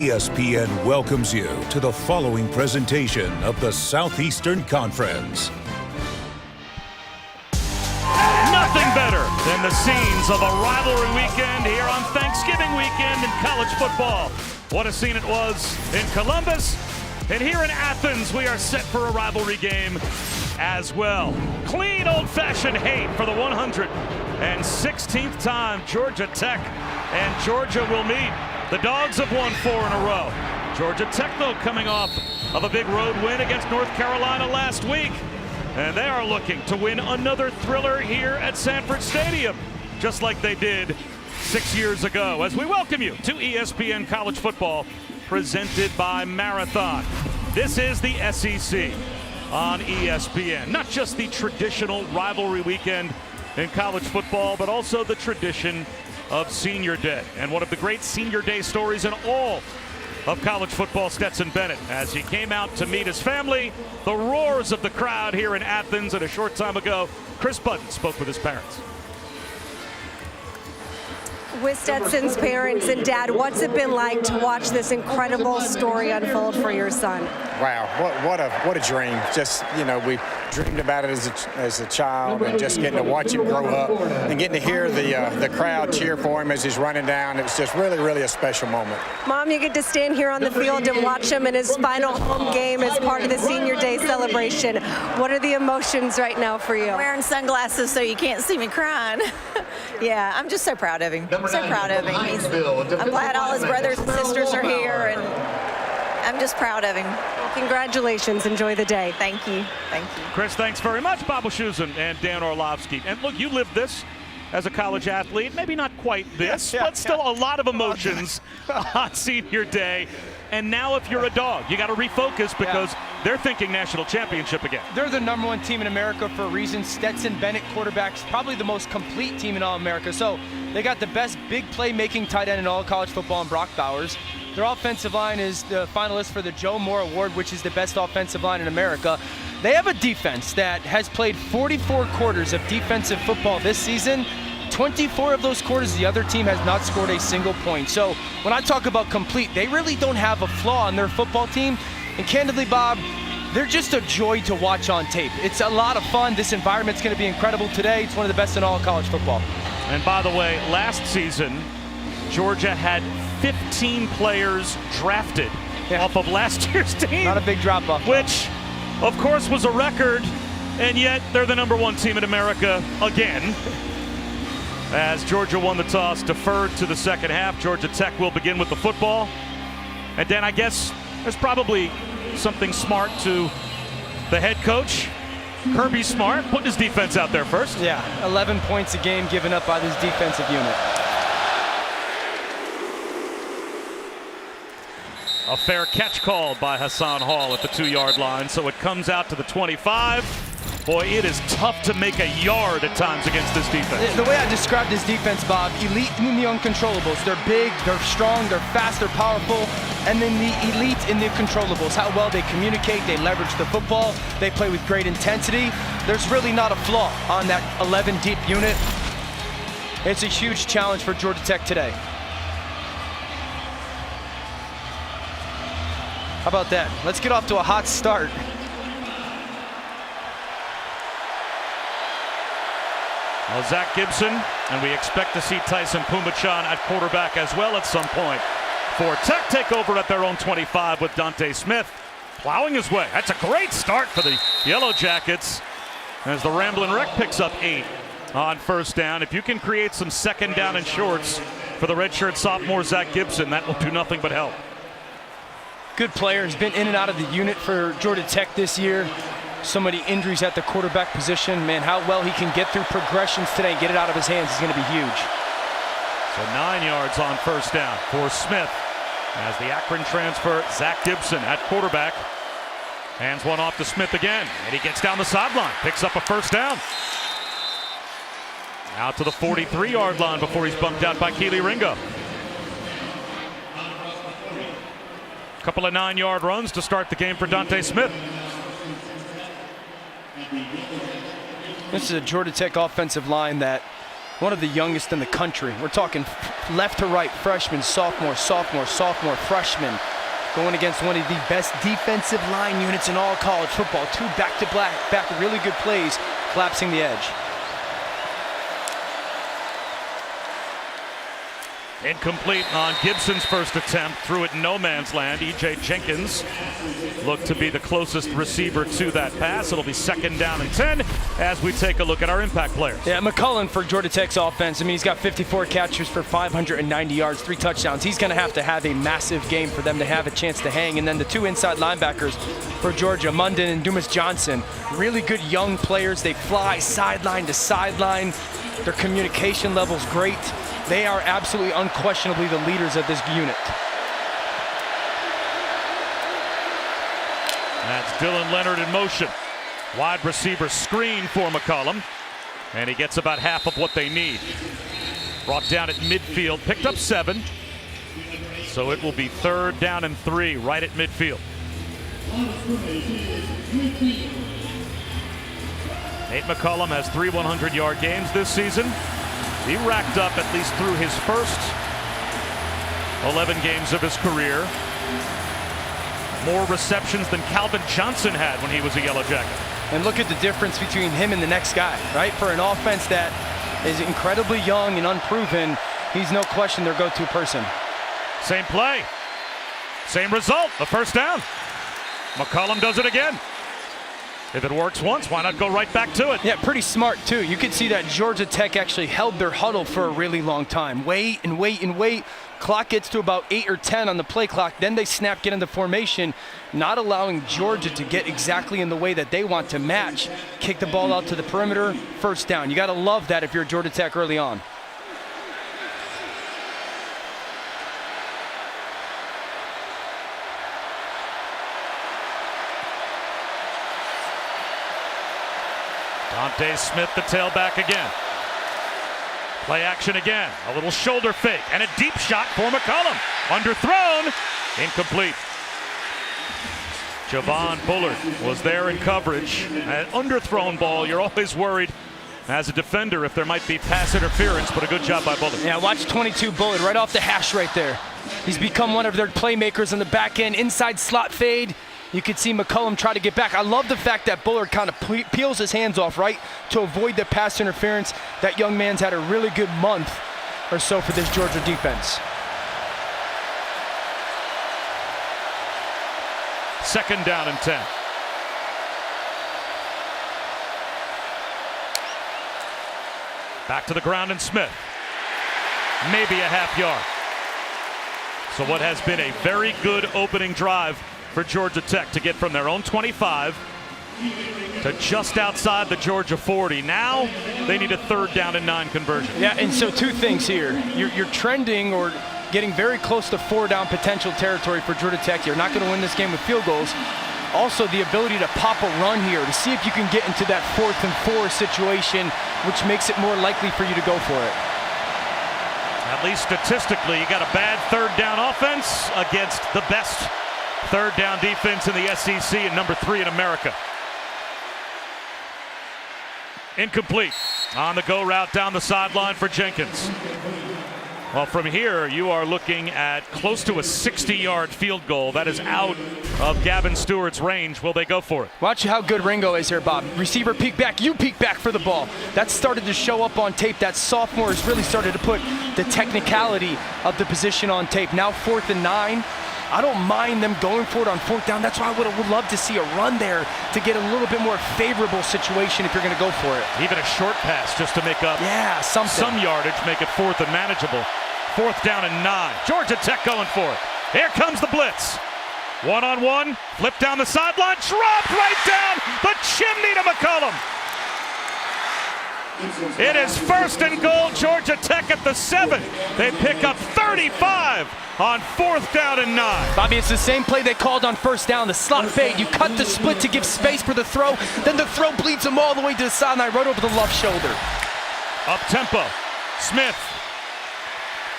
ESPN welcomes you to the following presentation of the Southeastern Conference. Nothing better than the scenes of a rivalry weekend here on Thanksgiving weekend in college football. What a scene it was in Columbus, and here in Athens we are set for a rivalry game as well. Clean old-fashioned hate for the 116th time Georgia Tech and Georgia will meet. The Dogs have won 4 in a row. Georgia Tech, though, coming off of a big road win against North Carolina last week. And they are looking to win another thriller here at Sanford Stadium, just like they did 6 years ago. As we welcome you to ESPN College Football, presented by Marathon. This is the SEC on ESPN. Not just the traditional rivalry weekend in college football, but also the tradition of Senior Day. And one of the great Senior Day stories in all of college football, Stetson Bennett, as he came out to meet his family. The roars of the crowd here in Athens, and a short time ago, Chris Budden spoke with his parents. With Stetson's parents and dad, what's it been like to watch this incredible story unfold for your son? Wow, what a dream. Just, you know, we dreamed about it as a child, and just getting to watch him grow up and getting to hear the crowd cheer for him as he's running down. It was just really, really a special moment. Mom, you get to stand here on the field and watch him in his final home game as part of the Senior Day celebration. What are the emotions right now for you? I'm wearing sunglasses so you can't see me crying. Yeah, I'm just so proud of him. I'm so proud of him. I'm glad all his brothers and sisters are here, and I'm just proud of him. Congratulations. Enjoy the day. Thank you. Thank you. Chris, thanks very much. Bob Wischusen and Dan Orlovsky. And look, you lived this as a college athlete. Maybe not quite this, but still a lot of emotions on Senior Day. And now if you're a dog, you got to refocus because they're thinking national championship again. They're the #1 team in America for a reason. Stetson Bennett, quarterback's probably the most complete team in all America. So they got the best big play-making tight end in all college football in Brock Bowers. Their offensive line is the finalist for the Joe Moore Award, which is the best offensive line in America. They have a defense that has played 44 quarters of defensive football this season. 24 of those quarters, the other team has not scored a single point. So when I talk about complete, they really don't have a flaw on their football team. And candidly, Bob, they're just a joy to watch on tape. It's a lot of fun. This environment's going to be incredible today. It's one of the best in all of college football. And by the way, last season, Georgia had 15 players drafted off of last year's team. Not a big drop-off. Which, of course, was a record, and yet they're the #1 team in America again. As Georgia won the toss, deferred to the second half. Georgia Tech will begin with the football. And then I guess there's probably something smart to the head coach, Kirby Smart, putting his defense out there first. Yeah, 11 points a game given up by this defensive unit. A fair catch called by Hassan Hall at the 2-yard line, so it comes out to the 25. Boy, it is tough to make a yard at times against this defense. The way I describe this defense, Bob, elite in the uncontrollables. They're big, they're strong, they're fast, they're powerful. And then the elite in the controllables, how well they communicate, they leverage the football, they play with great intensity. There's really not a flaw on that 11 deep unit. It's a huge challenge for Georgia Tech today. How about that? Let's get off to a hot start. Well, Zach Gibson, and we expect to see Tyson Pumachan at quarterback as well at some point. For Tech, take over at their own 25 with Dante Smith plowing his way. That's a great start for the Yellow Jackets as the Ramblin' Wreck picks up 8 on first down. If you can create some second down and shorts for the redshirt sophomore Zach Gibson, that will do nothing but help. Good player, has been in and out of the unit for Georgia Tech this year. So many injuries at the quarterback position. Man, how well he can get through progressions today and get it out of his hands is going to be huge. So 9 yards on first down for Smith as the Akron transfer, Zach Gibson at quarterback. Hands one off to Smith again, and he gets down the sideline, picks up a first down. Out to the 43-yard line before he's bumped out by Keely Ringo. Couple of 9-yard runs to start the game for Dante Smith. This is a Georgia Tech offensive line that one of the youngest in the country. We're talking left to right, freshman, sophomore, freshman, going against one of the best defensive line units in all college football. 2 back-to-back really good plays, collapsing the edge. Incomplete on Gibson's first attempt. Threw it in no man's land. E.J. Jenkins looked to be the closest receiver to that pass. It'll be 2nd down and 10 as we take a look at our impact players. Yeah, McCullen for Georgia Tech's offense. I mean, he's got 54 catches for 590 yards, 3 touchdowns. He's going to have a massive game for them to have a chance to hang. And then the 2 inside linebackers for Georgia, Munden and Dumas Johnson. Really good young players. They fly sideline to sideline. Their communication level's great. They are absolutely unquestionably the leaders of this unit. That's Dylan Leonard in motion. Wide receiver screen for McCollum. And he gets about half of what they need. Brought down at midfield, picked up 7. So it will be 3rd down and 3 right at midfield. Nate McCollum has 3 100-yard games this season. He racked up, at least through his first 11 games of his career, more receptions than Calvin Johnson had when he was a Yellow Jacket. And look at the difference between him and the next guy, right? For an offense that is incredibly young and unproven, he's no question their go-to person. Same play, same result, a 1st down. McCollum does it again. If it works once, why not go right back to it? Yeah, pretty smart, too. You could see that Georgia Tech actually held their huddle for a really long time. Wait and wait and wait. Clock gets to about 8 or 10 on the play clock. Then they snap, get into formation, not allowing Georgia to get exactly in the way that they want to match. Kick the ball out to the perimeter, 1st down. You got to love that if you're Georgia Tech early on. Dante Smith, the tailback again. Play action again. A little shoulder fake and a deep shot for McCollum. Underthrown. Incomplete. Javon Bullard was there in coverage. An underthrown ball. You're always worried as a defender if there might be pass interference, but a good job by Bullard. Yeah, watch 22 Bullard right off the hash right there. He's become one of their playmakers on the back end. Inside slot fade. You could see McCollum try to get back. I love the fact that Bullard kind of peels his hands off, right, to avoid the pass interference. That young man's had a really good month or so for this Georgia defense. 2nd down and 10. Back to the ground and Smith. Maybe a half yard. So what has been a very good opening drive for Georgia Tech to get from their own 25 to just outside the Georgia 40. Now they need a 3rd down and 9 conversion. Yeah, and so 2 things here. You're trending or getting very close to 4-down potential territory for Georgia Tech. You're not going to win this game with field goals. Also, the ability to pop a run here to see if you can get into that 4th and 4 situation, which makes it more likely for you to go for it. At least statistically, you got a bad 3rd down offense against the best 3rd down defense in the SEC and number 3 in America. Incomplete. On the go route down the sideline for Jenkins. Well, from here, you are looking at close to a 60-yard field goal. That is out of Gavin Stewart's range. Will they go for it? Watch how good Ringo is here, Bob. Receiver peek back, you peek back for the ball. That started to show up on tape. That sophomore has really started to put the technicality of the position on tape. Now 4th and 9. I don't mind them going for it on 4th down. That's why I would love to see a run there to get a little bit more favorable situation if you're going to go for it. Even a short pass just to make up some yardage, make it 4th and manageable. 4th down and 9. Georgia Tech going for it. Here comes the blitz. One-on-one, flip down the sideline, dropped right down the chimney to McCollum. It is 1st and goal, Georgia Tech at the 7. They pick up 35 on 4th down and 9. Bobby, it's the same play they called on 1st down, the slot fade. You cut the split to give space for the throw, then the throw bleeds him all the way to the sideline, right over the left shoulder. Up tempo, Smith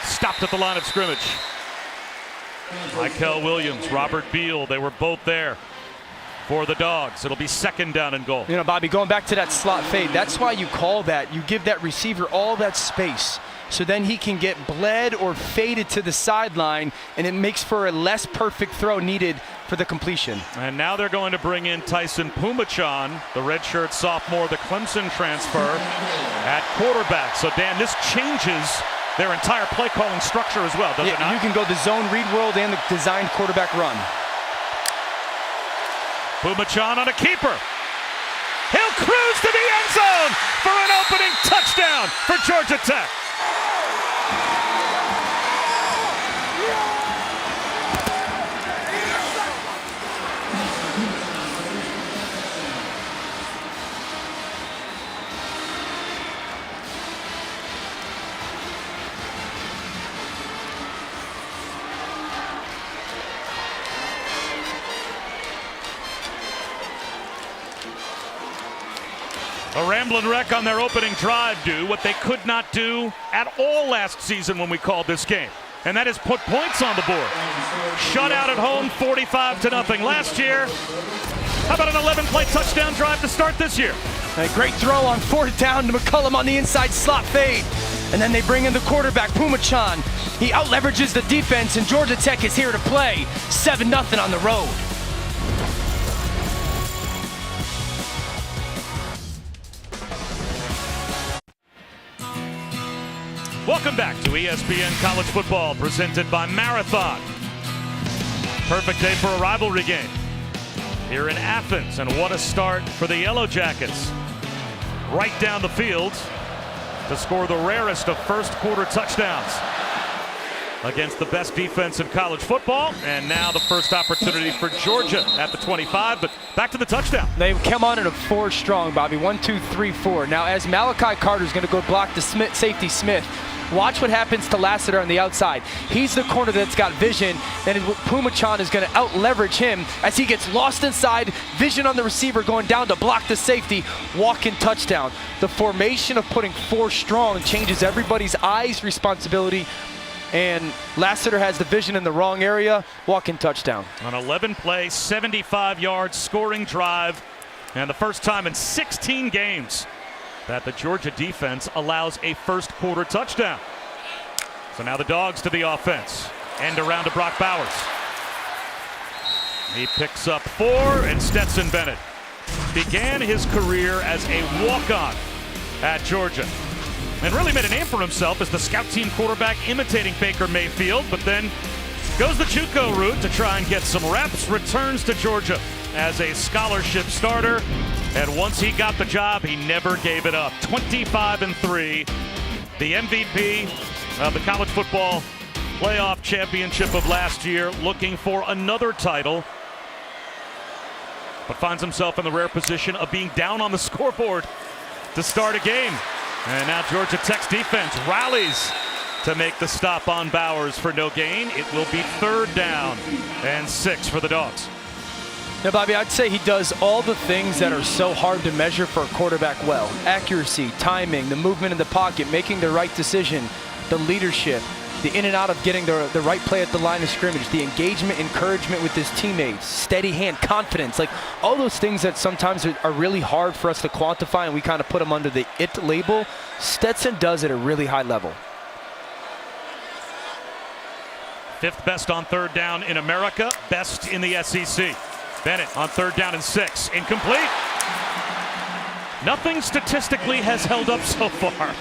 stopped at the line of scrimmage. Michael Williams, Robert Beal, they were both there for the Dogs. It'll be 2nd down and goal. You know, Bobby, going back to that slot fade, that's why you call that. You give that receiver all that space so then he can get bled or faded to the sideline, and it makes for a less perfect throw needed for the completion. And now they're going to bring in Tyson Pumachan, the redshirt sophomore, the Clemson transfer, at quarterback. So, Dan, this changes their entire play calling structure as well, does it not? You can go the zone read world and the designed quarterback run. Pumachan on a keeper. He'll cruise to the end zone for an opening touchdown for Georgia Tech. A rambling wreck on their opening drive do what they could not do at all last season when we called this game, and that is put points on the board. Shutout at home, 45-0 last year. How about an 11-play touchdown drive to start this year? A great throw on 4th down to McCullum on the inside slot fade. And then they bring in the quarterback, Pumachan. He out-leverages the defense, and Georgia Tech is here to play. 7-0 on the road. Welcome back to ESPN College Football, presented by Marathon. Perfect day for a rivalry game here in Athens, and what a start for the Yellow Jackets. Right down the field to score the rarest of first quarter touchdowns against the best defense in college football, and now the first opportunity for Georgia at the 25, but back to the touchdown. They come on at a 4 strong, Bobby. 1, 2, 3, 4. Now, as Malachi Carter's going to go block the safety Smith, watch what happens to Lassiter on the outside. He's the corner that's got vision, and Pumachan is going to out-leverage him as he gets lost inside. Vision on the receiver going down to block the safety. Walk-in touchdown. The formation of putting 4 strong changes everybody's eyes responsibility, and Lassiter has the vision in the wrong area. Walk-in touchdown. An 11-play, 75-yard scoring drive, and the first time in 16 games that the Georgia defense allows a first quarter touchdown. So now the Dogs to the offense. End around to Brock Bowers. He picks up 4, and Stetson Bennett began his career as a walk-on at Georgia and really made a name for himself as the scout team quarterback imitating Baker Mayfield, but then goes the JUCO route to try and get some reps, returns to Georgia as a scholarship starter, and once he got the job, he never gave it up. 25-3, the MVP of the college football playoff championship of last year, looking for another title, but finds himself in the rare position of being down on the scoreboard to start a game. And now Georgia Tech's defense rallies to make the stop on Bowers for no gain. It will be 3rd down and 6 for the Dogs. Now, Bobby, I'd say he does all the things that are so hard to measure for a quarterback well. Accuracy, timing, the movement in the pocket, making the right decision, the leadership, the in and out of getting the right play at the line of scrimmage, the engagement, encouragement with his teammates, steady hand, confidence, like all those things that sometimes are really hard for us to quantify, and we kind of put them under the it label. Stetson does at a really high level. 5th best on 3rd down in America, best in the SEC. Bennett on 3rd down and 6, incomplete. Nothing statistically has held up so far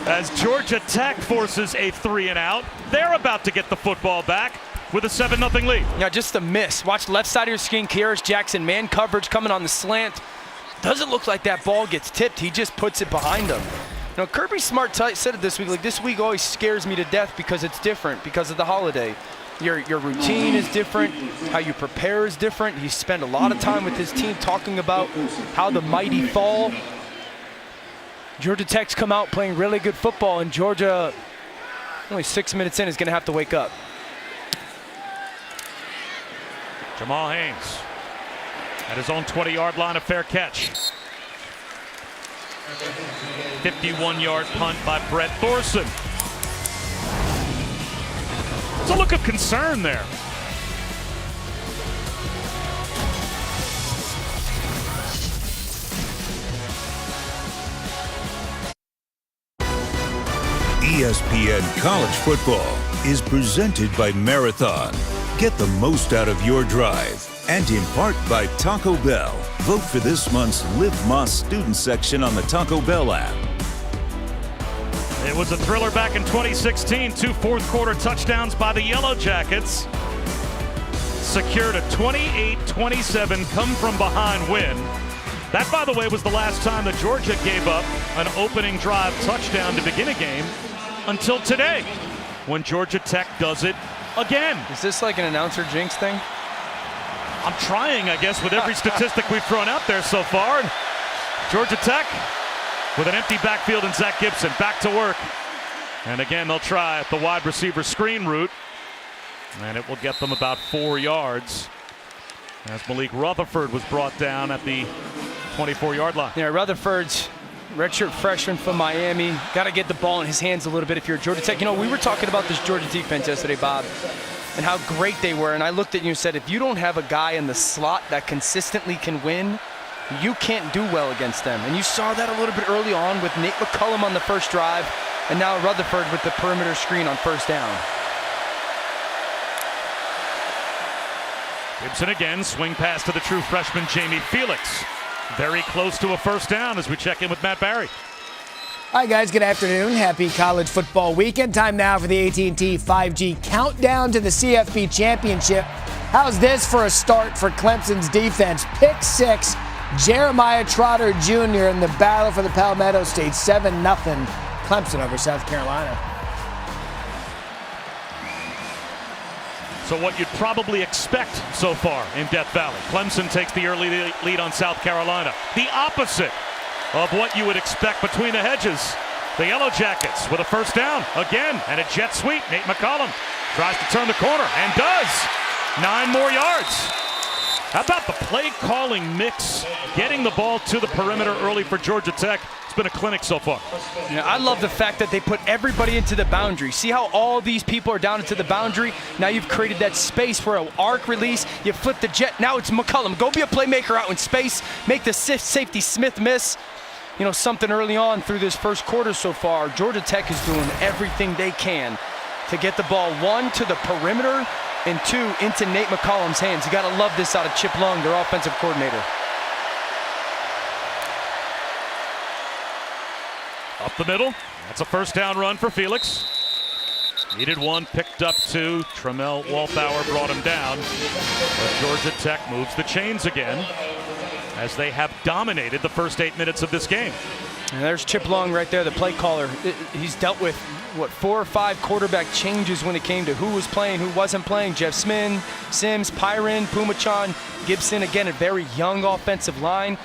as Georgia Tech forces a 3-and-out. They're about to get the football back with a 7-0 lead. Now, just a miss. Watch left side of your screen, Kearis Jackson, man coverage coming on the slant. Doesn't look like that ball gets tipped. He just puts it behind him. Now, Kirby Smart said it this week, like, this week always scares me to death because it's different because of the holiday. Your routine is different, how you prepare is different. He spent a lot of time with his team talking about how the mighty fall. Georgia Tech's come out playing really good football, and Georgia, only 6 minutes in, is going to have to wake up. Jamal Haynes at his own 20-yard line, a fair catch. 51-yard punt by Brett Thorson. It's a look of concern there. ESPN College Football is presented by Marathon. Get the most out of your drive. And in part by Taco Bell. Vote for this month's Live Moss student section on the Taco Bell app. It was a thriller back in 2016. 2 fourth-quarter touchdowns by the Yellow Jackets secured a 28-27 come-from-behind win. That, by the way, was the last time that Georgia gave up an opening drive touchdown to begin a game until today, when Georgia Tech does it again. Is this like an announcer jinx thing? I'm trying, I guess, with every statistic we've thrown out there so far. And Georgia Tech with an empty backfield and Zach Gibson back to work. And again, they'll try the wide receiver screen route. And it will get them about 4 yards as Malik Rutherford was brought down at the 24-yard line. Yeah, Rutherford's redshirt freshman from Miami. Got to get the ball in his hands a little bit if you're Georgia Tech. You know, we were talking about this Georgia defense yesterday, Bob, and how great they were. And I looked at you and said, if you don't have a guy in the slot that consistently can win, you can't do well against them. And you saw that a little bit early on with Nate McCullum on the first drive, and now Rutherford with the perimeter screen on first down. Gibson again, swing pass to the true freshman Jamie Felix. Very close to a first down as we check in with Matt Barry. Hi guys, good afternoon. Happy college football weekend. Time now for the AT&T 5G countdown to the CFP championship. How's this for a start for Clemson's defense? Pick 6, Jeremiah Trotter Jr. in the battle for the Palmetto State. 7-0 Clemson over South Carolina. So what you'd probably expect so far in Death Valley. Clemson takes the early lead on South Carolina. The opposite of what you would expect between the hedges. The Yellow Jackets with a first down again and a jet sweep. Nate McCullum tries to turn the corner and does. 9 more yards. How about the play calling mix? Getting the ball to the perimeter early for Georgia Tech. It's been a clinic so far. Yeah, I love the fact that they put everybody into the boundary. See how all these people are down into the boundary? Now you've created that space for an arc release. You flip the jet. Now it's McCullum. Go be a playmaker out in space. Make the safety Smith miss. You know, something early on through this first quarter so far. Georgia Tech is doing everything they can to get the ball, 1, to the perimeter, and 2, into Nate McCullum's hands. You got to love this out of Chip Long, their offensive coordinator. Up the middle. That's a first down run for Felix. Needed 1, picked up 2. Tramel Walthour brought him down. But Georgia Tech moves the chains again as they have dominated the first 8 minutes of this game. And there's Chip Long right there, the play caller. He's dealt with, 4 or 5 quarterback changes when it came to who was playing, who wasn't playing. Jeff Sims, Pyron, Pumachan, Gibson. Again, a very young offensive line.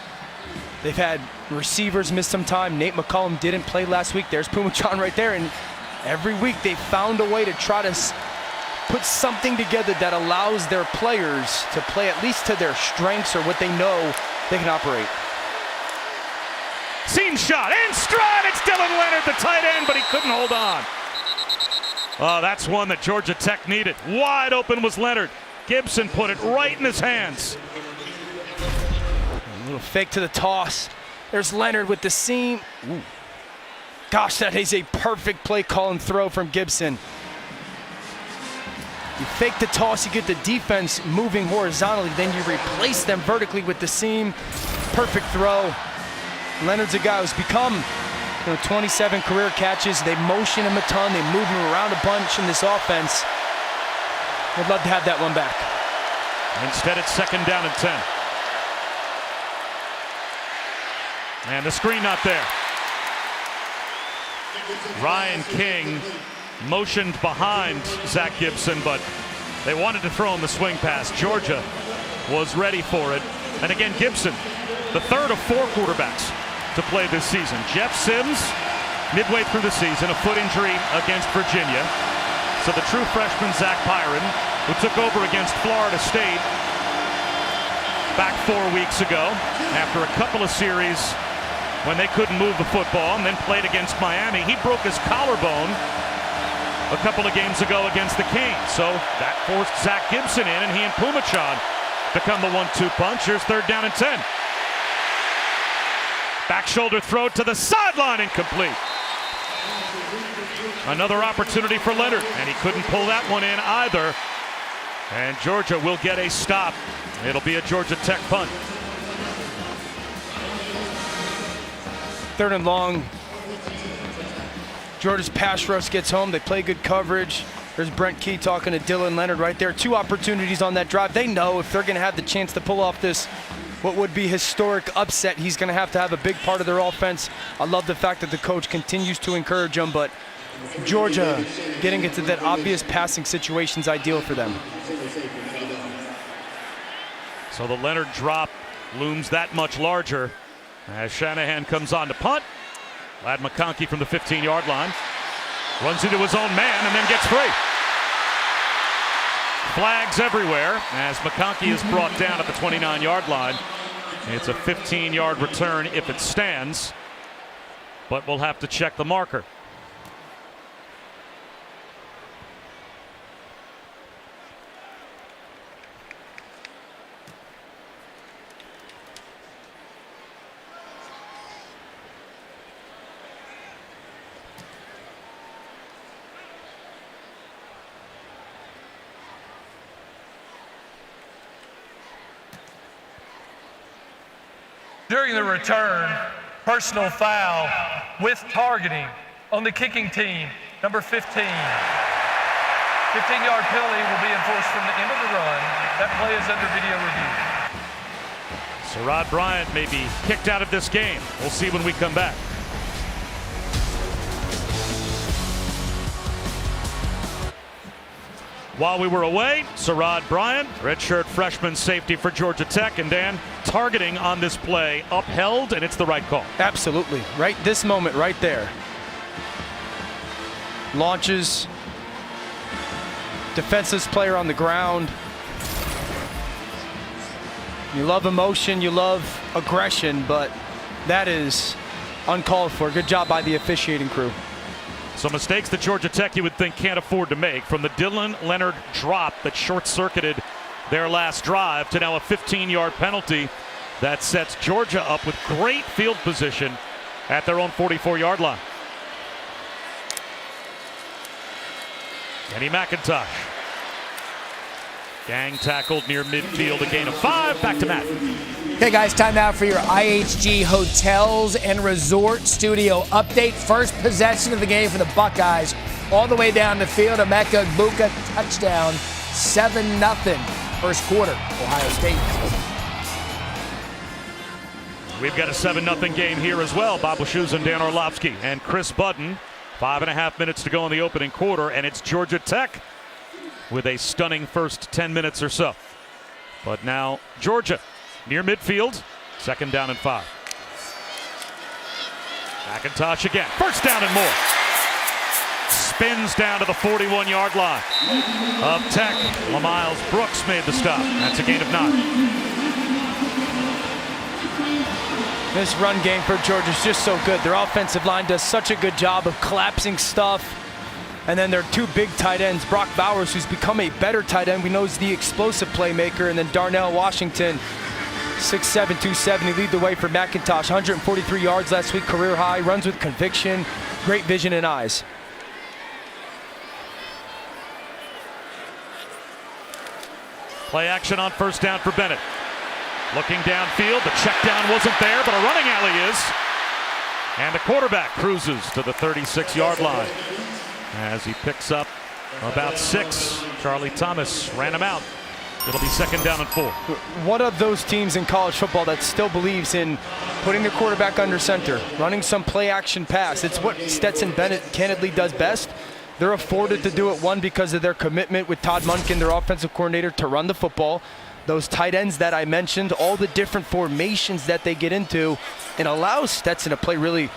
They've had receivers miss some time. Nate McCullum didn't play last week. There's Pumachan right there. And every week they found a way to try to put something together that allows their players to play at least to their strengths or what they know they can operate. Seam shot in stride. It's Dylan Leonard, the tight end, but he couldn't hold on. Oh, that's one that Georgia Tech needed. Wide open was Leonard. Gibson put it right in his hands. A little fake to the toss. There's Leonard with the seam. Ooh. Gosh, that is a perfect play call and throw from Gibson. You fake the toss, you get the defense moving horizontally, then you replace them vertically with the seam. Perfect throw. Leonard's a guy who's become 27 career catches. They motion him a ton. They move him around a bunch in this offense. Would love to have that one back. Instead, it's second down and 10. And the screen not there. Ryan King motioned behind Zach Gibson, but they wanted to throw him the swing pass. Georgia was ready for it. And again, Gibson, the third of 4 quarterbacks to play this season. Jeff Sims, midway through the season, a foot injury against Virginia. So the true freshman, Zach Pyron, who took over against Florida State back 4 weeks ago after a couple of series when they couldn't move the football, and then played against Miami. He broke his collarbone a couple of games ago against the Canes. So that forced Zach Gibson in, and he and Pumachan become the 1-2 punch. Here's third down and 10. Back shoulder throw to the sideline, incomplete. Another opportunity for Leonard, and he couldn't pull that one in either. And Georgia will get a stop. It'll be a Georgia Tech punt. 3rd and long. Georgia's pass rush gets home. They play good coverage. There's Brent Key talking to Dylan Leonard right there. 2 opportunities on that drive. They know if they're going to have the chance to pull off this, what would be historic upset, he's going to have a big part of their offense. I love the fact that the coach continues to encourage them, but Georgia getting into that obvious passing situation is ideal for them. So the Leonard drop looms that much larger as Shanahan comes on to punt. Ladd McConkey from the 15-yard line runs into his own man and then gets free. Flags everywhere as McConkey is brought down at the 29-yard line. It's a 15-yard return if it stands, but we'll have to check the marker. During the return, personal foul with targeting on the kicking team, number 15. 15-yard penalty will be enforced from the end of the run. That play is under video review. Sherrod Bryant may be kicked out of this game. We'll see when we come back. While we were away, Sherrod Bryant, redshirt freshman safety for Georgia Tech, and Dan, targeting on this play upheld, and it's the right call. Absolutely. Right, this moment right there. Launches. Defensive player on the ground. You love emotion, you love aggression, but that is uncalled for. Good job by the officiating crew. So mistakes that Georgia Tech you would think can't afford to make, from the Dylan Leonard drop that short-circuited their last drive to now a 15-yard penalty that sets Georgia up with great field position at their own 44-yard line. Kenny McIntosh. Gang tackled near midfield, a gain of 5. Back to Matt. Okay, guys, time now for your IHG Hotels and Resort Studio update. First possession of the game for the Buckeyes, all the way down the field. Emeka Egbuka touchdown, 7-0, first quarter, Ohio State. We've got a 7-0 game here as well. Bob Wischusen and Dan Orlovsky and Chris Budden. 5.5 minutes to go in the opening quarter, and it's Georgia Tech with a stunning first 10 minutes or so. But now Georgia near midfield, 2nd down and 5. McIntosh again, 1st down and more. Spins down to the 41-yard line of Tech. LaMiles Brooks made the stop. That's a gain of 9. This run game for Georgia is just so good. Their offensive line does such a good job of collapsing stuff. And then their 2 big tight ends, Brock Bowers, who's become a better tight end. We know he's the explosive playmaker. And then Darnell Washington, 6'7", 270, lead the way for McIntosh. 143 yards last week, career high. Runs with conviction, great vision and eyes. Play action on 1st down for Bennett. Looking downfield, the check down wasn't there, but a running alley is. And the quarterback cruises to the 36-yard line as he picks up about 6. Charlie Thomas ran him out. It'll be 2nd down and 4. One of those teams in college football that still believes in putting the quarterback under center, running some play action pass. It's what Stetson Bennett candidly does best. They're afforded to do it, one, because of their commitment with Todd Monken, their offensive coordinator, to run the football. Those tight ends that I mentioned, all the different formations that they get into, and allows Stetson to play really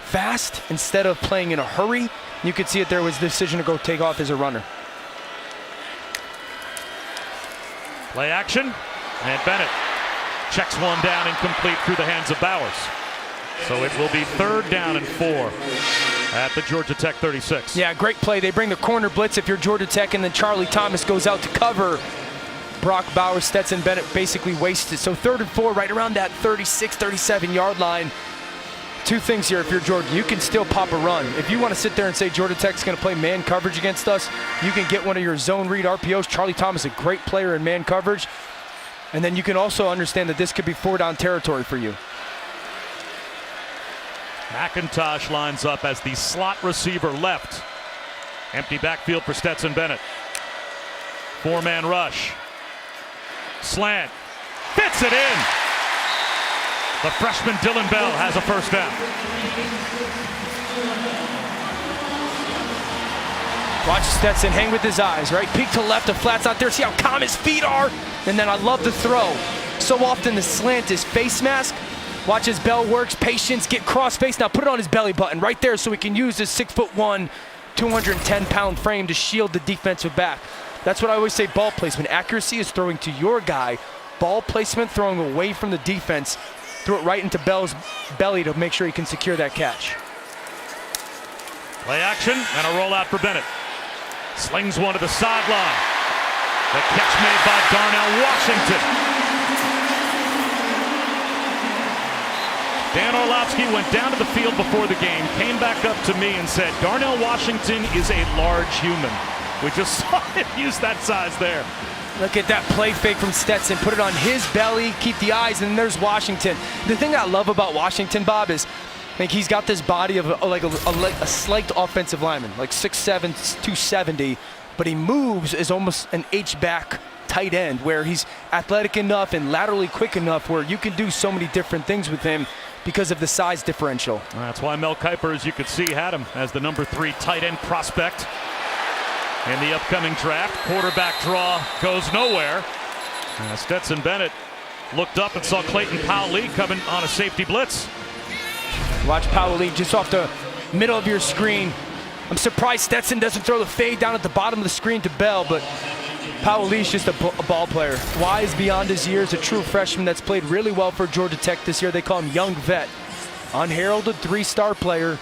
fast instead of playing in a hurry. You could see it there was the decision to go take off as a runner. Play action, and Bennett checks one down, incomplete through the hands of Bowers. So it will be 3rd down and 4 at the Georgia Tech 36. Yeah, great play. They bring the corner blitz if you're Georgia Tech, and then Charlie Thomas goes out to cover Brock Bowers. Stetson Bennett basically wasted. So 3rd and 4, right around that 36, 37-yard line. Two things here if you're Georgia. You can still pop a run. If you want to sit there and say Georgia Tech's going to play man coverage against us, you can get one of your zone read RPOs. Charlie Thomas, a great player in man coverage. And then you can also understand that this could be 4-down territory for you. McIntosh lines up as the slot receiver left. Empty backfield for Stetson Bennett. 4-man rush. Slant. Fits it in. The freshman Dylan Bell has a first down. Watch Stetson hang with his eyes, right? Peek to left, the flat's out there. See how calm his feet are? And then I love the throw. So often the slant is face mask. Watch as Bell works, patience, get cross face. Now put it on his belly button right there so he can use his 6'1", 210-pound frame to shield the defensive back. That's what I always say, ball placement. Accuracy is throwing to your guy. Ball placement, throwing away from the defense. Throw it right into Bell's belly to make sure he can secure that catch. Play action and a rollout for Bennett. Slings one to the sideline. The catch made by Darnell Washington. Dan Orlovsky went down to the field before the game, came back up to me and said, Darnell Washington is a large human. We just saw him use that size there. Look at that play fake from Stetson. Put it on his belly, keep the eyes, and then there's Washington. The thing I love about Washington, Bob, is I think he's got this body of a slight offensive lineman, like 6'7", 270, but he moves as almost an H-back tight end where he's athletic enough and laterally quick enough where you can do so many different things with him because of the size differential. That's why Mel Kiper, as you could see, had him as the number 3 tight end prospect in the upcoming draft. Quarterback draw goes nowhere. Stetson Bennett looked up and saw Clayton Powell-Lee coming on a safety blitz. Watch Powell-Lee just off the middle of your screen. I'm surprised Stetson doesn't throw the fade down at the bottom of the screen to Bell, but Powell-Lee's just a ball player. Wise beyond his years, a true freshman that's played really well for Georgia Tech this year. They call him Young Vet. Unheralded 3-star player,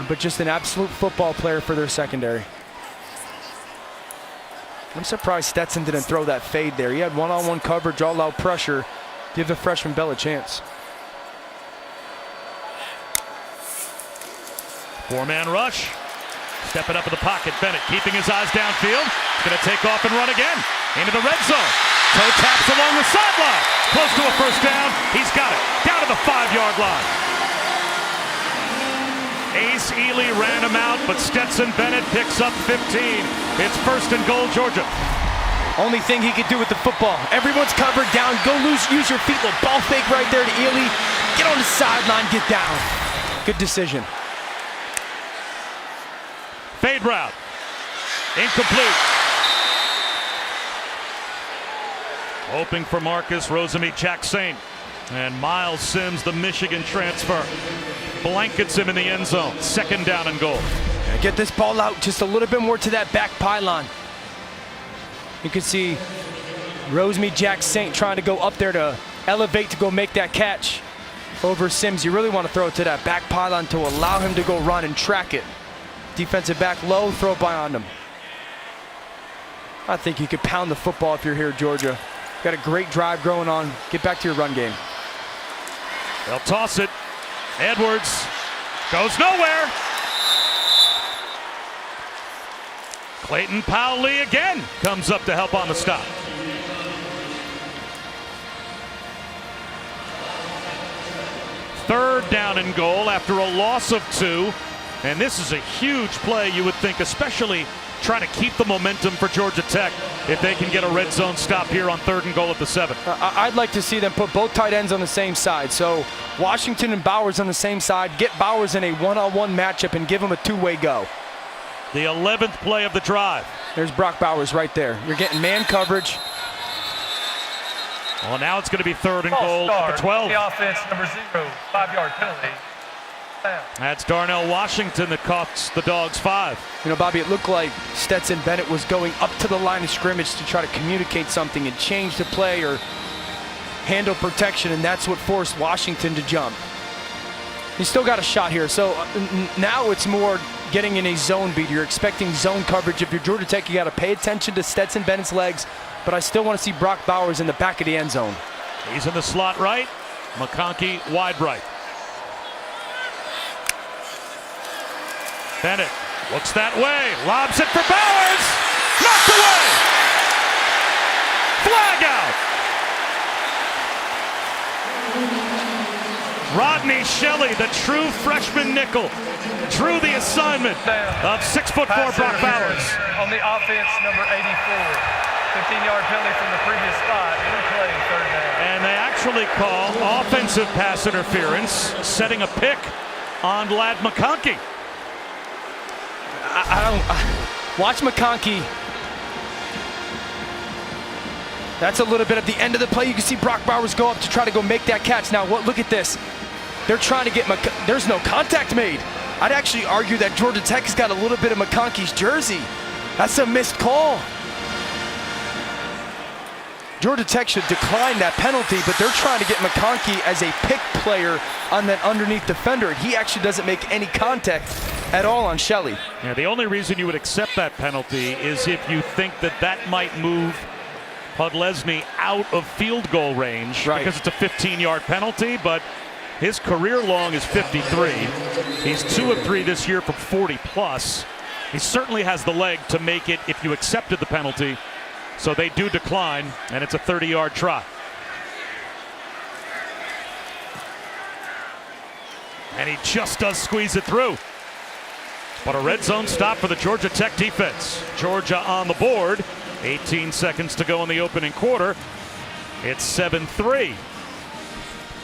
but just an absolute football player for their secondary. I'm surprised Stetson didn't throw that fade there. He had one-on-one coverage, all-out pressure. Give the freshman Bell a chance. 4-man rush. Stepping up in the pocket, Bennett keeping his eyes downfield. Going to take off and run again. Into the red zone. Toe taps along the sideline. Close to a first down. He's got it. Down to the 5-yard line. Ace Ely ran him out, but Stetson Bennett picks up 15. It's 1st and goal, Georgia. Only thing he could do with the football. Everyone's covered down. Go loose, use your feet. Little ball fake right there to Ely. Get on the sideline, get down. Good decision. Fade route. Incomplete. Hoping for Marcus Rosamie-Jacksaint. And Miles Sims, the Michigan transfer, blankets him in the end zone. 2nd down and goal. Get this ball out just a little bit more to that back pylon. You can see Rosamie-Jacksaint trying to go up there to elevate to go make that catch over Sims. You really want to throw it to that back pylon to allow him to go run and track it. Defensive back low, throw behind him. I think you could pound the football if you're here, Georgia. Got a great drive going on. Get back to your run game. They'll toss it. Edwards goes nowhere. Clayton Powell-Lee again comes up to help on the stop. Third down and goal after a loss of 2. And this is a huge play, you would think, especially trying to keep the momentum for Georgia Tech if they can get a red zone stop here on 3rd and goal at the 7. I'd like to see them put both tight ends on the same side. So Washington and Bowers on the same side. Get Bowers in a one-on-one matchup and give him a 2-way go. The 11th play of the drive. There's Brock Bowers right there. You're getting man coverage. Well, now it's going to be 3rd and goal at the 12. The offense, number 0, 5-yard penalty. That's Darnell Washington that costs the Dogs 5. You know, Bobby, it looked like Stetson Bennett was going up to the line of scrimmage to try to communicate something and change the play or handle protection, and that's what forced Washington to jump. He's still got a shot here, so now it's more getting in a zone beat. You're expecting zone coverage. If you're Georgia Tech, you got to pay attention to Stetson Bennett's legs, but I still want to see Brock Bowers in the back of the end zone. He's in the slot right. McConkey wide right. Bennett looks that way, lobs it for Bowers, knocked away. Flag out. Rodney Shelley, the true freshman nickel, drew the assignment of 6'4" Brock Bowers. On the offense, number 84. 15-yard penalty from the previous spot. Replay, third down. And they actually call offensive pass interference, setting a pick on Lad McConkey. Watch McConkey. That's a little bit at the end of the play. You can see Brock Bowers go up to try to go make that catch. Now, look at this. They're trying to get there's no contact made. I'd actually argue that Georgia Tech has got a little bit of McConkey's jersey. That's a missed call. Georgia Tech should decline that penalty, but they're trying to get McConkey as a pick player on that underneath defender. He actually doesn't make any contact at all on Shelley. Yeah, the only reason you would accept that penalty is if you think that might move Podlesny out of field goal range, right, because it's a 15-yard penalty, but his career long is 53. He's 2 of 3 this year from 40+. He certainly has the leg to make it if you accepted the penalty. So they do decline, and it's a 30-yard try. And he just does squeeze it through. But a red zone stop for the Georgia Tech defense. Georgia on the board. 18 seconds to go in the opening quarter. It's 7-3.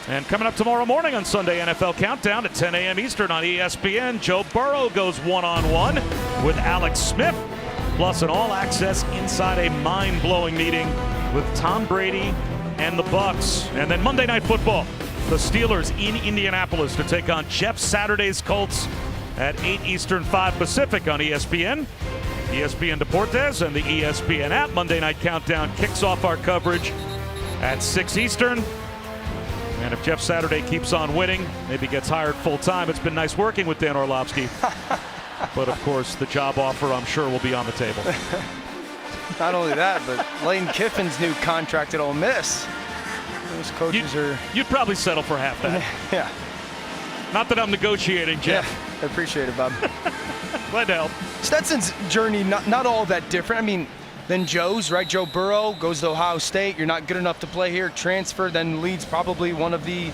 And coming up tomorrow morning on Sunday NFL Countdown at 10 a.m. Eastern on ESPN, Joe Burrow goes one-on-one with Alex Smith, plus an all-access inside a mind-blowing meeting with Tom Brady and the Bucs. And then Monday Night Football, the Steelers in Indianapolis to take on Jeff Saturday's Colts at 8 Eastern, 5 Pacific on ESPN. ESPN Deportes and the ESPN app. Monday Night Countdown kicks off our coverage at 6 Eastern. And if Jeff Saturday keeps on winning, maybe gets hired full-time. It's been nice working with Dan Orlovsky. But, of course, the job offer, I'm sure, will be on the table. Not only that, but Lane Kiffin's new contract at Ole Miss. Those coaches You'd probably settle for half that. Yeah. Not that I'm negotiating, Jeff. Yeah, I appreciate it, Bob. Glad to help. Stetson's journey, not all that different. I mean, than Joe's, right? Joe Burrow goes to Ohio State. You're not good enough to play here. Transfer, then leads probably one of the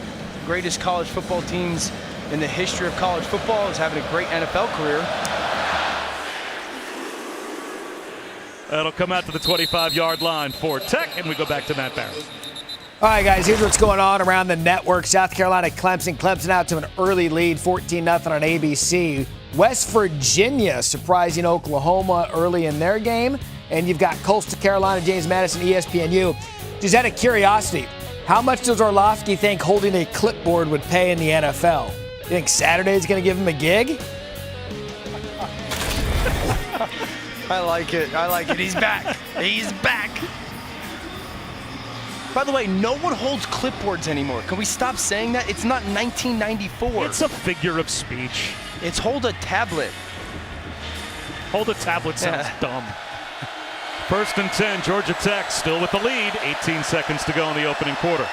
greatest college football teams in the history of college football. Is having a great NFL career. That'll come out to the 25-yard line for Tech, and we go back to Matt Barron. All right, guys, here's what's going on around the network. South Carolina, Clemson. Clemson out to an early lead, 14-0 on ABC. West Virginia surprising Oklahoma early in their game. And you've got Coastal Carolina, James Madison, ESPNU. Just out of curiosity, how much does Orlovsky think holding a clipboard would pay in the NFL? You think Saturday's going to give him a gig? I like it. I like it. He's back. He's back. By the way, no one holds clipboards anymore. Can we stop saying that? It's not 1994. It's a figure of speech. It's hold a tablet. Hold a tablet sounds dumb. First and 10, Georgia Tech still with the lead. 18 seconds to go in the opening quarter.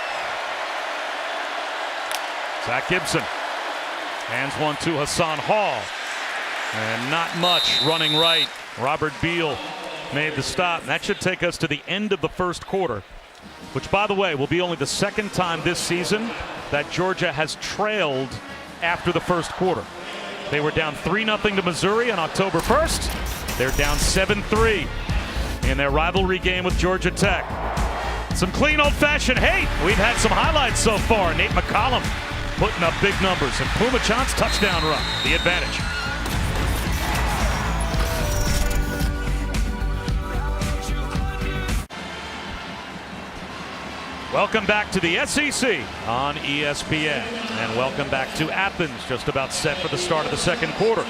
Zach Gibson hands one to Hassan Hall. And not much running right. Robert Beal made the stop. That should take us to the end of the first quarter, which, by the way, will be only the second time this season that Georgia has trailed after the first quarter. They were down 3-0 to Missouri on October 1st. They're down 7-3 in their rivalry game with Georgia Tech. Some clean old-fashioned hate. We've had some highlights so far. Nate McCollum putting up big numbers, and Puma Chant's touchdown run, the advantage. Welcome back to the SEC on ESPN, and welcome back to Athens, just about set for the start of the second quarter.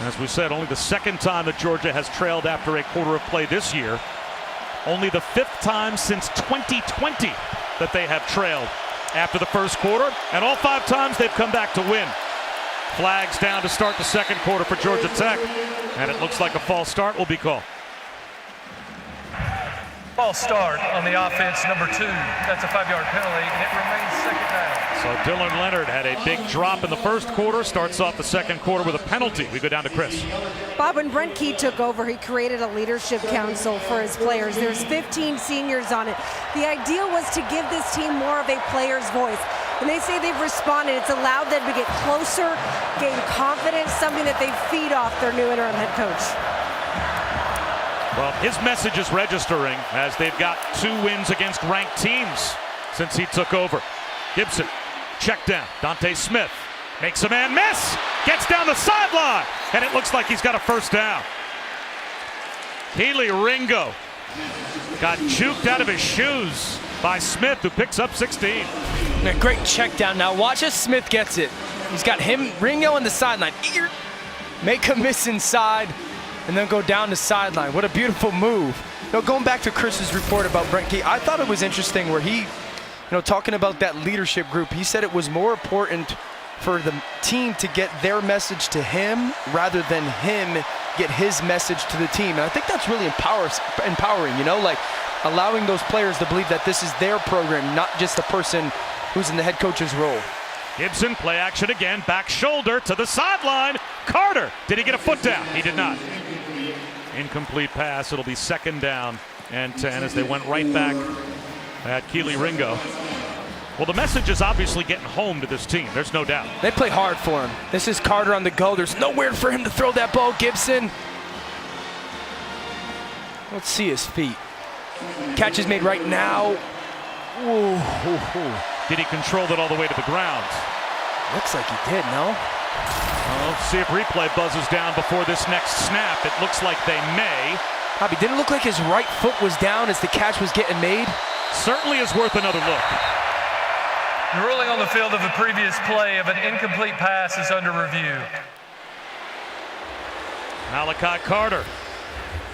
As we said, only the second time that Georgia has trailed after a quarter of play this year. Only the 5th time since 2020 that they have trailed after the first quarter, and all 5 times they've come back to win. Flags down to start the second quarter for Georgia Tech, and it looks like a false start will be called. False start on the offense, number 2. That's a 5-yard penalty, and it remains second down. So Dylan Leonard had a big drop in the first quarter, starts off the second quarter with a penalty. We go down to Chris. Bob, when Brent Key took over, he created a leadership council for his players. There's 15 seniors on it. The idea was to give this team more of a player's voice. And they say they've responded. It's allowed them to get closer, gain confidence, something that they feed off their new interim head coach. Well, his message is registering as they've got 2 wins against ranked teams since he took over. Gibson, check down. Dante Smith makes a man miss, gets down the sideline, and it looks like he's got a first down. Keely Ringo got juked out of his shoes by Smith, who picks up 16. A great check down. Now watch as Smith gets it. He's got Ringo on the sideline. Make a miss inside, and then go down the sideline. What a beautiful move. Going back to Chris's report about Brent Key, I thought it was interesting where he, talking about that leadership group, he said it was more important for the team to get their message to him rather than him get his message to the team. And I think that's really empowering, like allowing those players to believe that this is their program, not just the person who's in the head coach's role. Gibson, play action again, back shoulder to the sideline. Carter, did he get a foot down? He did not. Incomplete pass. It'll be second down and 10 as they went right back at Keely Ringo. Well, the message is obviously getting home to this team. There's no doubt. They play hard for him. This is Carter on the go. There's nowhere for him to throw that ball, Gibson. Let's see his feet. Catch is made right now. Ooh. Did he control it all the way to the ground? Looks like he did, no? Well, see if replay buzzes down before this next snap. It looks like they may. Bobby, didn't it look like his right foot was down as the catch was getting made? Certainly is worth another look. The ruling on the field of the previous play of an incomplete pass is under review. Malachi Carter.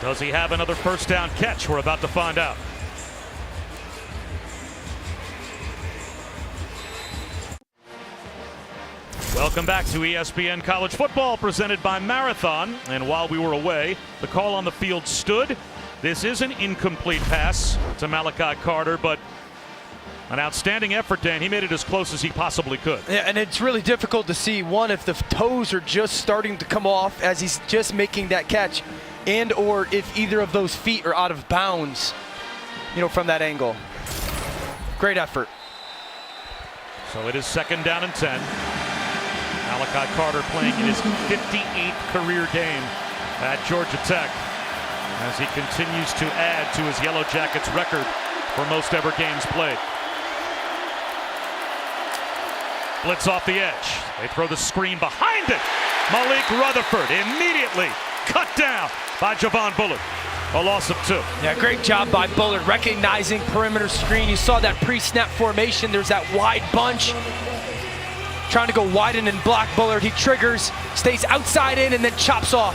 Does he have another first down catch? We're about to find out. Welcome back to ESPN College Football, presented by Marathon. And while we were away, the call on the field stood. This is an incomplete pass to Malachi Carter, but an outstanding effort, Dan. He made it as close as he possibly could. Yeah, and it's really difficult to see, one, if the toes are just starting to come off as he's just making that catch, and or if either of those feet are out of bounds, from that angle. Great effort. So it is second down and 10. Malachi Carter playing in his 58th career game at Georgia Tech as he continues to add to his Yellow Jackets record for most ever games played. Blitz off the edge. They throw the screen behind it. Malik Rutherford immediately cut down by Javon Bullard. A loss of 2. Yeah, great job by Bullard recognizing perimeter screen. You saw that pre-snap formation. There's that wide bunch. Trying to go widen and block Bullard. He triggers, stays outside in, and then chops off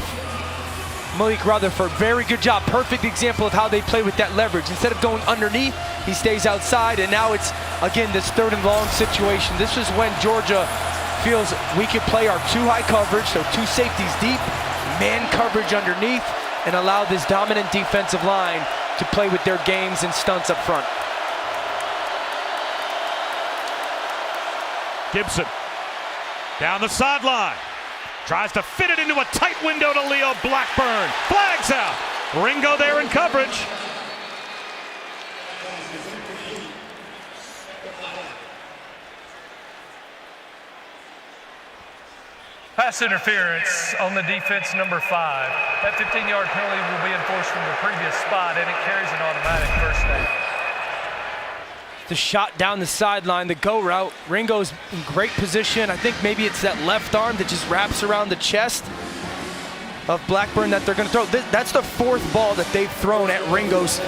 Malik Rutherford. Very good job. Perfect example of how they play with that leverage. Instead of going underneath, he stays outside, and now it's, again, this third and long situation. This is when Georgia feels we could play our 2 high coverage, so 2 safeties deep, man coverage underneath, and allow this dominant defensive line to play with their games and stunts up front. Gibson down the sideline. Tries to fit it into a tight window to Leo Blackburn. Flags out. Ringo there in coverage. Pass interference on the defense, number 5. That 15-yard penalty will be enforced from the previous spot, and it carries an automatic first down. The shot down the sideline, the go route. Ringo's in great position. I think maybe it's that left arm that just wraps around the chest of Blackburn that they're going to throw. That's the 4th ball that they've thrown at Ringo's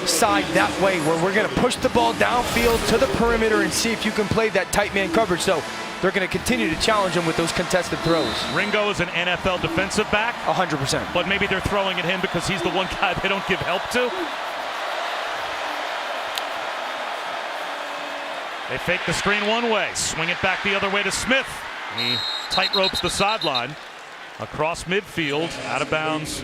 side that way, where we're going to push the ball downfield to the perimeter and see if you can play that tight man coverage. So they're going to continue to challenge him with those contested throws. Ringo is an NFL defensive back. 100%. But maybe they're throwing at him because he's the one guy they don't give help to. They fake the screen one way, swing it back the other way to Smith. He tight ropes the sideline across midfield, out of bounds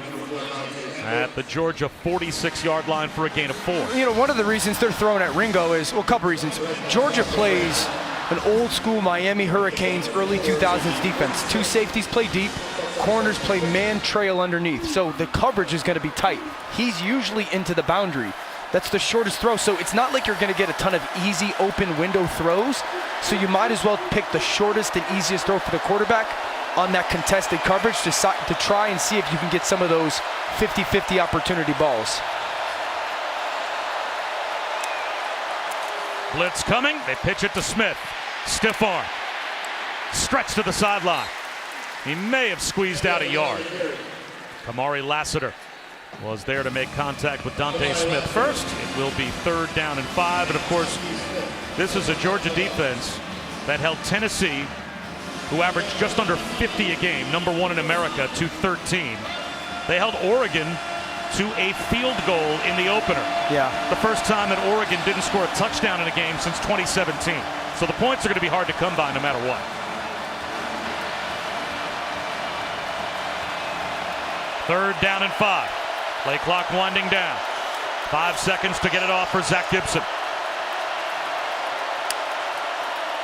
at the Georgia 46-yard line for a gain of 4. You know, one of the reasons they're throwing at Ringo is, well, a couple reasons. Georgia plays an old school Miami Hurricanes early 2000s defense. 2 safeties play deep, corners play man trail underneath. So the coverage is going to be tight. He's usually into the boundary. That's the shortest throw, so it's not like you're going to get a ton of easy open window throws. So you might as well pick the shortest and easiest throw for the quarterback on that contested coverage to try and see if you can get some of those 50-50 opportunity balls. Blitz coming. They pitch it to Smith. Stiff arm. Stretch to the sideline. He may have squeezed out a yard. Kamari Lassiter was there to make contact with Dante Smith first. It will be 3rd down and 5. And of course, this is a Georgia defense that held Tennessee, who averaged just under 50 a game, number 1 in America, to 13. They held Oregon to a field goal in the opener. Yeah. The first time that Oregon didn't score a touchdown in a game since 2017. So the points are going to be hard to come by no matter what. 3rd down and 5. Play clock winding down. 5 seconds to get it off for Zach Gibson.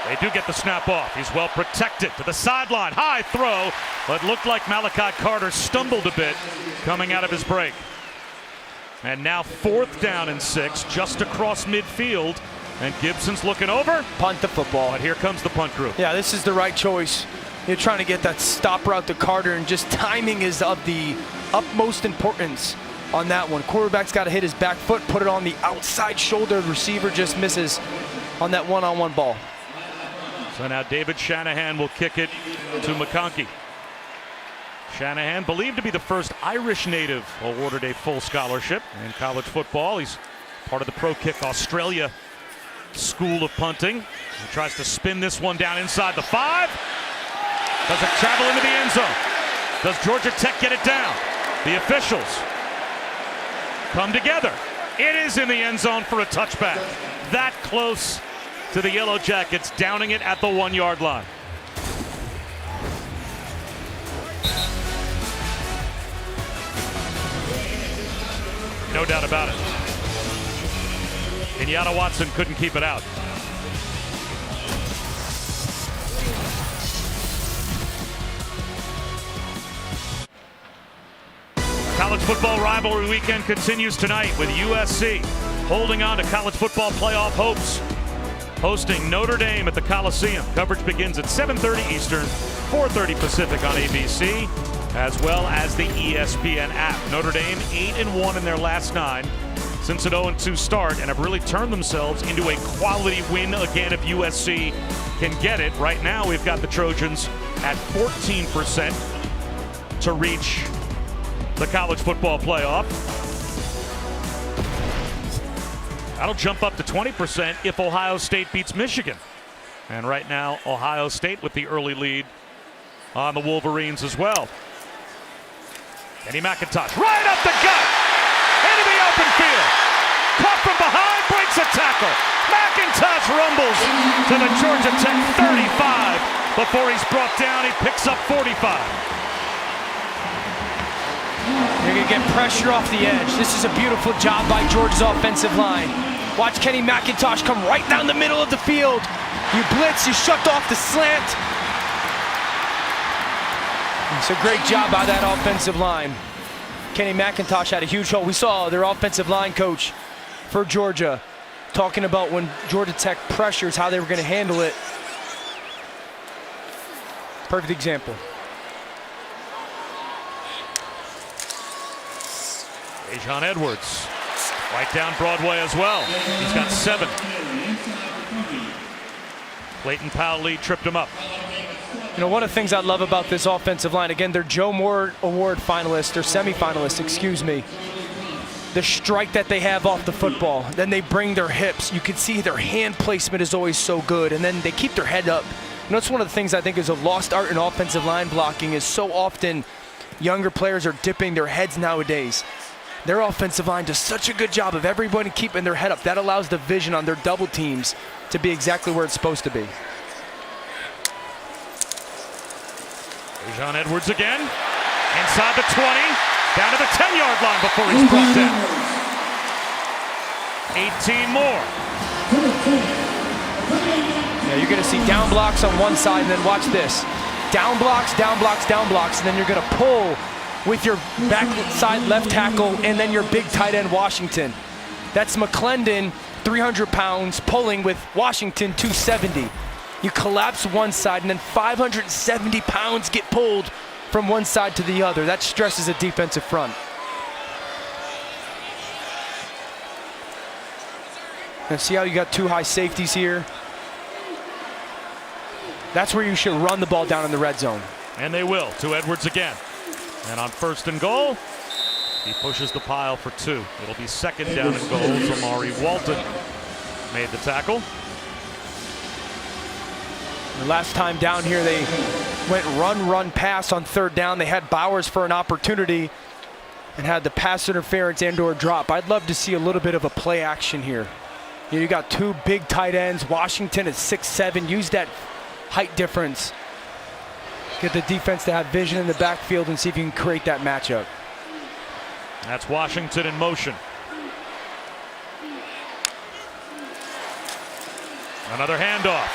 They do get the snap off. He's well protected to the sideline. High throw, but looked like Malachi Carter stumbled a bit coming out of his break. And now 4th down and 6, just across midfield. And Gibson's looking over. Punt the football. But here comes the punt crew. Yeah, this is the right choice. You're trying to get that stop route to Carter, and just timing is of the utmost importance on that one. Quarterback's got to hit his back foot, put it on the outside shoulder. The receiver just misses on that one-on-one ball. So now David Shanahan will kick it to McConkey. Shanahan, believed to be the first Irish native awarded a full scholarship in college football. He's part of the Pro Kick Australia school of punting. He tries to spin this one down inside the 5. Does it travel into the end zone? Does Georgia Tech get it down? The officials come together. It is in the end zone for a touchback. That close to the Yellow Jackets, downing it at the 1-yard line. No doubt about it. Kenyatta Watson couldn't keep it out. College football rivalry weekend continues tonight with USC holding on to college football playoff hopes, hosting Notre Dame at the Coliseum. Coverage begins at 7:30 Eastern, 4:30 Pacific on ABC, as well as the ESPN app. Notre Dame 8-1 in their last 9 since an 0-2 start, and have really turned themselves into a quality win again if USC can get it. Right now we've got the Trojans at 14% to reach the college football playoff. That'll jump up to 20% if Ohio State beats Michigan. And right now, Ohio State with the early lead on the Wolverines as well. Kenny McIntosh right up the gut into the open field. Caught from behind, breaks a tackle. McIntosh rumbles to the Georgia Tech 35 before he's brought down. He picks up 45. They're going to get pressure off the edge. This is a beautiful job by Georgia's offensive line. Watch Kenny McIntosh come right down the middle of the field. You blitz, you shut off the slant. It's a great job by that offensive line. Kenny McIntosh had a huge hole. We saw their offensive line coach for Georgia talking about when Georgia Tech pressures, how they were going to handle it. Perfect example. Dejon Edwards, right down Broadway as well. He's got 7. Clayton Powell tripped him up. You know, one of the things I love about this offensive line, again, they're Joe Moore Award finalists, or semifinalists, excuse me. The strike that they have off the football, then they bring their hips. You can see their hand placement is always so good, and then they keep their head up. You know, it's one of the things I think is a lost art in offensive line blocking, is so often younger players are dipping their heads nowadays. Their offensive line does such a good job of everybody keeping their head up. That allows the vision on their double teams to be exactly where it's supposed to be. Dejon Edwards again, inside the 20, Down to the 10-yard line before he's brought down. 18 more. Yeah, you're going to see down blocks on one side, and then watch this. Down blocks, down blocks, down blocks, and then you're going to pull with your backside left tackle and then your big tight end Washington. That's McClendon, 300 pounds, pulling with Washington, 270. You collapse one side, and then 570 pounds get pulled from one side to the other. That stresses a defensive front. And see how you got two high safeties here? That's where you should run the ball down in the red zone. And they will, to Edwards again. And on 1st and goal, he pushes the pile for 2. It'll be 2nd down and goal. Amari Walton made the tackle. The last time down here, they went run, pass on 3rd down. They had Bowers for an opportunity and had the pass interference and/or drop. I'd love to see a little bit of a play action here. You got 2 big tight ends. Washington is 6'7". Use that height difference. Get the defense to have vision in the backfield and see if you can create that matchup. That's Washington in motion. Another handoff.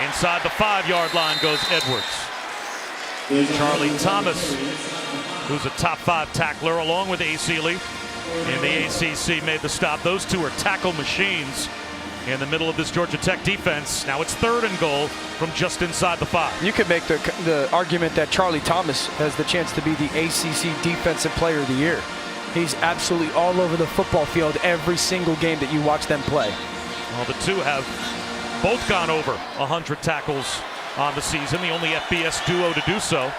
Inside the 5-yard line goes Edwards. Charlie Thomas, who's a top 5 tackler, along with A.C. Lee in the ACC, made the stop. Those two are tackle machines in the middle of this Georgia Tech defense. Now it's 3rd and goal from just inside the 5. You could make the argument that Charlie Thomas has the chance to be the ACC Defensive Player of the Year. He's absolutely all over the football field every single game that you watch them play. Well, the two have both gone over 100 tackles on the season, the only FBS duo to do so.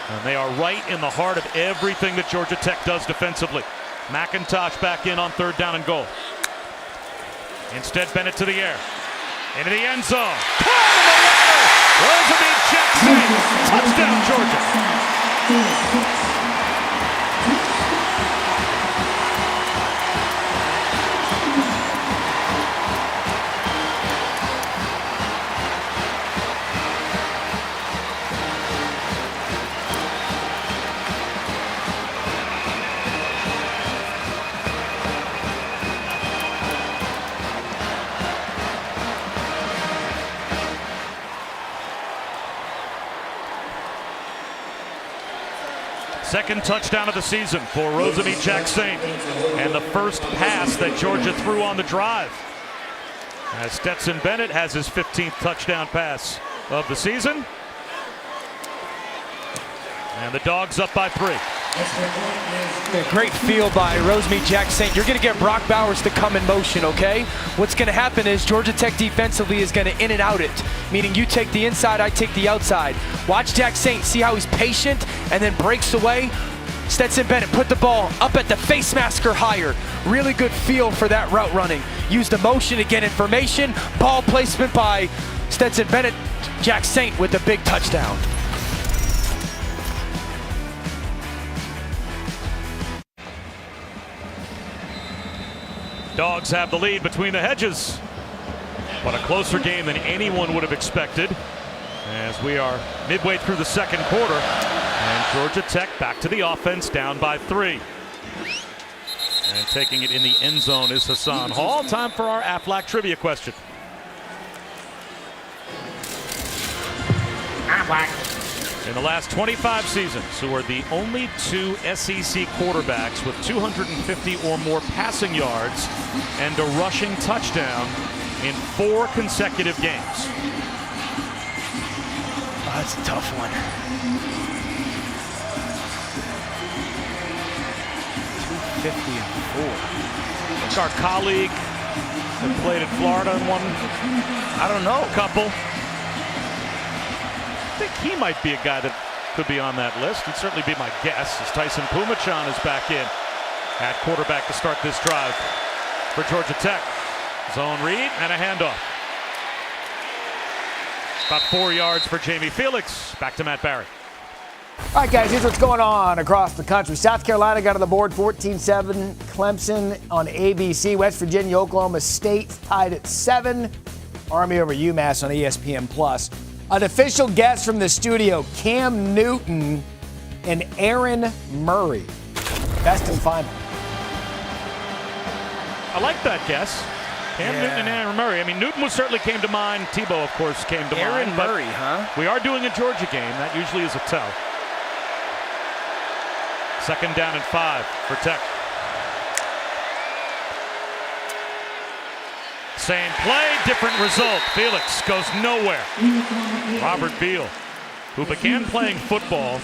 And they are right in the heart of everything that Georgia Tech does defensively. McIntosh back in on 3rd down and goal. Instead, Bennett to the air. Into the end zone. Caught in the air! Rosamond Jackson. Touchdown, Georgia. Second touchdown of the season for Rosamond Jackson, and the first pass that Georgia threw on the drive. As Stetson Bennett has his 15th touchdown pass of the season. And the Dogs up by 3. Yeah, great feel by Rosamond Jackson. You're going to get Brock Bowers to come in motion, okay? What's going to happen is Georgia Tech defensively is going to in and out it, meaning you take the inside, I take the outside. Watch Jackson, see how he's patient and then breaks away. Stetson Bennett put the ball up at the face mask or higher. Really good feel for that route running. Use the motion to get information. Ball placement by Stetson Bennett. Jackson with the big touchdown. Dogs have the lead between the hedges, but a closer game than anyone would have expected as we are midway through the 2nd quarter, and Georgia Tech back to the offense, down by 3. And taking it in the end zone is Hassan Hall. Time for our Aflac trivia question. In the last 25 seasons, who are the only 2 SEC quarterbacks with 250 or more passing yards and a rushing touchdown in 4 consecutive games? Oh, that's a tough one. 250 and 4. It's our colleague that played in Florida and won, I don't know. a couple. I think he might be a guy that could be on that list. He'd certainly be my guess, as Tyson Pumachan is back in at quarterback to start this drive for Georgia Tech. Zone read and a handoff. About 4 yards for Jamie Felix. Back to Matt Barry. All right, guys, here's what's going on across the country. South Carolina got on the board 14-7. Clemson on ABC. West Virginia, Oklahoma State tied at 7. Army over UMass on ESPN+. An official guest from the studio, Cam Newton, and Aaron Murray. Best and final. I like that guess. Cam Newton and Aaron Murray. I mean, Newton certainly came to mind. Tebow, of course, came to mind. Aaron Murray, huh? We are doing a Georgia game. That usually is a tell. 2nd down and 5 for Tech. Same play, different result. Felix goes nowhere. Robert Beal, who began playing football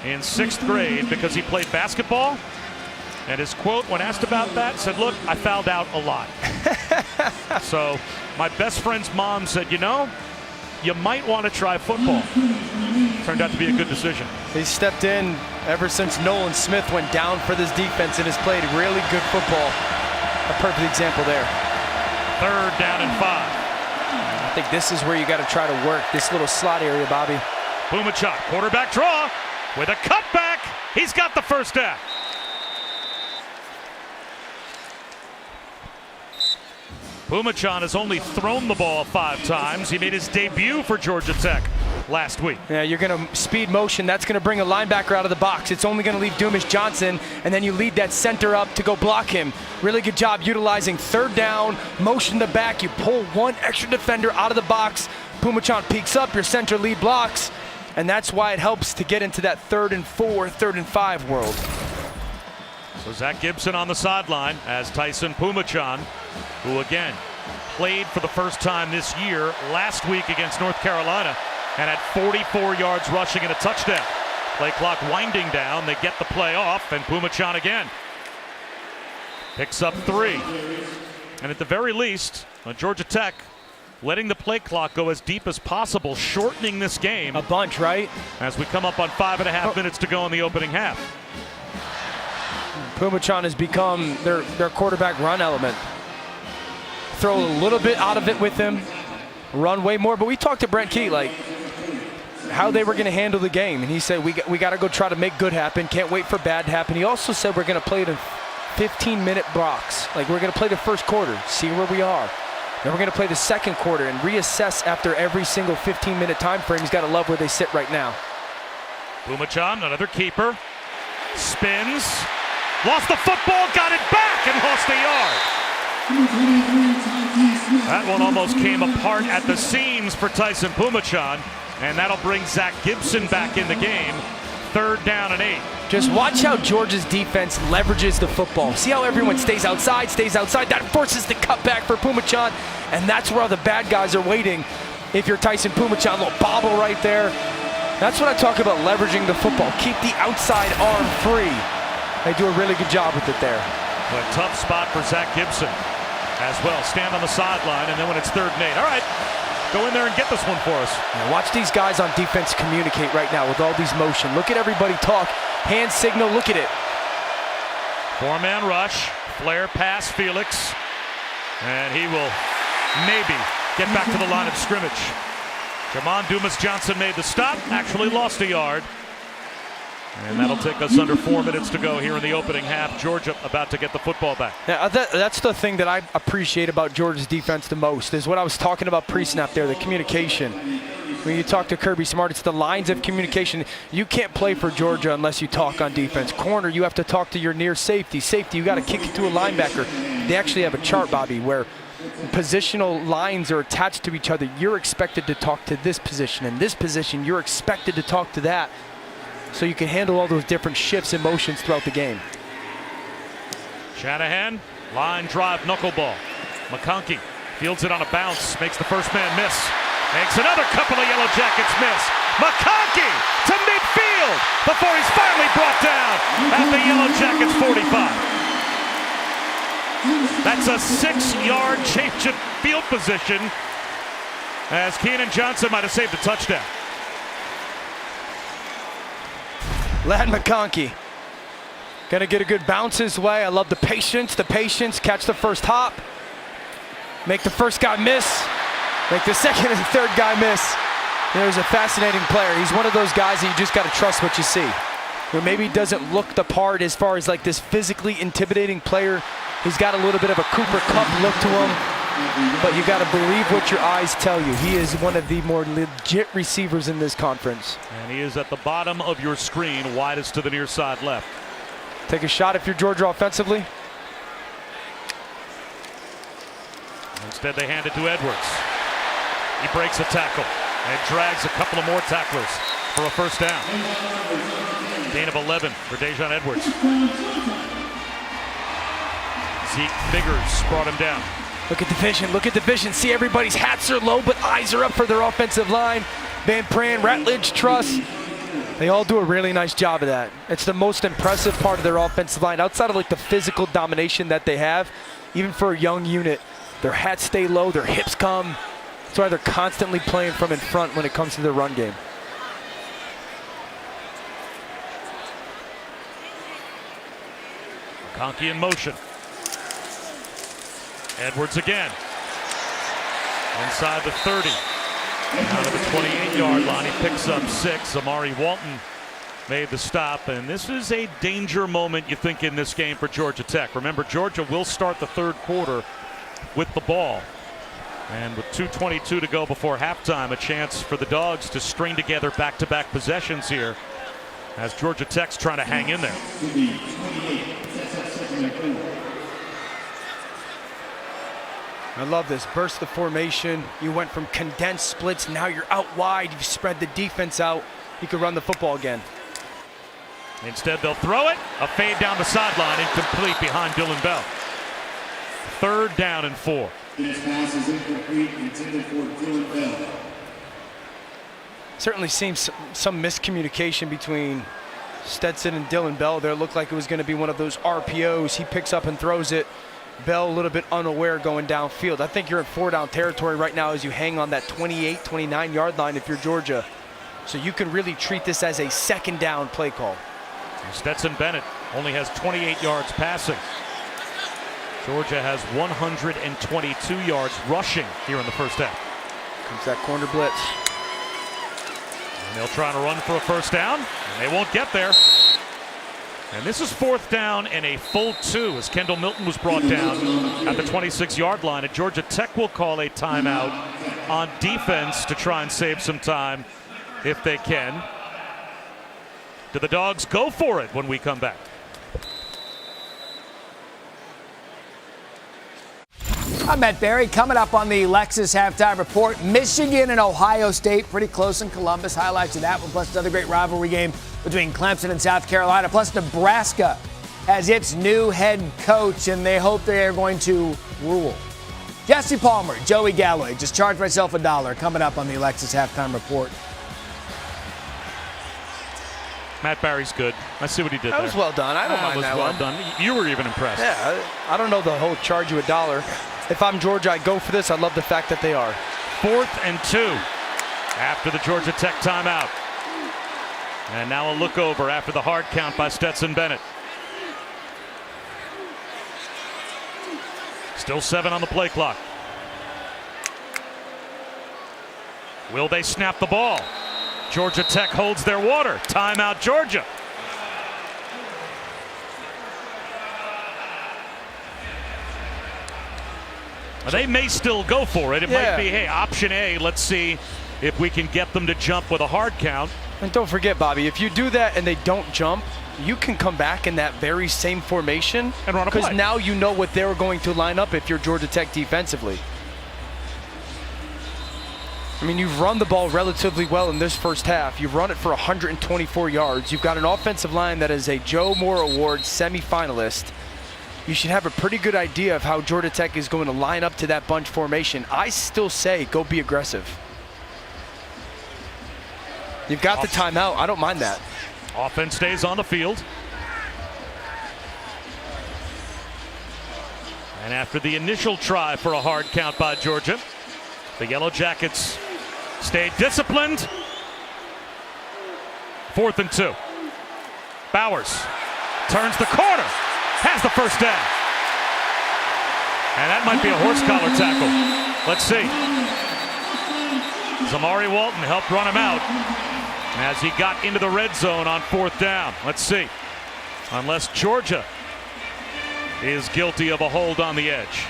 in 6th grade because he played basketball. And his quote when asked about that said, "Look, I fouled out a lot." So my best friend's mom said, "You know, you might want to try football." Turned out to be a good decision. He stepped in ever since Nolan Smith went down for this defense and has played really good football. A perfect example there. 3rd down and 5. I think this is where you got to try to work this little slot area, Bobby. Pumachon, quarterback draw with a cutback. He's got the first down. Pumachon has only thrown the ball 5 times. He made his debut for Georgia Tech last week. Yeah, you're going to speed motion. That's going to bring a linebacker out of the box. It's only going to leave Dumas Johnson, and then you lead that center up to go block him. Really good job utilizing 3rd down, motion the back. You pull one extra defender out of the box. Pumachon peeks up, your center lead blocks, and that's why it helps to get into that 3rd and 4, 3rd and 5 world. So Zach Gibson on the sideline as Tyson Pumachon, who again played for the first time this year last week against North Carolina and had 44 yards rushing and a touchdown. Play clock winding down. They get the play off, and Pumachon again picks up 3. And at the very least, Georgia Tech letting the play clock go as deep as possible, shortening this game a bunch, right? As we come up on 5.5 minutes to go in the opening half. Pumachon has become their quarterback run element. Throw a little bit out of it with him, run way more. But we talked to Brent Key, like, how they were going to handle the game. And he said, we got to go try to make good happen. Can't wait for bad to happen. He also said we're going to play the 15-minute blocks. Like, we're going to play the first quarter, see where we are. Then we're going to play the second quarter and reassess after every single 15-minute time frame. He's got to love where they sit right now. Pumachon, another keeper, spins, lost the football, got it back, and lost a yard. That one almost came apart at the seams for Tyson Pumachon, and that'll bring Zach Gibson back in the game. 3rd down and 8. Just watch how Georgia's defense leverages the football. See how everyone stays outside. That forces the cutback for Pumachon, and that's where all the bad guys are waiting. If you're Tyson Pumachon, a little bobble right there. That's what I talk about, leveraging the football. Keep the outside arm free. They do a really good job with it there. A tough spot for Zach Gibson as well. Stand on the sideline, and then when it's 3rd and 8. All right, go in there and get this one for us. Now watch these guys on defense communicate right now with all these motion. Look at everybody talk. Hand signal, look at it. 4-man rush, flare pass Felix, and he will maybe get back to the line of scrimmage. Jamon Dumas Johnson made the stop, actually lost a yard. And that'll take us under 4 minutes to go here in the opening half. Georgia about to get the football back. Yeah, that's the thing that I appreciate about Georgia's defense the most, is what I was talking about pre-snap there, the communication. When you talk to Kirby Smart, it's the lines of communication. You can't play for Georgia unless you talk on defense. Corner, you have to talk to your near safety. Safety, you got to kick it to a linebacker. They actually have a chart, Bobby, where positional lines are attached to each other. You're expected to talk to this position, and this position, you're expected to talk to that. So you can handle all those different shifts and motions throughout the game. Shanahan, line drive, knuckleball. McConkey fields it on a bounce, makes the first man miss. Makes another couple of Yellow Jackets miss. McConkey to midfield before he's finally brought down at the Yellow Jackets 45. That's a 6-yard change of field position, as Keenan Johnson might have saved a touchdown. Ladd McConkey gonna get a good bounce his way. I love the patience, catch the first hop, make the first guy miss, make the second and third guy miss. There's a fascinating player. He's one of those guys that you just gotta trust what you see. Who maybe doesn't look the part as far as like this physically intimidating player. He's got a little bit of a Cooper Kupp look to him. but you got to believe what your eyes tell you. He is one of the more legit receivers in this conference. And he is at the bottom of your screen, widest to the near side left. Take a shot if you're Georgia offensively. Instead, they hand it to Edwards. He breaks a tackle and drags a couple of more tacklers for a first down. Gain of 11 for Dejon Edwards. Zeke Biggers brought him down. Look at the vision. Look at the vision. See, everybody's hats are low, but eyes are up for their offensive line. Van Pran, Ratledge, Truss. They all do a really nice job of that. It's the most impressive part of their offensive line. Outside of like the physical domination that they have, even for a young unit, their hats stay low, their hips come. That's why they're constantly playing from in front when it comes to their run game. Conkey in motion. Edwards again. Inside the 30. Out of the 28-yard line, he picks up 6. Amari Walton made the stop, and this is a danger moment, you think, in this game for Georgia Tech. Remember, Georgia will start the third quarter with the ball. And with 2:22 to go before halftime, a chance for the Dogs to string together back-to-back possessions here as Georgia Tech's trying to hang in there. I love this. Burst the formation. You went from condensed splits. Now you're out wide. You've spread the defense out. You could run the football again. Instead, they'll throw it. A fade down the sideline, incomplete behind Dylan Bell. 3rd down and 4. This pass is incomplete, intended for Dylan Bell. Certainly seems some miscommunication between Stetson and Dylan Bell there. It looked like it was going to be one of those RPOs. He picks up and throws it. Bell a little bit unaware going downfield. I think you're in 4-down territory right now as you hang on that 28, 29-yard line if you're Georgia. So you can really treat this as a 2nd down play call. Stetson Bennett only has 28 yards passing. Georgia has 122 yards rushing here in the first half. Comes that corner blitz. And they'll try to run for a first down, and they won't get there. And this is 4th down and a full 2 as Kendall Milton was brought down at the 26-yard line. And Georgia Tech will call a timeout on defense to try and save some time if they can. Do the Dogs go for it when we come back? I'm Matt Barry. Coming up on the Lexus Halftime Report, Michigan and Ohio State, pretty close in Columbus. Highlights of that one, plus another great rivalry game between Clemson and South Carolina. Plus Nebraska has its new head coach, and they hope they are going to rule. Jesse Palmer, Joey Galloway, just charged myself $1. Coming up on the Lexus Halftime Report. Matt Barry's good. I see what he did there. That was well done. I don't mind that well one. done. You were even impressed. Yeah, I don't know the whole charge you $1. If I'm Georgia, I go for this. I love the fact that they are. 4th and 2 after the Georgia Tech timeout. And now a look over after the hard count by Stetson Bennett. Still 7 on the play clock. Will they snap the ball? Georgia Tech holds their water. Timeout, Georgia. They may still go for it. It might be, hey, option A, let's see if we can get them to jump with a hard count. And don't forget, Bobby, if you do that and they don't jump, you can come back in that very same formation and run a play. Because now you know what they're going to line up if you're Georgia Tech defensively. I mean, you've run the ball relatively well in this first half. You've run it for 124 yards. You've got an offensive line that is a Joe Moore Award semifinalist. You should have a pretty good idea of how Georgia Tech is going to line up to that bunch formation. I still say go be aggressive. You've got the timeout. I don't mind that. Offense stays on the field. And after the initial try for a hard count by Georgia, the Yellow Jackets stayed disciplined. 4th and 2. Bowers turns the corner, has the first down. And that might be a horse collar tackle. Let's see. Zamari Walton helped run him out as he got into the red zone on 4th down. Let's see. Unless Georgia is guilty of a hold on the edge.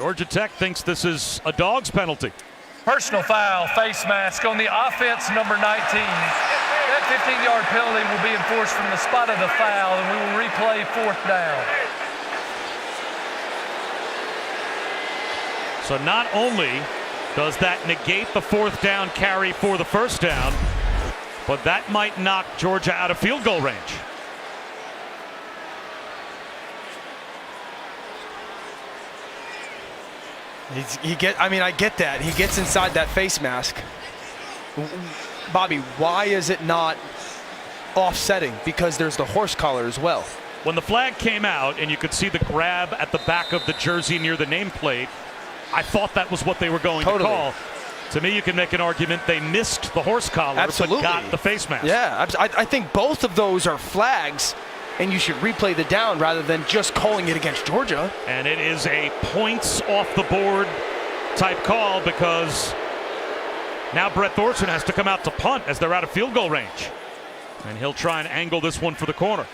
Georgia Tech thinks this is a dog's penalty. Personal foul, face mask on the offense, number 19. That 15-yard penalty will be enforced from the spot of the foul, and we will replay 4th down. So not only does that negate the 4th down carry for the 1st down, but that might knock Georgia out of field goal range. I get that. He gets inside that face mask. Bobby, why is it not offsetting? Because there's the horse collar as well. When the flag came out and you could see the grab at the back of the jersey near the nameplate, I thought that was what they were going to call. To me, you can make an argument they missed the horse collar, but got the face mask. Yeah, I think both of those are flags, and you should replay the down rather than just calling it against Georgia. And it is a points off the board type call, because now Brett Thorson has to come out to punt as they're out of field goal range. And he'll try and angle this one for the corner.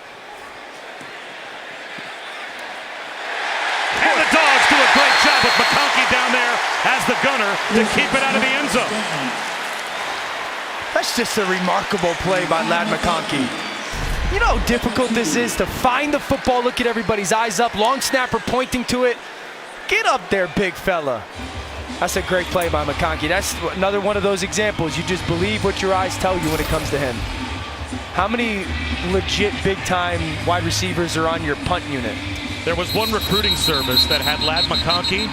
And the Dogs do a great job with McConkey down there as the gunner to keep it out of the end zone. That's just a remarkable play by Ladd McConkey. You know how difficult this is to find the football, look at everybody's eyes up, long snapper pointing to it. Get up there, big fella. That's a great play by McConkey. That's another one of those examples. You just believe what your eyes tell you when it comes to him. How many legit big-time wide receivers are on your punt unit? There was one recruiting service that had Ladd McConkey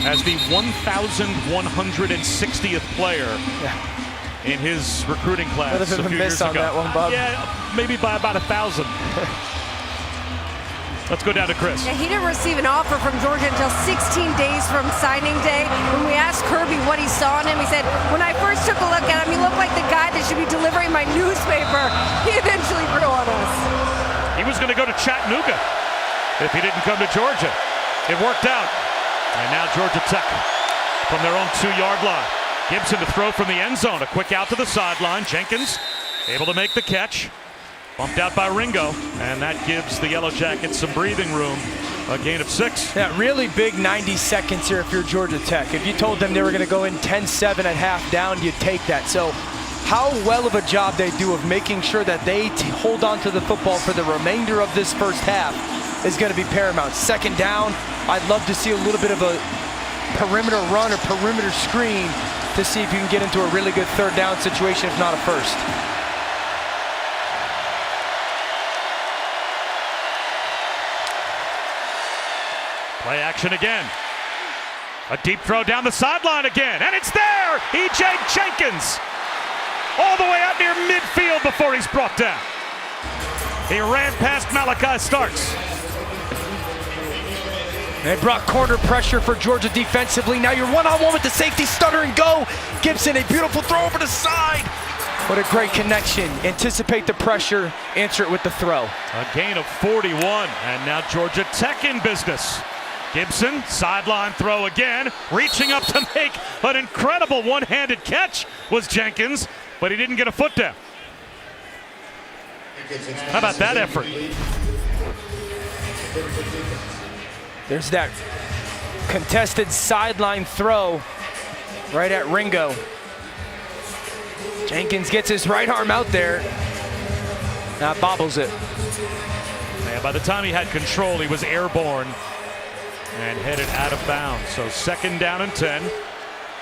as the 1,160th player in his recruiting class a few years ago. That one, Bob. Yeah, maybe by about 1,000. Let's go down to Chris. Yeah, he didn't receive an offer from Georgia until 16 days from signing day. When we asked Kirby what he saw in him, he said, when I first took a look at him, he looked like the guy that should be delivering my newspaper. He eventually grew on us. He was going to go to Chattanooga if he didn't come to Georgia. It worked out. And now Georgia Tech from their own 2-yard line. Gibson to throw from the end zone. A quick out to the sideline. Jenkins able to make the catch. Bumped out by Ringo, and that gives the Yellow Jackets some breathing room. A gain of 6. Yeah, really big 90 seconds here if you're Georgia Tech. If you told them they were going to go in 10-7 at half down, you'd take that. So how well of a job they do of making sure that they hold on to the football for the remainder of this first half is going to be paramount. 2nd down, I'd love to see a little bit of a perimeter run or perimeter screen to see if you can get into a really good 3rd down situation, if not a first. Play action again. A deep throw down the sideline again, and it's there! E.J. Jenkins all the way out near midfield before he's brought down. He ran past Malachi Starks. They brought corner pressure for Georgia defensively. Now you're one-on-one with the safety, stutter and go. Gibson, a beautiful throw over the side. What a great connection. Anticipate the pressure, answer it with the throw. A gain of 41, and now Georgia Tech in business. Gibson, sideline throw again, reaching up to make an incredible one-handed catch was Jenkins, but he didn't get a foot down. How about that effort? There's that contested sideline throw right at Ringo. Jenkins gets his right arm out there. Now bobbles it. And by the time he had control, he was airborne and headed out of bounds. So 2nd down and 10.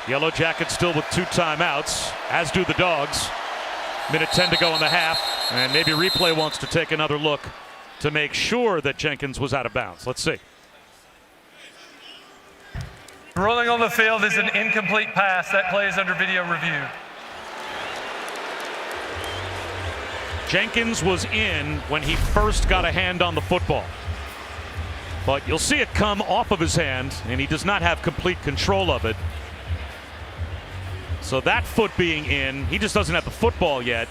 Yellow Jackets still with 2 timeouts, as do the Dogs. Minute 10 to go in the half, and maybe replay wants to take another look to make sure that Jenkins was out of bounds. Let's see. Rolling on the field is an incomplete pass. That play is under video review. Jenkins was in when he first got a hand on the football. But you'll see it come off of his hand, and he does not have complete control of it. So that foot being in, he just doesn't have the football yet.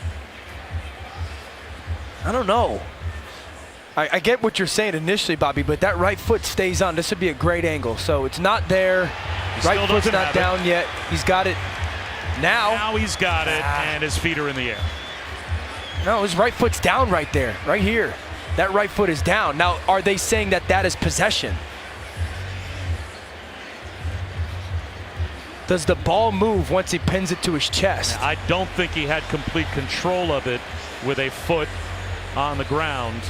I don't know. I get what you're saying initially, Bobby, but that right foot stays on. This would be a great angle. So it's not there. Right foot's not down yet. He's got it now. Now he's got it, and his feet are in the air. No, his right foot's down right there, right here. That right foot is down. Now, are they saying that that is possession? Does the ball move once he pins it to his chest? I don't think he had complete control of it with a foot on the ground.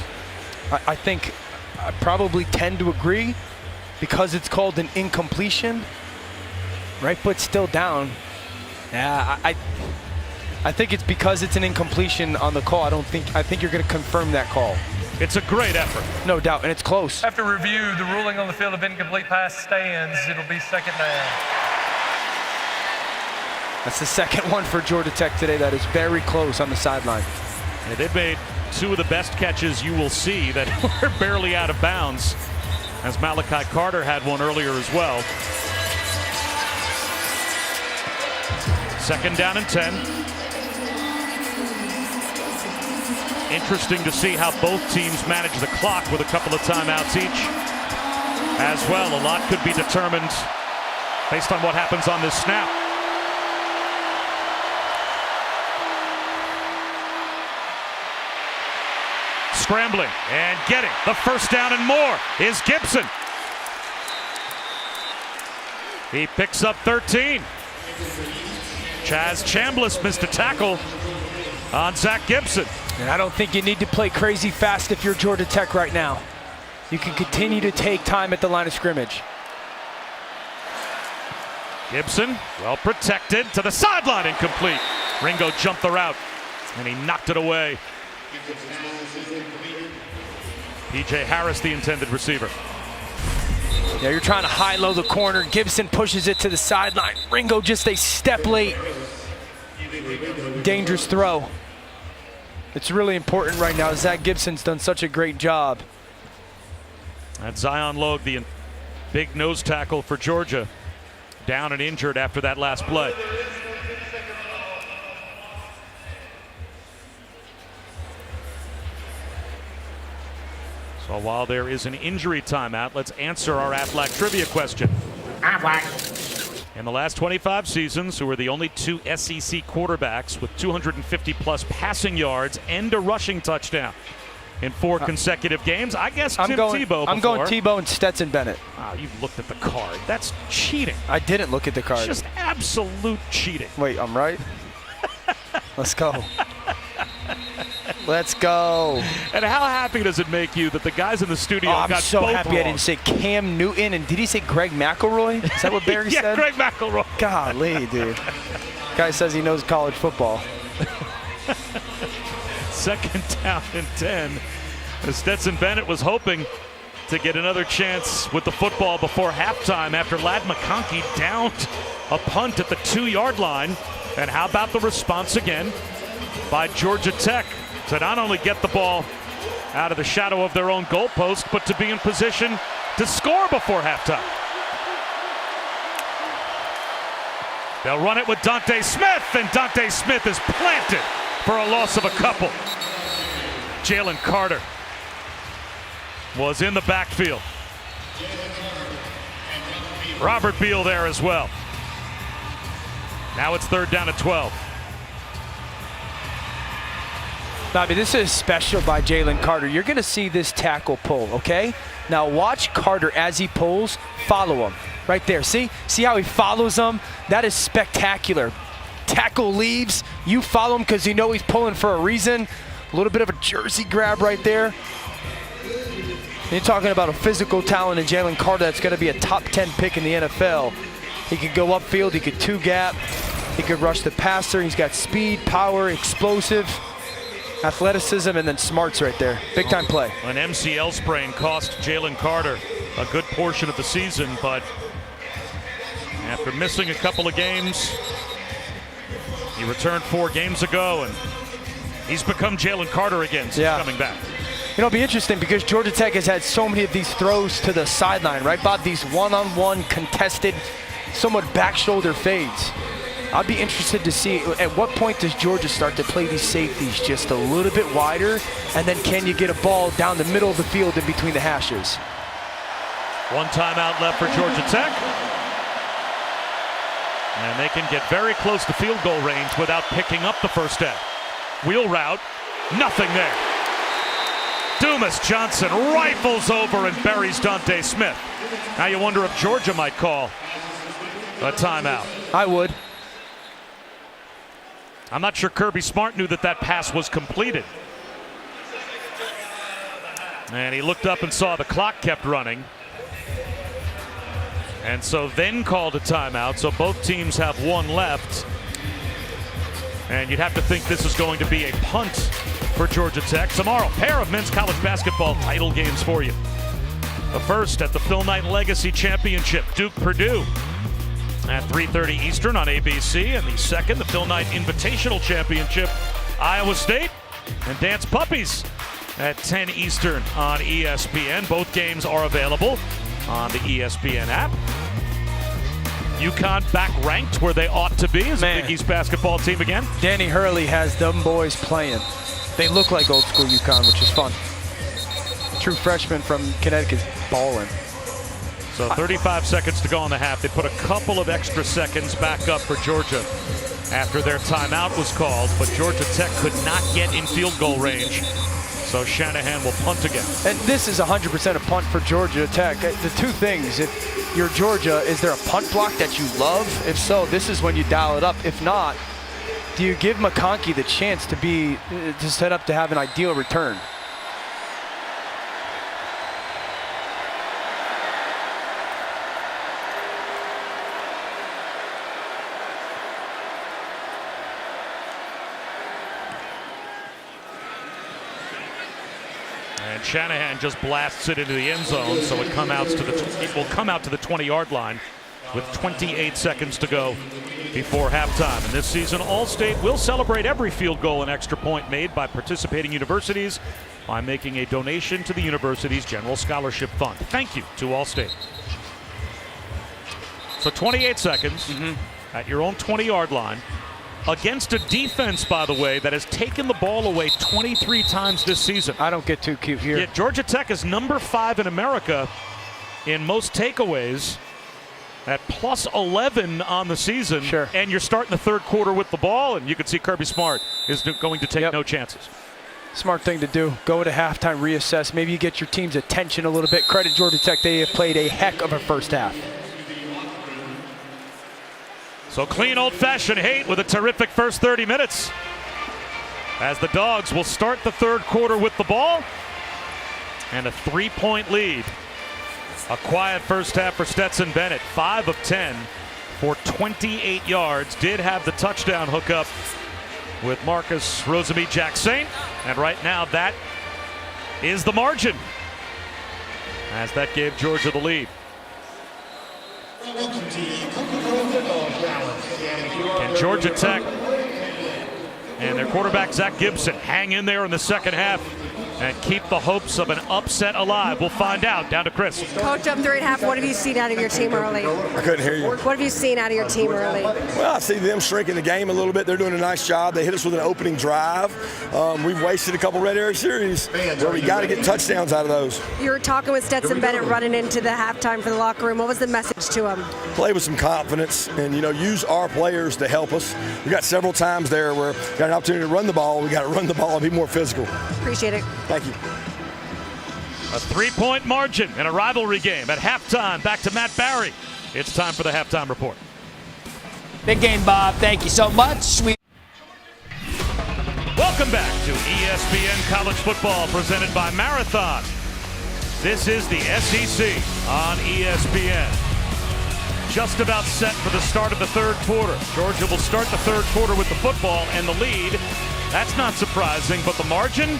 I think I probably tend to agree because it's called an incompletion. Right foot still down. Yeah, I think it's because it's an incompletion on the call. I think you're going to confirm that call. It's a great effort. No doubt, and it's close. After review, the ruling on the field of incomplete pass stands. It'll be second down. That's the second one for Georgia Tech today. That is very close on the sideline. Yeah, they've made two of the best catches you will see that were barely out of bounds, as Malachi Carter had one earlier as well. Second down and 10. Interesting to see how both teams manage the clock with a couple of timeouts each. As well, a lot could be determined based on what happens on this snap. Scrambling and getting the first down and more is Gibson. He picks up 13. Chaz Chambliss missed a tackle on Zach Gibson. And I don't think you need to play crazy fast if you're Georgia Tech right now. You can continue to take time at the line of scrimmage. Gibson, well protected, to the sideline, incomplete. Ringo jumped the route, and he knocked it away. P.J. Harris, the intended receiver. Yeah, you're trying to high-low the corner. Gibson pushes it to the sideline. Ringo just a step late. Dangerous throw. It's really important right now. Zach Gibson's done such a great job. And Zion Logue, the big nose tackle for Georgia, down and injured after that last play. So while there is an injury timeout, let's answer our Aflac trivia question. In the last 25 seasons, who are the only two SEC quarterbacks with 250-plus passing yards and a rushing touchdown in 4 consecutive games? I guess Tim Tebow before. I'm going Tebow and Stetson Bennett. Oh, you've looked at the card. That's cheating. I didn't look at the card. Just absolute cheating. Wait, I'm right? Let's go. Let's go. And how happy does it make you that the guys in the studio got I'm so both happy wrong? I didn't say Cam Newton. And did he say Greg McElroy? Is that what Barry yeah, said? Greg McElroy. Golly, dude. Guy says he knows college football. Second down and 10. Stetson Bennett was hoping to get another chance with the football before halftime after Ladd McConkey downed a punt at the 2-yard line. And how about the response again by Georgia Tech to not only get the ball out of the shadow of their own goalpost, but to be in position to score before halftime. They'll run it with Dante Smith, and Dante Smith is planted for a loss of a couple. Jalen Carter was in the backfield. Robert Beal there as well. Now it's third down at 12. Bobby, this is special by Jalen Carter. You're going to see this tackle pull, okay? Now watch Carter as he pulls. Follow him. Right there. See how he follows him? That is spectacular. Tackle leaves. You follow him because you know he's pulling for a reason. A little bit of a jersey grab right there. You're talking about a physical talent in Jalen Carter that's going to be a top 10 pick in the NFL. He could go upfield. He could two-gap. He could rush the passer. He's got speed, power, explosive, athleticism, and then smarts right there. Big-time play. An MCL sprain cost Jalen Carter a good portion of the season, but after missing a couple of games, he returned 4 games ago, and he's become Jalen Carter again since coming back. You know, it'll be interesting because Georgia Tech has had so many of these throws to the sideline, right, Bob? These one-on-one contested, somewhat back shoulder fades. I'd be interested to see at what point does Georgia start to play these safeties just a little bit wider, and then can you get a ball down the middle of the field in between the hashes? 1 timeout left for Georgia Tech. And they can get very close to field goal range without picking up the first down. Wheel route, nothing there. Dumas Johnson rifles over and buries Dante Smith. Now you wonder if Georgia might call a timeout. I would. I'm not sure Kirby Smart knew that that pass was completed. And he looked up and saw the clock kept running. And so then called a timeout. So both teams have one left. And you'd have to think this is going to be a punt for Georgia Tech. Tomorrow, pair of men's college basketball title games for you. The first at the Phil Knight Legacy Championship, Duke-Purdue at 3:30 Eastern on ABC. And the second, the Phil Knight Invitational Championship, Iowa State and Dance Puppies at 10 Eastern on ESPN. Both games are available on the ESPN app. UConn back ranked where they ought to be as a Big East basketball team again. Danny Hurley has them boys playing. They look like old school UConn, which is fun. True freshman from Connecticut's balling. So 35 seconds to go in the half. They put a couple of extra seconds back up for Georgia after their timeout was called, but Georgia Tech could not get in field goal range. So Shanahan will punt again. And this is 100% a punt for Georgia Tech. The two things, if you're Georgia, is there a punt block that you love? If so, this is when you dial it up. If not, do you give McConkey the chance to set up to have an ideal return? And Shanahan just blasts it into the end zone, so it will come out to the 20-yard line with 28 seconds to go before halftime. And this season, All-State will celebrate every field goal and extra point made by participating universities by making a donation to the university's General Scholarship Fund. Thank you to All-State. So 28 seconds at your own 20-yard line. Against a defense, by the way, that has taken the ball away 23 times this season. I don't get too cute here. Yet Georgia Tech is number 5 in America in most takeaways at plus 11 on the season. Sure. And you're starting the third quarter with the ball, and you can see Kirby Smart is going to take no chances. Smart thing to do. Go to halftime, reassess. Maybe you get your team's attention a little bit. Credit Georgia Tech. They have played a heck of a first half. So clean old-fashioned Haight with a terrific first 30 minutes as the Dogs will start the third quarter with the ball and a 3-point lead. A quiet first half for Stetson Bennett, 5 of 10 for 28 yards. Did have the touchdown hookup with Marcus Rosemy-Jacksaint, and right now that is the margin as that gave Georgia the lead. Can Georgia Tech and their quarterback Zach Gibson hang in there in the second half and keep the hopes of an upset alive? We'll find out. Down to Chris. Coach, up 3.5. What have you seen out of your team early? I couldn't hear you. What have you seen out of your team early? Well, I see them shrinking the game a little bit. They're doing a nice job. They hit us with an opening drive. We've wasted a couple red area series where we got to get touchdowns out of those. You were talking with Stetson Bennett running into the halftime for the locker room. What was the message to him? Play with some confidence and, use our players to help us. We got several times there where we got an opportunity to run the ball. We got to run the ball and be more physical. Appreciate it. Thank you. A 3-point margin in a rivalry game at halftime. Back to Matt Barry. It's time for the halftime report. Big game, Bob. Thank you so much. Welcome back to ESPN College Football presented by Marathon. This is the SEC on ESPN. Just about set for the start of the third quarter. Georgia will start the third quarter with the football and the lead. That's not surprising, but the margin,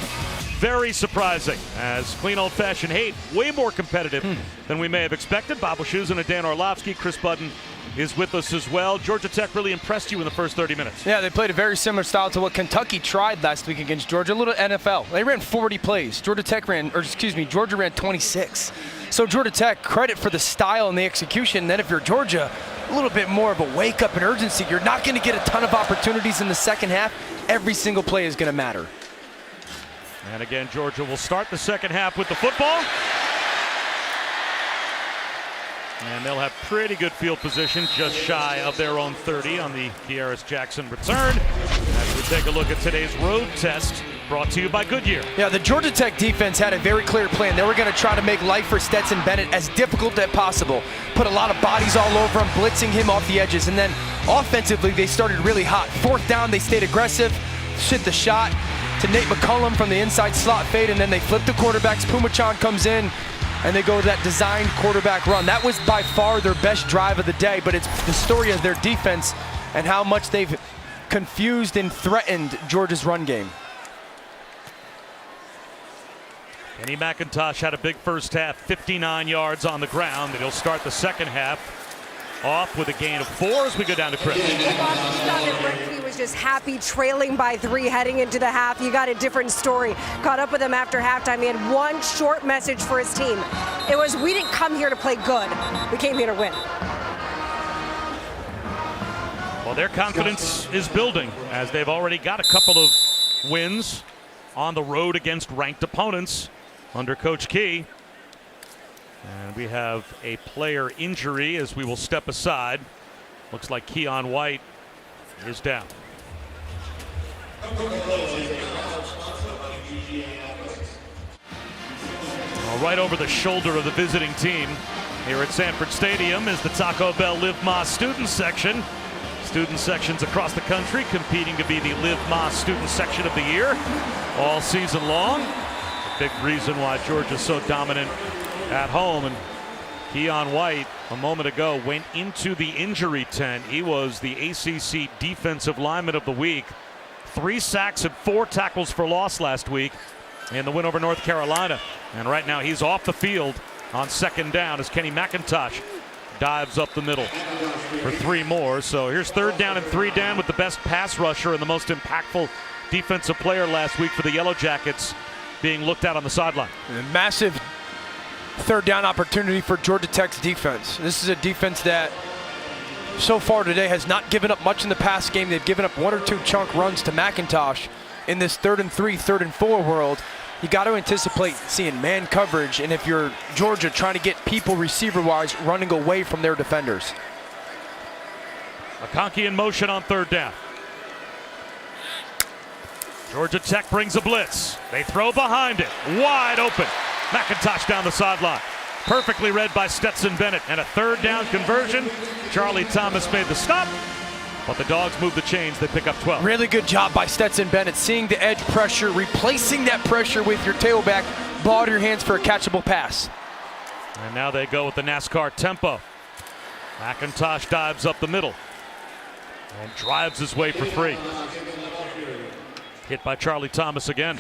very surprising, as clean old-fashioned Haight, way more competitive than we may have expected. Bob Wischusen and Dan Orlovsky. Chris Budden is with us as well. Georgia Tech really impressed you in the first 30 minutes. Yeah, they played a very similar style to what Kentucky tried last week against Georgia. A little NFL. They ran 40 plays. Georgia ran 26. So Georgia Tech, credit for the style and the execution. Then if you're Georgia, a little bit more of a wake-up and urgency. You're not going to get a ton of opportunities in the second half. Every single play is going to matter. And again, Georgia will start the second half with the football. And they'll have pretty good field position, just shy of their own 30 on the Kearis Jackson return. As we take a look at today's road test, brought to you by Goodyear. Yeah, the Georgia Tech defense had a very clear plan. They were going to try to make life for Stetson Bennett as difficult as possible. Put a lot of bodies all over him, blitzing him off the edges, and then Offensively, they started really hot. 4th down, they stayed aggressive, hit the shot to Nate McCullum from the inside slot fade, and then they flip the quarterbacks. Pumachan comes in, and they go to that designed quarterback run. That was by far their best drive of the day, but it's the story of their defense and how much they've confused and threatened Georgia's run game. Kenny McIntosh had a big first half, 59 yards on the ground, and he'll start the second half off with a gain of 4 as we go down to Chris. He was just happy trailing by 3 heading into the half. You got a different story. Caught up with him after halftime. He had one short message for his team. It was, we didn't come here to play good. We came here to win. Well, their confidence is building as they've already got a couple of wins on the road against ranked opponents under Coach Key. And we have a player injury as we will step aside. Looks like Keon White is down. Well, right over the shoulder of the visiting team here at Sanford Stadium is the Taco Bell Live Más student section. Student sections across the country competing to be the Live Más student section of the year all season long. A big reason why Georgia's so dominant at home. And Keon White a moment ago went into the injury tent. He was the ACC Defensive Lineman of the Week. 3 sacks and 4 tackles for loss last week in the win over North Carolina. And right now he's off the field on 2nd down as Kenny McIntosh dives up the middle for 3 more. So here's 3rd down and 3 down with the best pass rusher and the most impactful defensive player last week for the Yellow Jackets being looked at on the sideline. Massive 3rd down opportunity for Georgia Tech's defense. This is a defense that so far today has not given up much in the pass game. They've given up 1 or 2 chunk runs to McIntosh. In this 3rd and 3, 3rd and 4 world, you got to anticipate seeing man coverage, and if you're Georgia, trying to get people receiver-wise running away from their defenders. McConkey in motion on 3rd down. Georgia Tech brings a blitz. They throw behind it. Wide open. McIntosh down the sideline. Perfectly read by Stetson Bennett. And a 3rd down conversion. Charlie Thomas made the stop. But the Dogs move the chains. They pick up 12. Really good job by Stetson Bennett. Seeing the edge pressure, replacing that pressure with your tailback. Ball to your hands for a catchable pass. And now they go with the NASCAR tempo. McIntosh dives up the middle. And drives his way for 3. Hit by Charlie Thomas again.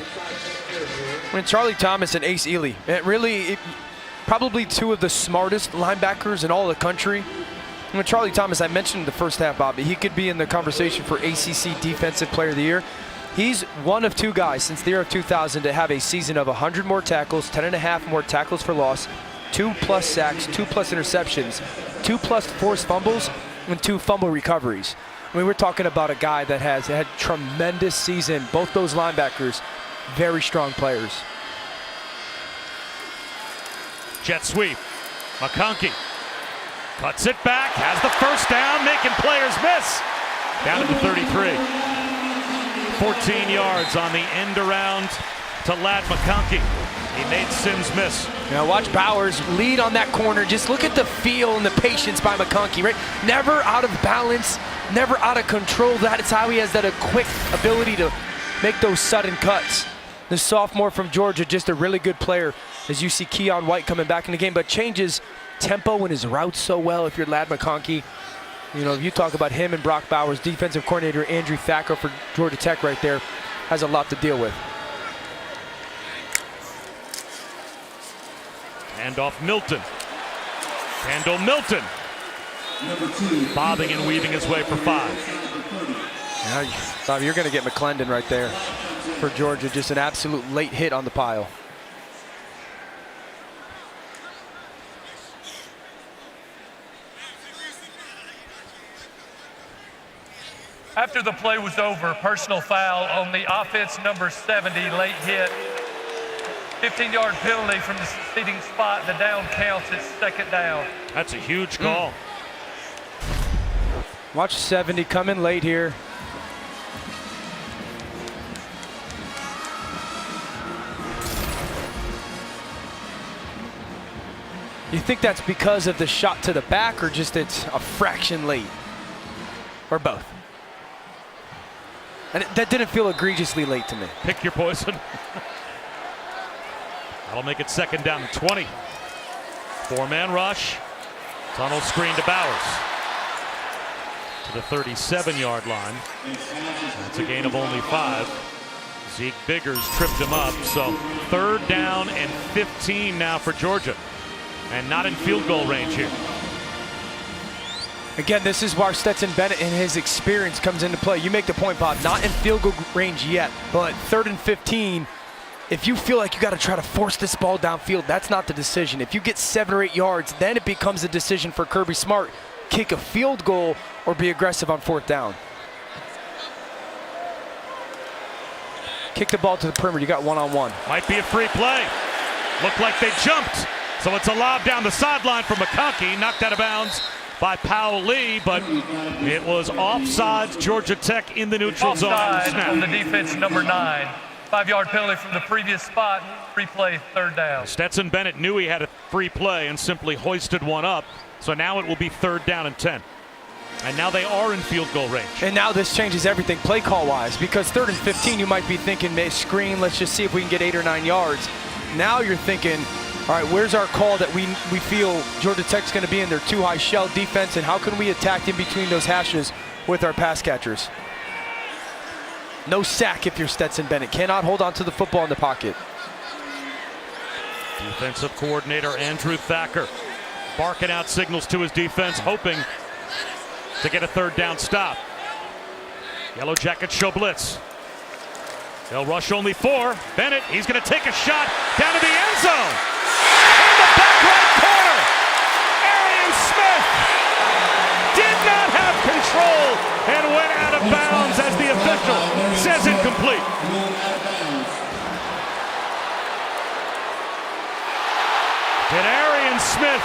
When Charlie Thomas and Ace Ely, probably 2 of the smartest linebackers in all the country. When Charlie Thomas, I mentioned in the first half, Bobby, he could be in the conversation for ACC Defensive Player of the Year. He's one of 2 guys since the year of 2000 to have a season of 100 more tackles, 10.5 more tackles for loss, 2+ sacks, 2+ interceptions, 2+ forced fumbles, and 2 fumble recoveries. I mean, we're talking about a guy that has had tremendous season. Both those linebackers, very strong players. Jet sweep. McConkey cuts it back, has the 1st down, making players miss. Down to the 33. 14 yards on the end around to Ladd McConkey. He made Sims miss. Now watch Bowers lead on that corner. Just look at the feel and the patience by McConkey, right? Never out of balance, never out of control. That's how he has that quick ability to make those sudden cuts. The sophomore from Georgia, just a really good player. As you see Keon White coming back in the game, but changes tempo in his routes so well if you're Ladd McConkey. You know, you talk about him and Brock Bowers, defensive coordinator Andrew Thacker for Georgia Tech right there, has a lot to deal with. Hand off Milton. Kendall Milton. Bobbing and weaving his way for 5. Now, Bobby, you're going to get McClendon right there for Georgia. Just an absolute late hit on the pile. After the play was over, personal foul on the offense number 70, late hit. 15-yard penalty from the seating spot. The down counts. It's 2nd down. That's a huge call. Watch 70 come in late here. You think that's because of the shot to the back or just it's a fraction late? or both. And that didn't feel egregiously late to me. Pick your poison. That'll make it 2nd down and 20. 4-man rush. Tunnel screen to Bowers. To the 37-yard line. That's a gain of only 5. Zeke Biggers tripped him up. So 3rd down and 15 now for Georgia. And not in field goal range here. Again, this is where Stetson Bennett and his experience comes into play. You make the point, Bob, not in field goal range yet, but 3rd and 15, if you feel like you got to try to force this ball downfield, that's not the decision. If you get 7 or 8 yards, then it becomes a decision for Kirby Smart. Kick a field goal or be aggressive on 4th down. Kick the ball to the perimeter. You got one-on-one. Might be a free play. Looked like they jumped. So it's a lob down the sideline for McConkey. Knocked out of bounds by Powell Lee, but it was offsides. Georgia Tech in the neutral zone. Offside on the defense, number 9. 5-yard penalty from the previous spot. Free play, 3rd down. Stetson Bennett knew he had a free play and simply hoisted one up. So now it will be 3rd down and 10. And now they are in field goal range. And now this changes everything play call wise, because 3rd and 15, you might be thinking, screen, let's just see if we can get 8 or 9 yards. Now you're thinking, all right, where's our call that we feel Georgia Tech's going to be in their too high shell defense, and how can we attack in between those hashes with our pass catchers? No sack if you're Stetson Bennett. Cannot hold on to the football in the pocket. Defensive coordinator Andrew Thacker barking out signals to his defense, hoping to get a 3rd down stop. Yellow Jackets show blitz. They'll rush only 4. Bennett, he's going to take a shot down to the end zone. In the back right corner, Arian Smith did not have control and went out of bounds as the official says incomplete. Did Arian Smith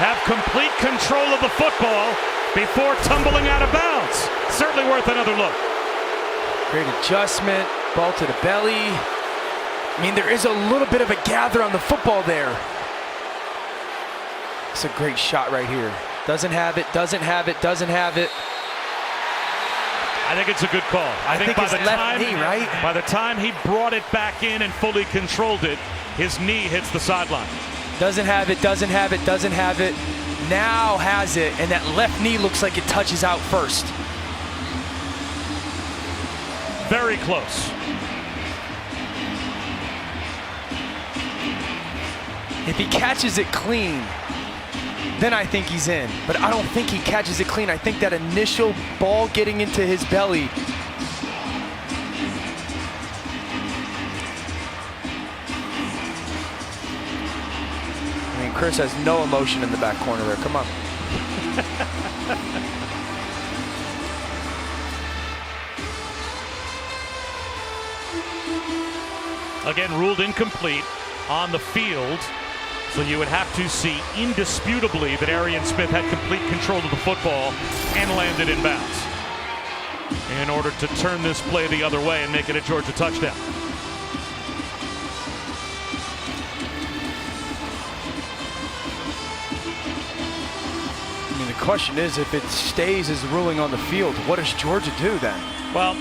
have complete control of the football before tumbling out of bounds? Certainly worth another look. Great adjustment, ball to the belly. I mean, there is a little bit of a gather on the football there. It's a great shot right here. Doesn't have it, doesn't have it, doesn't have it. I think it's a good call. I think by the left knee, right? By the time he brought it back in and fully controlled it, his knee hits the sideline. Doesn't have it, doesn't have it, doesn't have it. Now has it, and that left knee looks like it touches out first. Very close. If he catches it clean, then I think he's in. But I don't think he catches it clean. I think that initial ball getting into his belly. I mean, Chris has no emotion in the back corner there. Come on. Again, ruled incomplete on the field. So you would have to see indisputably that Arian Smith had complete control of the football and landed in bounds in order to turn this play the other way and make it a Georgia touchdown. I mean, the question is, if it stays as ruling on the field, what does Georgia do then? Well,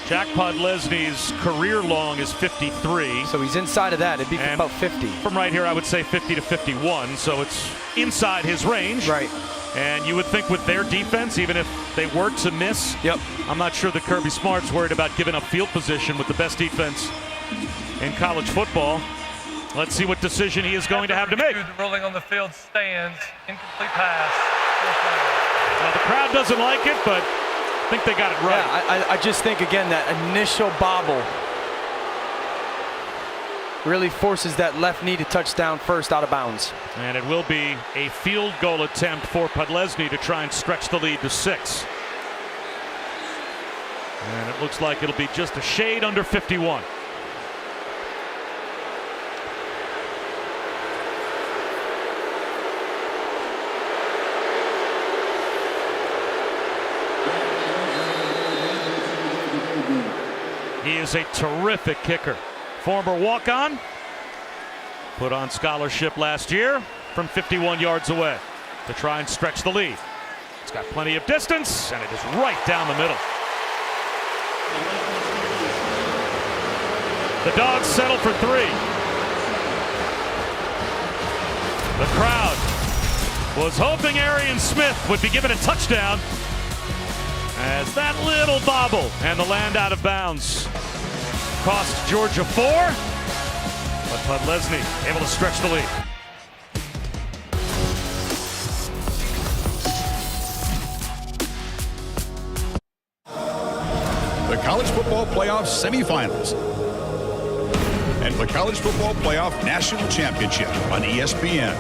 Jack Podlesny's career long is 53. So he's inside of that. It'd be about 50. From right here, I would say 50 to 51. So it's inside his range. Right. And you would think with their defense, even if they were to miss, I'm not sure that Kirby Smart's worried about giving up field position with the best defense in college football. Let's see what decision he is going to have to make. The ruling on the field stands. Incomplete pass. Well, the crowd doesn't like it, but I think they got it right. Yeah, I just think, again, that initial bobble really forces that left knee to touch down first out of bounds. And it will be a field goal attempt for Podlesny to try and stretch the lead to 6. And it looks like it'll be just a shade under 51. He is a terrific kicker. Former walk-on, put on scholarship last year from 51 yards away to try and stretch the lead. It's got plenty of distance, and it is right down the middle. The Dogs settle for 3. The crowd was hoping Arian Smith would be given a touchdown as that little bobble and the land out of bounds cost Georgia 4, but Bud Leslie able to stretch the lead. The College Football Playoff semifinals and the College Football Playoff National Championship on ESPN.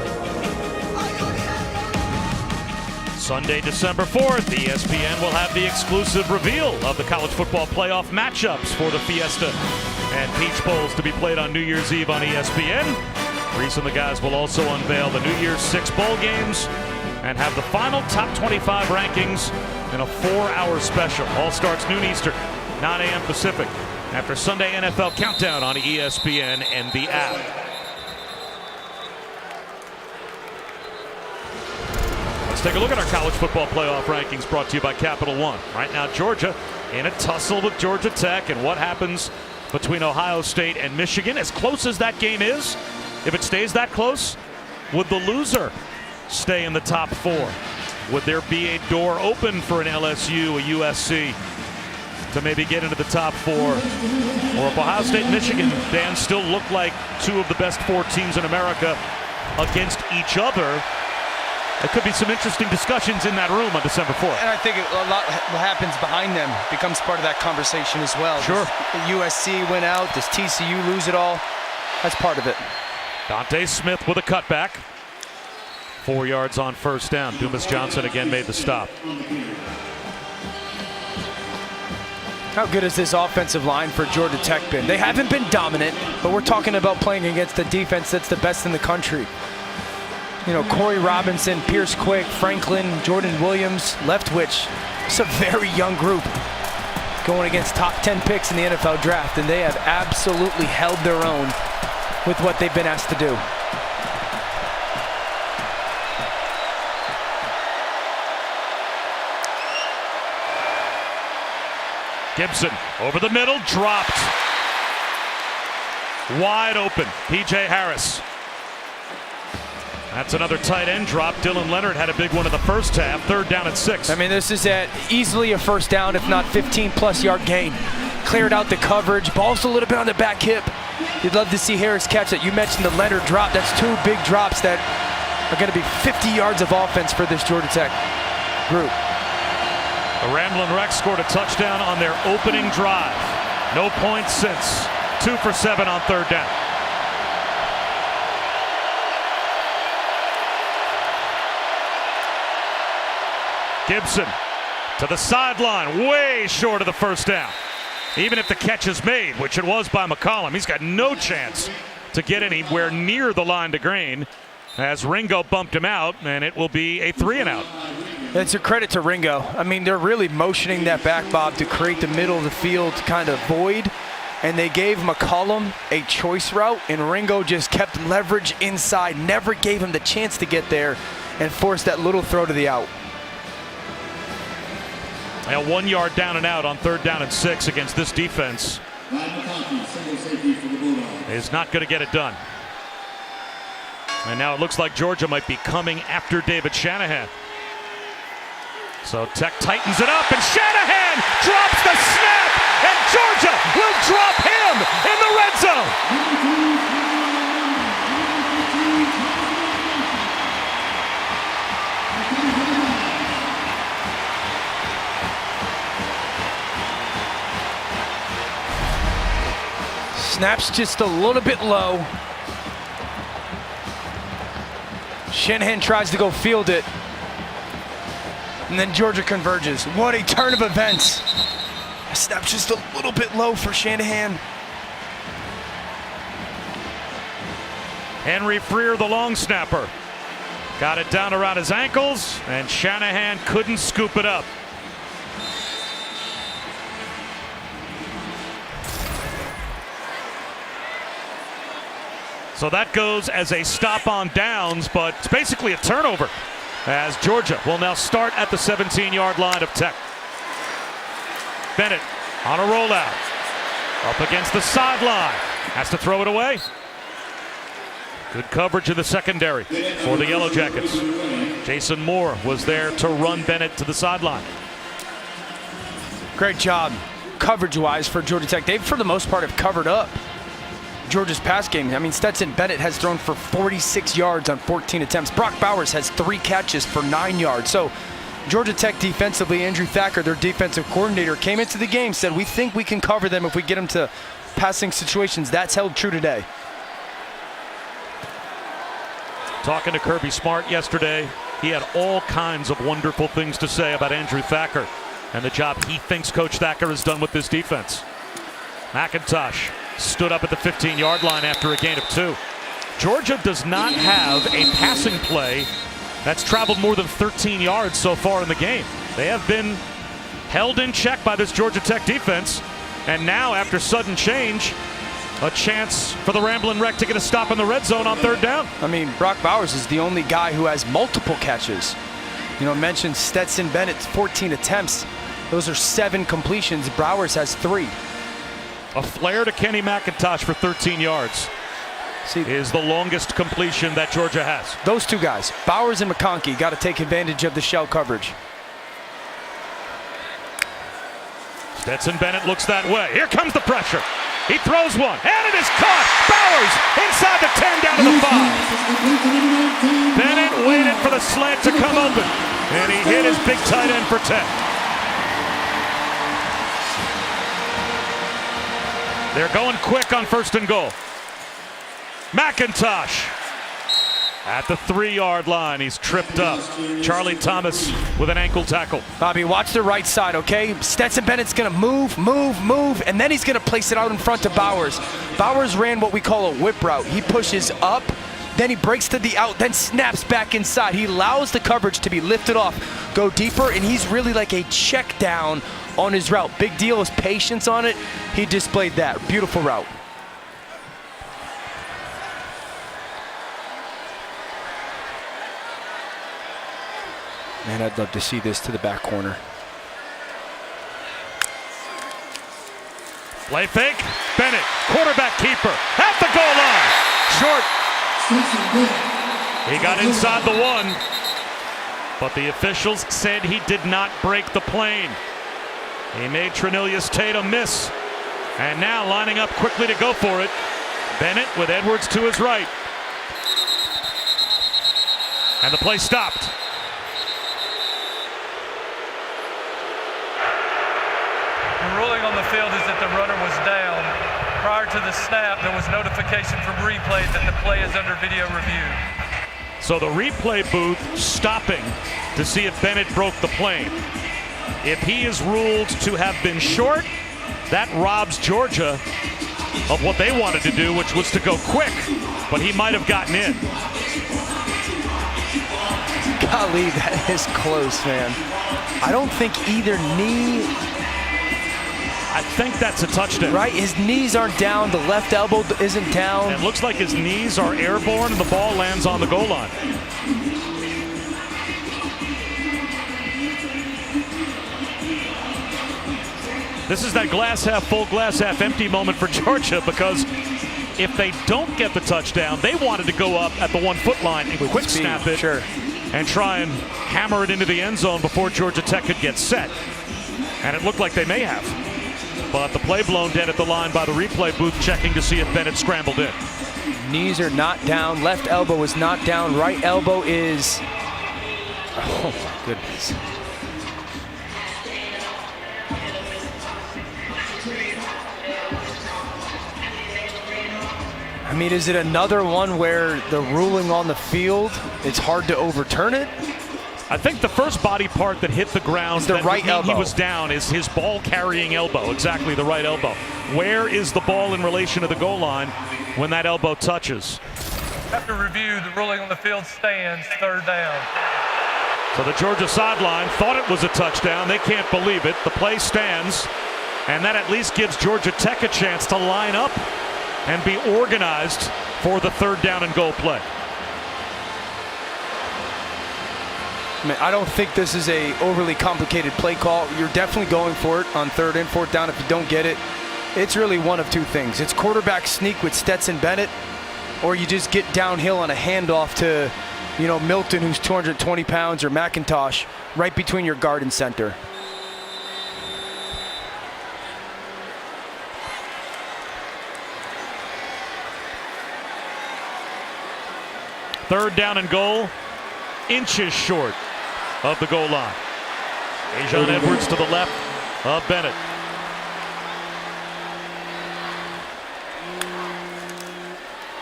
Sunday, December 4th, ESPN will have the exclusive reveal of the College Football Playoff matchups for the Fiesta and Peach Bowls to be played on New Year's Eve on ESPN. Reese and the guys will also unveil the New Year's 6 bowl games and have the final top 25 rankings in a 4-hour special. All starts noon Eastern, 9 a.m. Pacific, after Sunday NFL Countdown on ESPN and the app. Let's take a look at our college football playoff rankings brought to you by Capital One. Right now, Georgia in a tussle with Georgia Tech, and what happens between Ohio State and Michigan. As close as that game is, if it stays that close, would the loser stay in the top 4? Would there be a door open for an LSU, a USC, to maybe get into the top 4? Or if Ohio State and Michigan, Dan, still look like 2 of the best 4 teams in America against each other, there could be some interesting discussions in that room on December 4th. And I think a lot what happens behind them becomes part of that conversation as well. Sure. Does the USC win out? Does TCU lose it all? That's part of it. Dante Smith with a cutback. 4 yards on first down. Dumas Johnson again made the stop. How good has this offensive line for Georgia Tech been? They haven't been dominant, but we're talking about playing against a defense that's the best in the country. You know, Corey Robinson, Pierce Quick, Franklin, Jordan Williams, Leftwich. It's a very young group going against top 10 picks in the NFL draft, and they have absolutely held their own with what they've been asked to do. Gibson over the middle, dropped. Wide open, P.J. Harris. That's another tight end drop. Dylan Leonard had a big one in the first half. 3rd down and 6. I mean, this is easily a first down, if not 15-plus yard gain. Cleared out the coverage. Ball's a little bit on the back hip. You'd love to see Harris catch it. You mentioned the Leonard drop. That's 2 big drops that are going to be 50 yards of offense for this Georgia Tech group. The Ramblin' Wrecks scored a touchdown on their opening drive. No points since. 2 for 7 on 3rd down. Gibson to the sideline, way short of the first down. Even if the catch is made, which it was by McCollum, he's got no chance to get anywhere near the line to gain as Ringo bumped him out, and it will be a 3-and-out. It's a credit to Ringo. I mean, they're really motioning that back, Bob, to create the middle of the field kind of void, and they gave McCollum a choice route, and Ringo just kept leverage inside, never gave him the chance to get there, and forced that little throw to the out. Now 1 yard down and out on 3rd down and 6 against this defense is not going to get it done. And now it looks like Georgia might be coming after David Shanahan. So Tech tightens it up, and Shanahan drops the snap, and Georgia will drop him in the red zone. Snap's just a little bit low. Shanahan tries to go field it. And then Georgia converges. What a turn of events. Snap's just a little bit low for Shanahan. Henry Freer, the long snapper, got it down around his ankles, and Shanahan couldn't scoop it up. So that goes as a stop on downs, but it's basically a turnover. as Georgia will now start at the 17-yard line of Tech. Bennett on a rollout. Up against the sideline. Has to throw it away. Good coverage in the secondary for the Yellow Jackets. Jason Moore was there to run Bennett to the sideline. Great job coverage-wise for Georgia Tech. They, for the most part, have covered up Georgia's pass game. I mean, Stetson Bennett has thrown for 46 yards on 14 attempts. Brock Bowers has 3 catches for 9 yards. So Georgia Tech defensively, Andrew Thacker, their defensive coordinator, came into the game, said, we think we can cover them if we get them to passing situations. That's held true today. Talking to Kirby Smart yesterday, he had all kinds of wonderful things to say about Andrew Thacker and the job he thinks Coach Thacker has done with this defense. McIntosh stood up at the 15-yard line after a gain of 2. Georgia does not have a passing play that's traveled more than 13 yards so far in the game. They have been held in check by this Georgia Tech defense. And now, after sudden change, a chance for the Ramblin' Wreck to get a stop in the red zone on 3rd down. I mean, Brock Bowers is the only guy who has multiple catches. You know, mentioned Stetson Bennett's 14 attempts. Those are 7 completions. Bowers has 3. A flare to Kenny McIntosh for 13 yards. See, is the longest completion that Georgia has. Those 2 guys, Bowers and McConkey, got to take advantage of the shell coverage. Stetson Bennett looks that way. Here comes the pressure. He throws one, and it is caught. Bowers inside the 10, down to the 5. Bennett waited for the slant to come open, and he hit his big tight end for 10. They're going quick on 1st and goal. McIntosh at the 3-yard line. He's tripped up. Charlie Thomas with an ankle tackle. Bobby, watch the right side, okay? Stetson Bennett's going to move, and then he's going to place it out in front to Bowers. Bowers ran what we call a whip route. He pushes up, then he breaks to the out, then snaps back inside. He allows the coverage to be lifted off, go deeper, and he's really like a check down on his route. Big deal is patience on it. He displayed that. Beautiful route. Man, I'd love to see this to the back corner. Play fake. Bennett, quarterback keeper, at the goal line. Short. He got inside the 1, but the officials said he did not break the plane. He made Trinilius Tatum miss. And now lining up quickly to go for it. Bennett with Edwards to his right. And the play stopped. The ruling on the field is that the runner was down. Prior to the snap, there was notification from replay that the play is under video review. So the replay booth stopping to see if Bennett broke the plane. If he is ruled to have been short, that robs Georgia of what they wanted to do, which was to go quick, but he might have gotten in. Golly, that is close, man. I don't think either knee... I think that's a touchdown. Right, his knees aren't down, the left elbow isn't down. It looks like his knees are airborne and the ball lands on the goal line. This is that glass half full, glass half empty moment for Georgia, because if they don't get the touchdown, they wanted to go up at the 1-foot line and quick snap it and try and hammer it into the end zone before Georgia Tech could get set. And it looked like they may have. But the play blown dead at the line by the replay booth, checking to see if Bennett scrambled in. Knees are not down. Left elbow is not down. Right elbow is... Oh, my goodness. I mean, is it another one where the ruling on the field, it's hard to overturn it? I think the first body part that hit the ground, the right elbow. He was down, is his ball-carrying elbow, exactly the right elbow. Where is the ball in relation to the goal line when that elbow touches? After review, the ruling on the field stands, 3rd down. So the Georgia sideline thought it was a touchdown. They can't believe it. The play stands, and that at least gives Georgia Tech a chance to line up and be organized for the 3rd down and goal play. I don't think this is a overly complicated play call. You're definitely going for it on 3rd and 4th down. If you don't get it, it's really one of two things. It's quarterback sneak with Stetson Bennett, or you just get downhill on a handoff to, Milton, who's 220 pounds, or McIntosh, right between your guard and center. Third down and goal, inches short of the goal line. Ajon Edwards to the left of Bennett.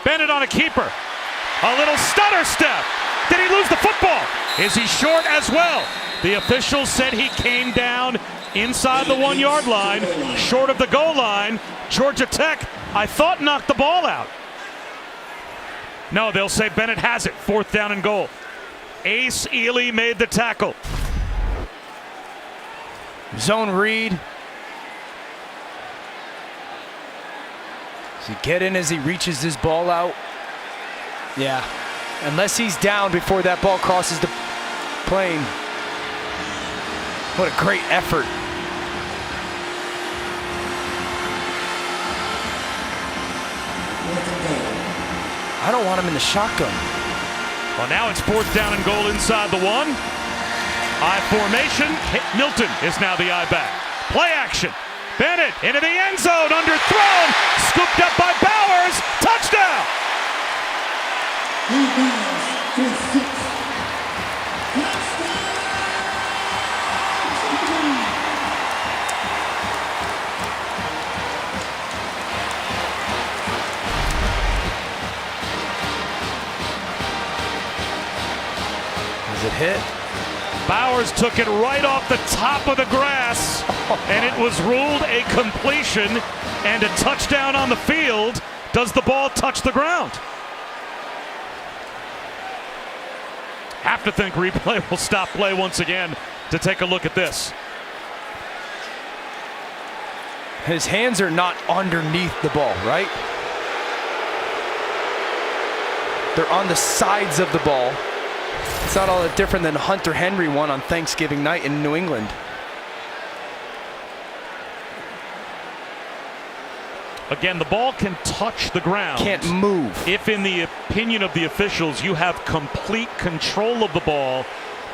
Bennett on a keeper. A little stutter step. Did he lose the football? Is he short as well? The officials said he came down inside the 1-yard line, short of the goal line. Georgia Tech, I thought, knocked the ball out. No, they'll say Bennett has it. 4th down and goal. Ace Ely made the tackle. Zone read. Does he get in as he reaches this ball out? Yeah. Unless he's down before that ball crosses the plane. What a great effort. I don't want him in the shotgun. Well, now it's 4th down and goal inside the 1. I formation. Milton is now the I back. Play action. Bennett into the end zone, underthrown, scooped up by Bowers. Touchdown. Does it hit? Bowers took it right off the top of the grass, and it was ruled a completion and a touchdown on the field. Does the ball touch the ground? Have to think replay will stop play once again to take a look at this. His hands are not underneath the ball, right? They're on the sides of the ball. It's not all that different than Hunter Henry won on Thanksgiving night in New England. Again, the ball can touch the ground. Can't move. If, in the opinion of the officials, you have complete control of the ball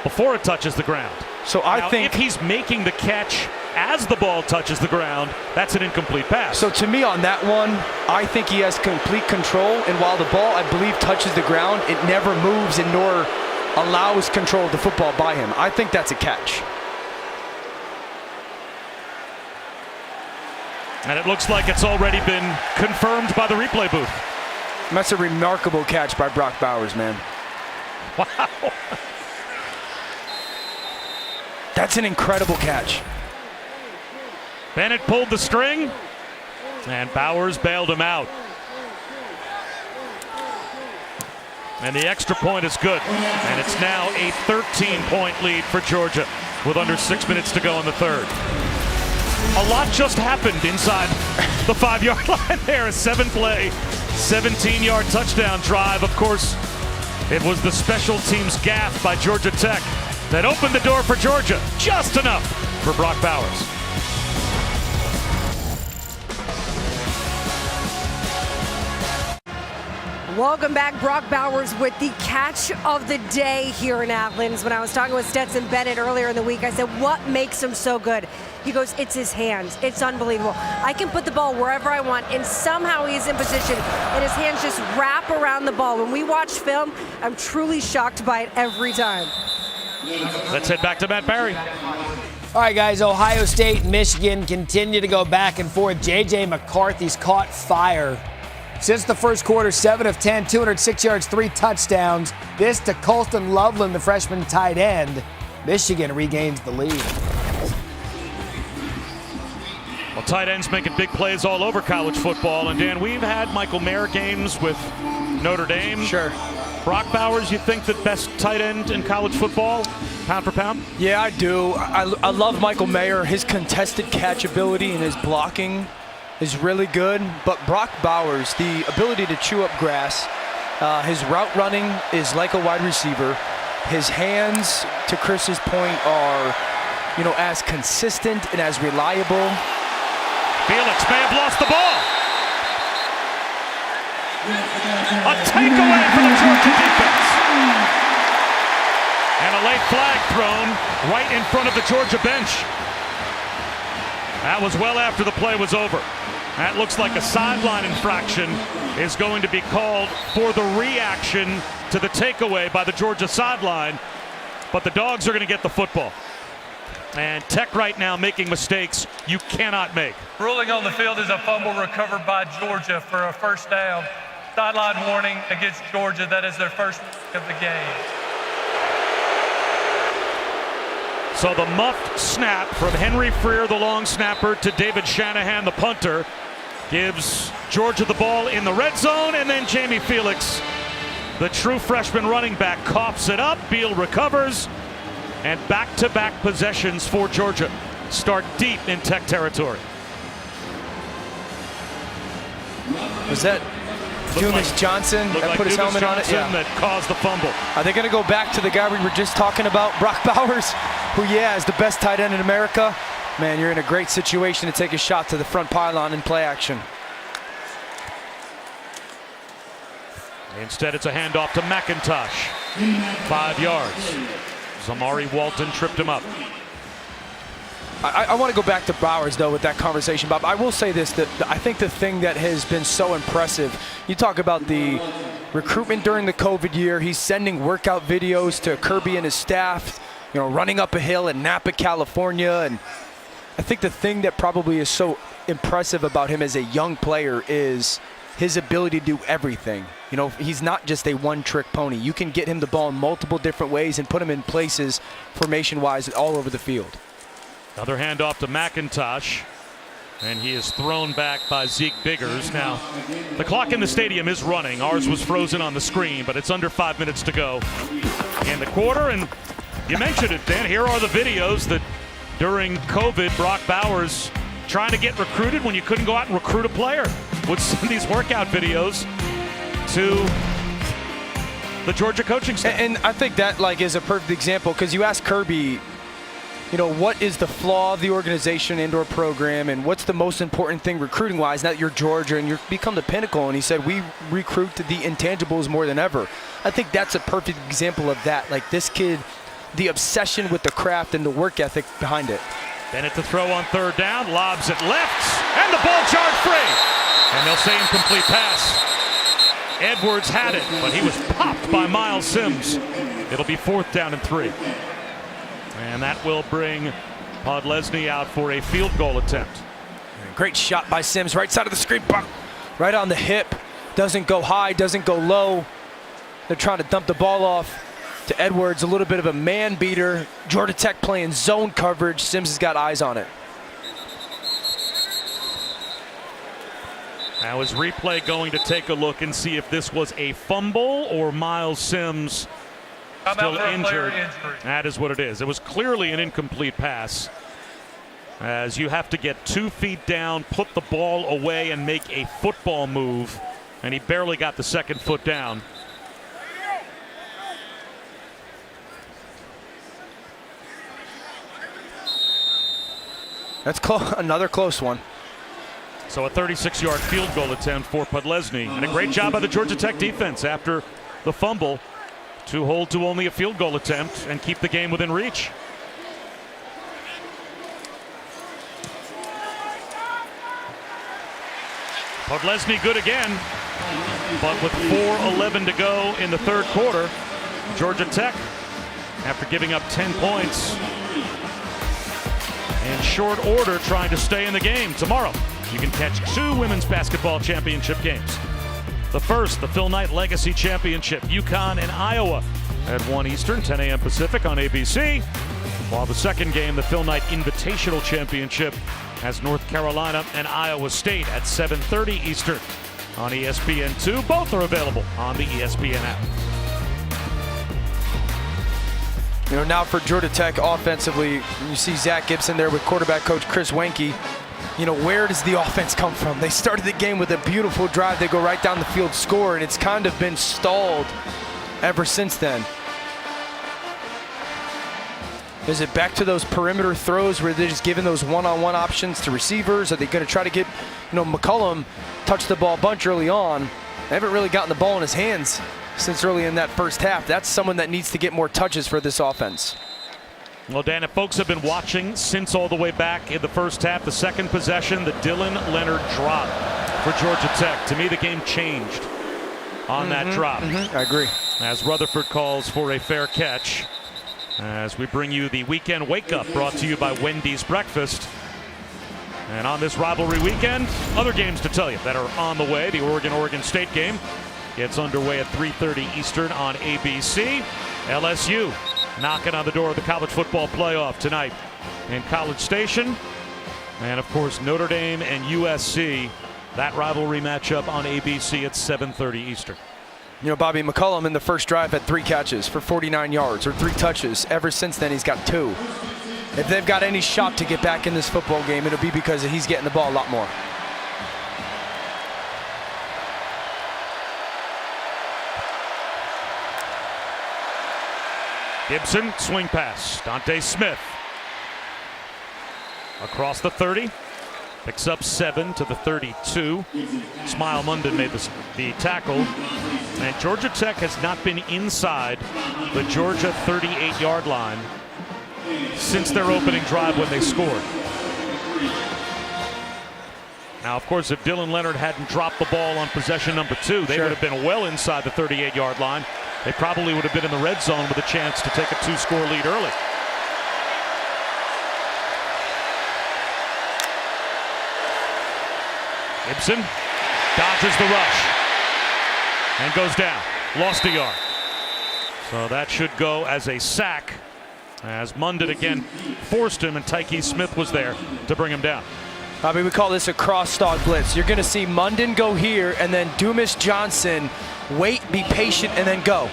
before it touches the ground. So I think if he's making the catch as the ball touches the ground, that's an incomplete pass. So to me on that one, I think he has complete control, and while the ball, I believe, touches the ground, it never moves and nor allows control of the football by him. I think that's a catch. And it looks like it's already been confirmed by the replay booth. That's a remarkable catch by Brock Bowers, man. Wow. That's an incredible catch. Bennett pulled the string, and Bowers bailed him out. And the extra point is good. And it's now a 13-point lead for Georgia with under 6 minutes to go in the third. A lot just happened inside the 5-yard line there. A 7-play, 17-yard touchdown drive. Of course, it was the special teams gaffe by Georgia Tech that opened the door for Georgia. Just enough for Brock Bowers. Welcome back. Brock Bowers with the catch of the day here in Athens. When I was talking with Stetson Bennett earlier in the week, I said, what makes him so good? He goes, it's his hands. It's unbelievable. I can put the ball wherever I want, and somehow he's in position, and his hands just wrap around the ball. When we watch film, I'm truly shocked by it every time. Let's head back to Matt Barry. All right, guys, Ohio State and Michigan continue to go back and forth. J.J. McCarthy's caught fire. Since the first quarter, 7 of 10, 206 yards, 3 touchdowns. This to Colston Loveland, the freshman tight end. Michigan regains the lead. Well, tight ends making big plays all over college football. And, Dan, we've had Michael Mayer games with Notre Dame. Sure. Brock Bowers, you think the best tight end in college football, pound for pound? Yeah, I do. I love Michael Mayer. His contested catch ability and his blocking is really good, but Brock Bowers, the ability to chew up grass, his route running is like a wide receiver. His hands, to Chris's point, are, you know, as consistent and as reliable. Felix may have lost the ball. A takeaway for the Georgia defense. And a late flag thrown right in front of the Georgia bench. That was well after the play was over. That looks like a sideline infraction is going to be called for the reaction to the takeaway by the Georgia sideline. But the Dogs are going to get the football. And Tech right now making mistakes you cannot make. Ruling on the field is a fumble recovered by Georgia for a first down. Sideline warning against Georgia. That is their first of the game. So the muffed snap from Henry Freer, the long snapper, to David Shanahan, the punter, gives Georgia the ball in the red zone, and then Jamie Felix, the true freshman running back, coughs it up. Beal recovers, and back-to-back possessions for Georgia start deep in Tech territory. Was that Dumas Johnson that put his helmet on it? Yeah. That caused the fumble. Are they going to go back to the guy we were just talking about, Brock Bowers, who, yeah, is the best tight end in America? Man, you're in a great situation to take a shot to the front pylon in play action. Instead, it's a handoff to McIntosh. 5 yards. Zamari Walton tripped him up. I want to go back to Bowers, though, with that conversation, Bob. I will say this, that I think the thing that has been so impressive, you talk about the recruitment during the COVID year. He's sending workout videos to Kirby and his staff, you know, running up a hill in Napa, California. And I think the thing that probably is so impressive about him as a young player is his ability to do everything. You know, he's not just a one-trick pony. You can get him the ball in multiple different ways and put him in places formation-wise all over the field. Another handoff to McIntosh, and he is thrown back by Zeke Biggers. Now, the clock in the stadium is running. Ours was frozen on the screen, but it's under 5 minutes to go in the quarter. And you mentioned it, Dan. Here are the videos that during COVID, Brock Bowers trying to get recruited when you couldn't go out and recruit a player would send these workout videos to the Georgia coaching staff. And I think that is a perfect example, because you ask Kirby, you know, what is the flaw of the organization and/or program, and what's the most important thing recruiting-wise? Now that you're Georgia and you've become the pinnacle, and he said we recruit the intangibles more than ever. I think that's a perfect example of that. Like, this kid, the obsession with the craft and the work ethic behind it. Bennett to throw on third down, lobs it left, and the ball jarred free. And they'll say incomplete pass. Edwards had it, but he was popped by Miles Sims. It'll be 4th down and 3. And that will bring Podlesny out for a field goal attempt. Great shot by Sims, right side of the screen, right on the hip. Doesn't go high, doesn't go low. They're trying to dump the ball off to Edwards, a little bit of a man beater. Georgia Tech playing zone coverage. Sims has got eyes on it. Now is replay going to take a look and see if this was a fumble or Miles Sims still injured? That is what it is. It was clearly an incomplete pass, as you have to get 2 feet down, put the ball away, and make a football move, and he barely got the 2nd foot down. That's another close one. So a 36-yard field goal attempt for Podlesny, and a great job by the Georgia Tech defense after the fumble to hold to only a field goal attempt and keep the game within reach. Podlesny good again, but with 4:11 to go in the 3rd quarter, Georgia Tech, after giving up 10 points in short order, trying to stay in the game. Tomorrow, you can catch 2 women's basketball championship games. The first, the Phil Knight Legacy Championship, UConn and Iowa at 1 Eastern, 10 a.m. Pacific on ABC. While the second game, the Phil Knight Invitational Championship, has North Carolina and Iowa State at 7:30 Eastern on ESPN2. Both are available on the ESPN app. You know, now for Georgia Tech offensively, you see Zach Gibson there with quarterback coach Chris Wenke. You know, where does the offense come from? They started the game with a beautiful drive. They go right down the field, score, and it's kind of been stalled ever since then. Is it back to those perimeter throws where they're just giving those one-on-one options to receivers? Are they going to try to get, McCollum touched the ball a bunch early on. They haven't really gotten the ball in his hands since early in that first half. That's someone that needs to get more touches for this offense. Well, Dan, if folks have been watching since all the way back in the first half, the second possession, the Dylan Leonard drop for Georgia Tech. To me, the game changed on that drop. I agree. As Rutherford calls for a fair catch. As we bring you the weekend wake-up brought to you by Wendy's Breakfast. And on this rivalry weekend, other games to tell you that are on the way. The Oregon-Oregon State game gets underway at 3:30 Eastern on ABC. LSU knocking on the door of the college football playoff tonight in College Station. And of course, Notre Dame and USC, that rivalry matchup on ABC at 7:30 Eastern. Bobby McCollum in the first drive had 3 catches for 49 yards or 3 touches. Ever since then, he's got 2. If they've got any shot to get back in this football game, it'll be because he's getting the ball a lot more. Gibson, swing pass. Dante Smith across the 30. Picks up 7 to the 32. Smile Munden made the tackle. And Georgia Tech has not been inside the Georgia 38-yard line since their opening drive when they scored. Now, of course, if Dylan Leonard hadn't dropped the ball on possession number 2, they would have been well inside the 38-yard line. They probably would have been in the red zone with a chance to take a 2-score lead early. Gibson dodges the rush and goes down. Lost a yard. So that should go as a sack, as Munden again forced him, and Tyke Smith was there to bring him down. Bobby, we call this a cross-stalk blitz. You're going to see Munden go here, and then Dumas Johnson wait, be patient, and then go.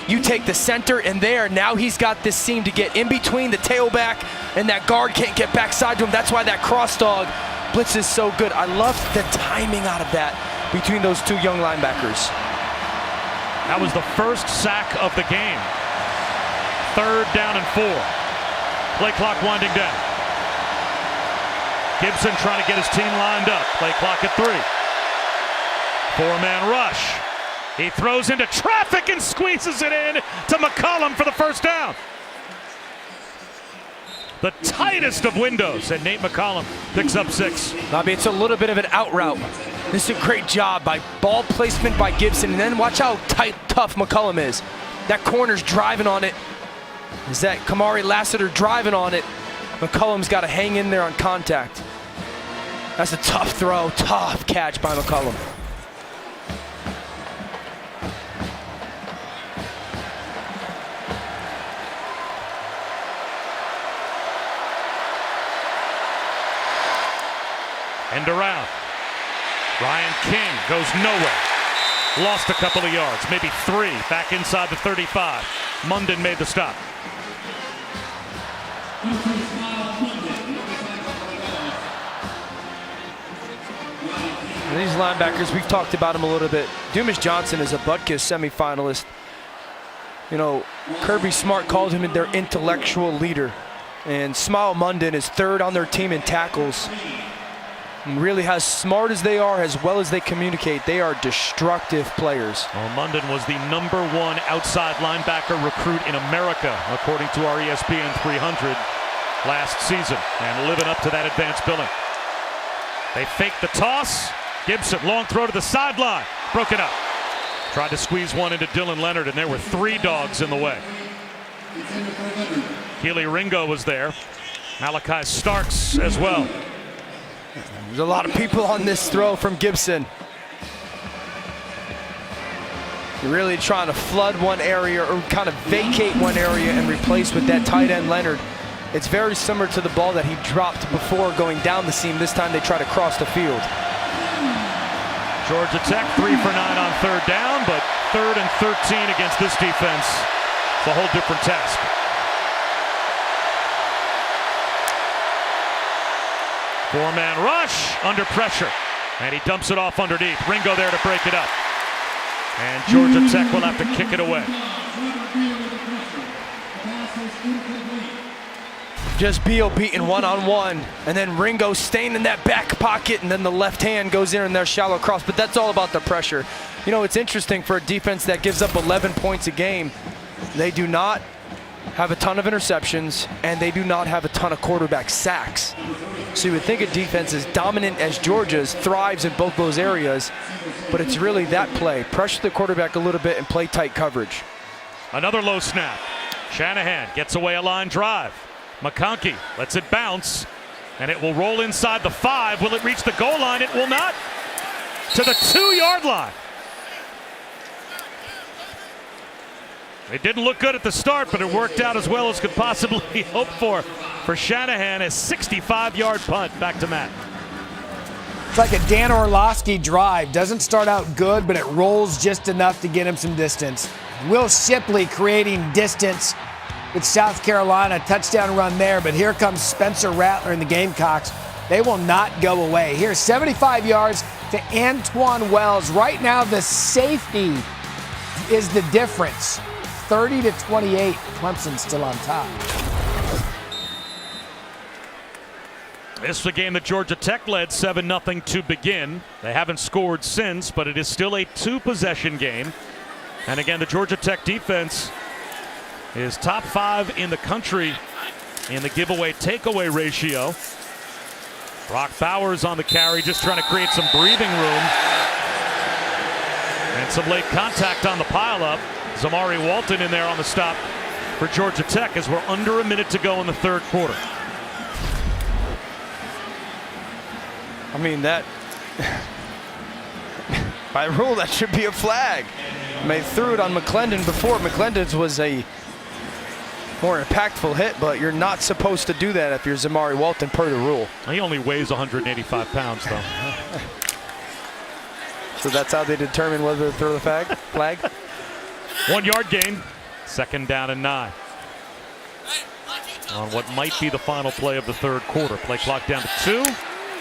You take the center, and there, now he's got this seam to get in between the tailback, and that guard can't get backside to him. That's why that cross-dog blitz is so good. I love the timing out of that between those 2 young linebackers. That was the first sack of the game. 3rd down and 4. Play clock winding down. Gibson trying to get his team lined up. Play clock at 3. 4-man rush. He throws into traffic and squeezes it in to McCollum for the first down. The tightest of windows, and Nate McCollum picks up 6. Bobby, it's a little bit of an out route. This is a great job by ball placement by Gibson, and then watch how tight, tough McCollum is. That corner's driving on it. Is that Kamari Lassiter driving on it? McCollum's got to hang in there on contact. That's a tough throw, tough catch by McCollum. End around. Ryan King goes nowhere. Lost a couple of yards, maybe 3, back inside the 35. Munden made the stop. And these linebackers, we've talked about them a little bit. Dumas Johnson is a Butkus semifinalist. Kirby Smart called him their intellectual leader. And Smile Munden is 3rd on their team in tackles. And really, as smart as they are, as well as they communicate, they are destructive players. Well, Munden was the #1 outside linebacker recruit in America, according to our ESPN 300 last season, and living up to that advanced billing. They fake the toss. Gibson, long throw to the sideline, broken up. Tried to squeeze one into Dylan Leonard, and there were 3 dogs in the way. Keely Ringo was there. Malachi Starks as well. There's a lot of people on this throw from Gibson. You're really trying to flood one area or kind of vacate one area and replace with that tight end Leonard. It's very similar to the ball that he dropped before going down the seam. This time they try to cross the field. Georgia Tech 3 for 9 on 3rd down, but 3rd and 13 against this defense. It's a whole different task. Four-man rush under pressure, and he dumps it off underneath. Ringo there to break it up. And Georgia Tech will have to kick it away. just Beal beating one-on-one, and then Ringo staying in that back pocket, and then the left hand goes in their shallow cross. But that's all about the pressure. You know, it's interesting for a defense that gives up 11 points a game. They do not have a ton of interceptions, and they do not have a ton of quarterback sacks. So you would think a defense as dominant as Georgia's thrives in both those areas, but it's really that play. Pressure the quarterback a little bit and play tight coverage. Another low snap. Shanahan gets away a line drive. McConkey lets it bounce, and it will roll inside the 5. Will it reach the goal line? It will not. To the 2-yard line. It didn't look good at the start, but it worked out as well as could possibly hope for Shanahan. A 65-yard punt. Back to Matt. It's like a Dan Orlovsky drive. Doesn't start out good, but it rolls just enough to get him some distance. Will Shipley creating distance with South Carolina. Touchdown run there, but here comes Spencer Rattler and the Gamecocks. They will not go away. Here's 75 yards to Antoine Wells. Right now, the safety is the difference. 30-28. Clemson still on top. This is a game that Georgia Tech led 7-0 to begin. They haven't scored since, but it is still a 2-possession game. And again, the Georgia Tech defense is top 5 in the country in the giveaway takeaway ratio. Brock Bowers on the carry, just trying to create some breathing room. And some late contact on the pileup. Zamari Walton in there on the stop for Georgia Tech as we're under a minute to go in the third quarter. I mean, that by rule, that should be a flag. They threw it on McClendon before. McClendon's was a more impactful hit, but you're not supposed to do that if you're Zamari Walton per the rule. He only weighs 185 pounds, though. So that's how they determine whether to throw the flag? 1-yard gain, 2nd down and 9. On what might be the final play of the third quarter. Play clock down to 2.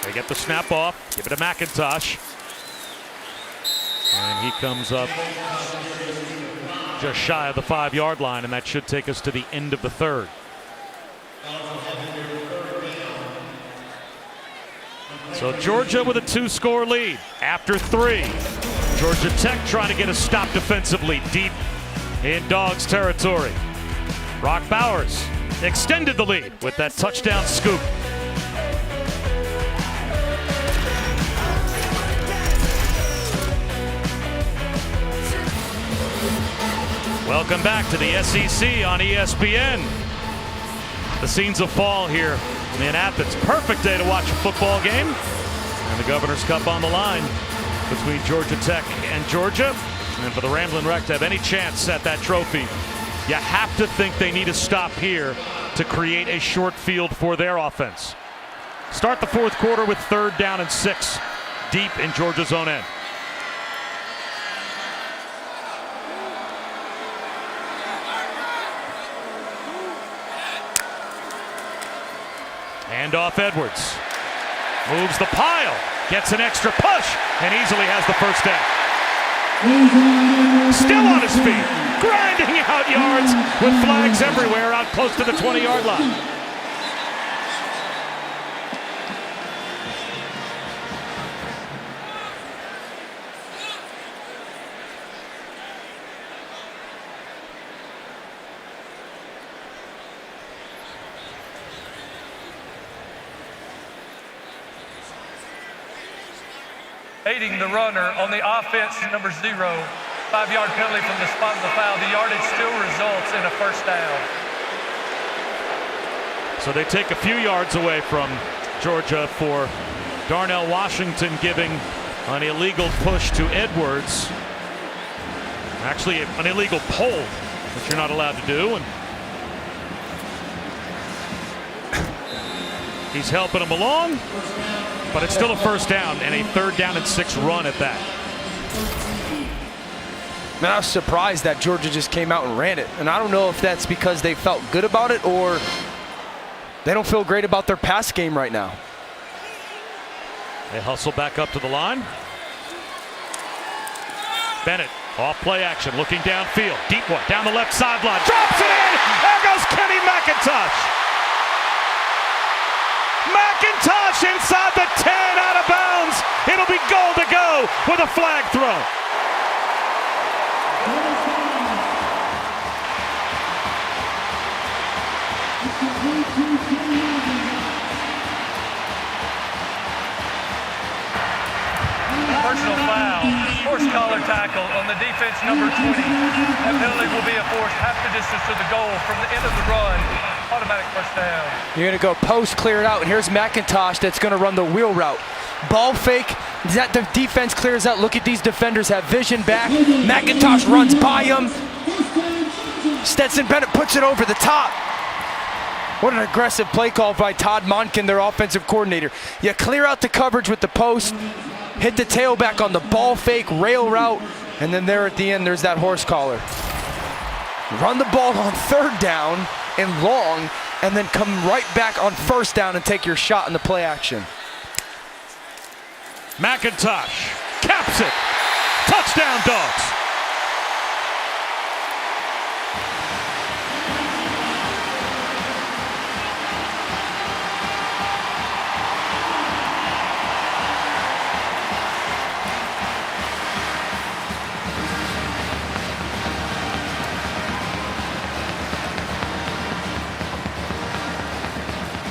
They get the snap off, give it to McIntosh. And he comes up just shy of the 5-yard line, and that should take us to the end of the third. So Georgia with a 2-score lead after 3. Georgia Tech trying to get a stop defensively deep in Dogs territory. Brock Bowers extended the lead with that touchdown scoop. Welcome back to the SEC on ESPN. The scenes of fall here in Athens. Perfect day to watch a football game. And the Governor's Cup on the line between Georgia Tech and Georgia. And for the Ramblin' Wreck to have any chance at that trophy, you have to think they need a stop here to create a short field for their offense. Start the fourth quarter with 3rd down and 6 deep in Georgia's own end. Handoff Edwards. Moves the pile. Gets an extra push and easily has the first down. Still on his feet. Grinding out yards with flags everywhere out close to the 20-yard line. Aiding the runner on the offense, number 0. 5-yard penalty from the spot of the foul. The yardage still results in a first down. So they take a few yards away from Georgia for Darnell Washington giving an illegal push to Edwards. Actually, an illegal pull, which you're not allowed to do. And he's helping him along. But it's still a first down and a 3rd down and 6 run at that. Man, I was surprised that Georgia just came out and ran it. And I don't know if that's because they felt good about it or they don't feel great about their pass game right now. They hustle back up to the line. Bennett, off play action, looking downfield. Deep one, down the left sideline. Drops it in! There goes Kenny McIntosh! McIntosh inside the 10, out of bounds. It'll be goal to go with a flag throw. Personal foul, horse collar tackle on the defense number 20. That penalty will be enforced half the distance to the goal from the end of the run. Automatic first down. You're going to go post, clear it out, and here's McIntosh that's going to run the wheel route. Ball fake, that the defense clears out. Look at these defenders have vision back. McIntosh runs by him. Stetson Bennett puts it over the top. What an aggressive play call by Todd Monken, their offensive coordinator. You clear out the coverage with the post, hit the tailback on the ball fake, rail route, and then there at the end, there's that horse collar. Run the ball on third down and long, and then come right back on first down and take your shot in the play action. McIntosh caps it. Touchdown, Dogs.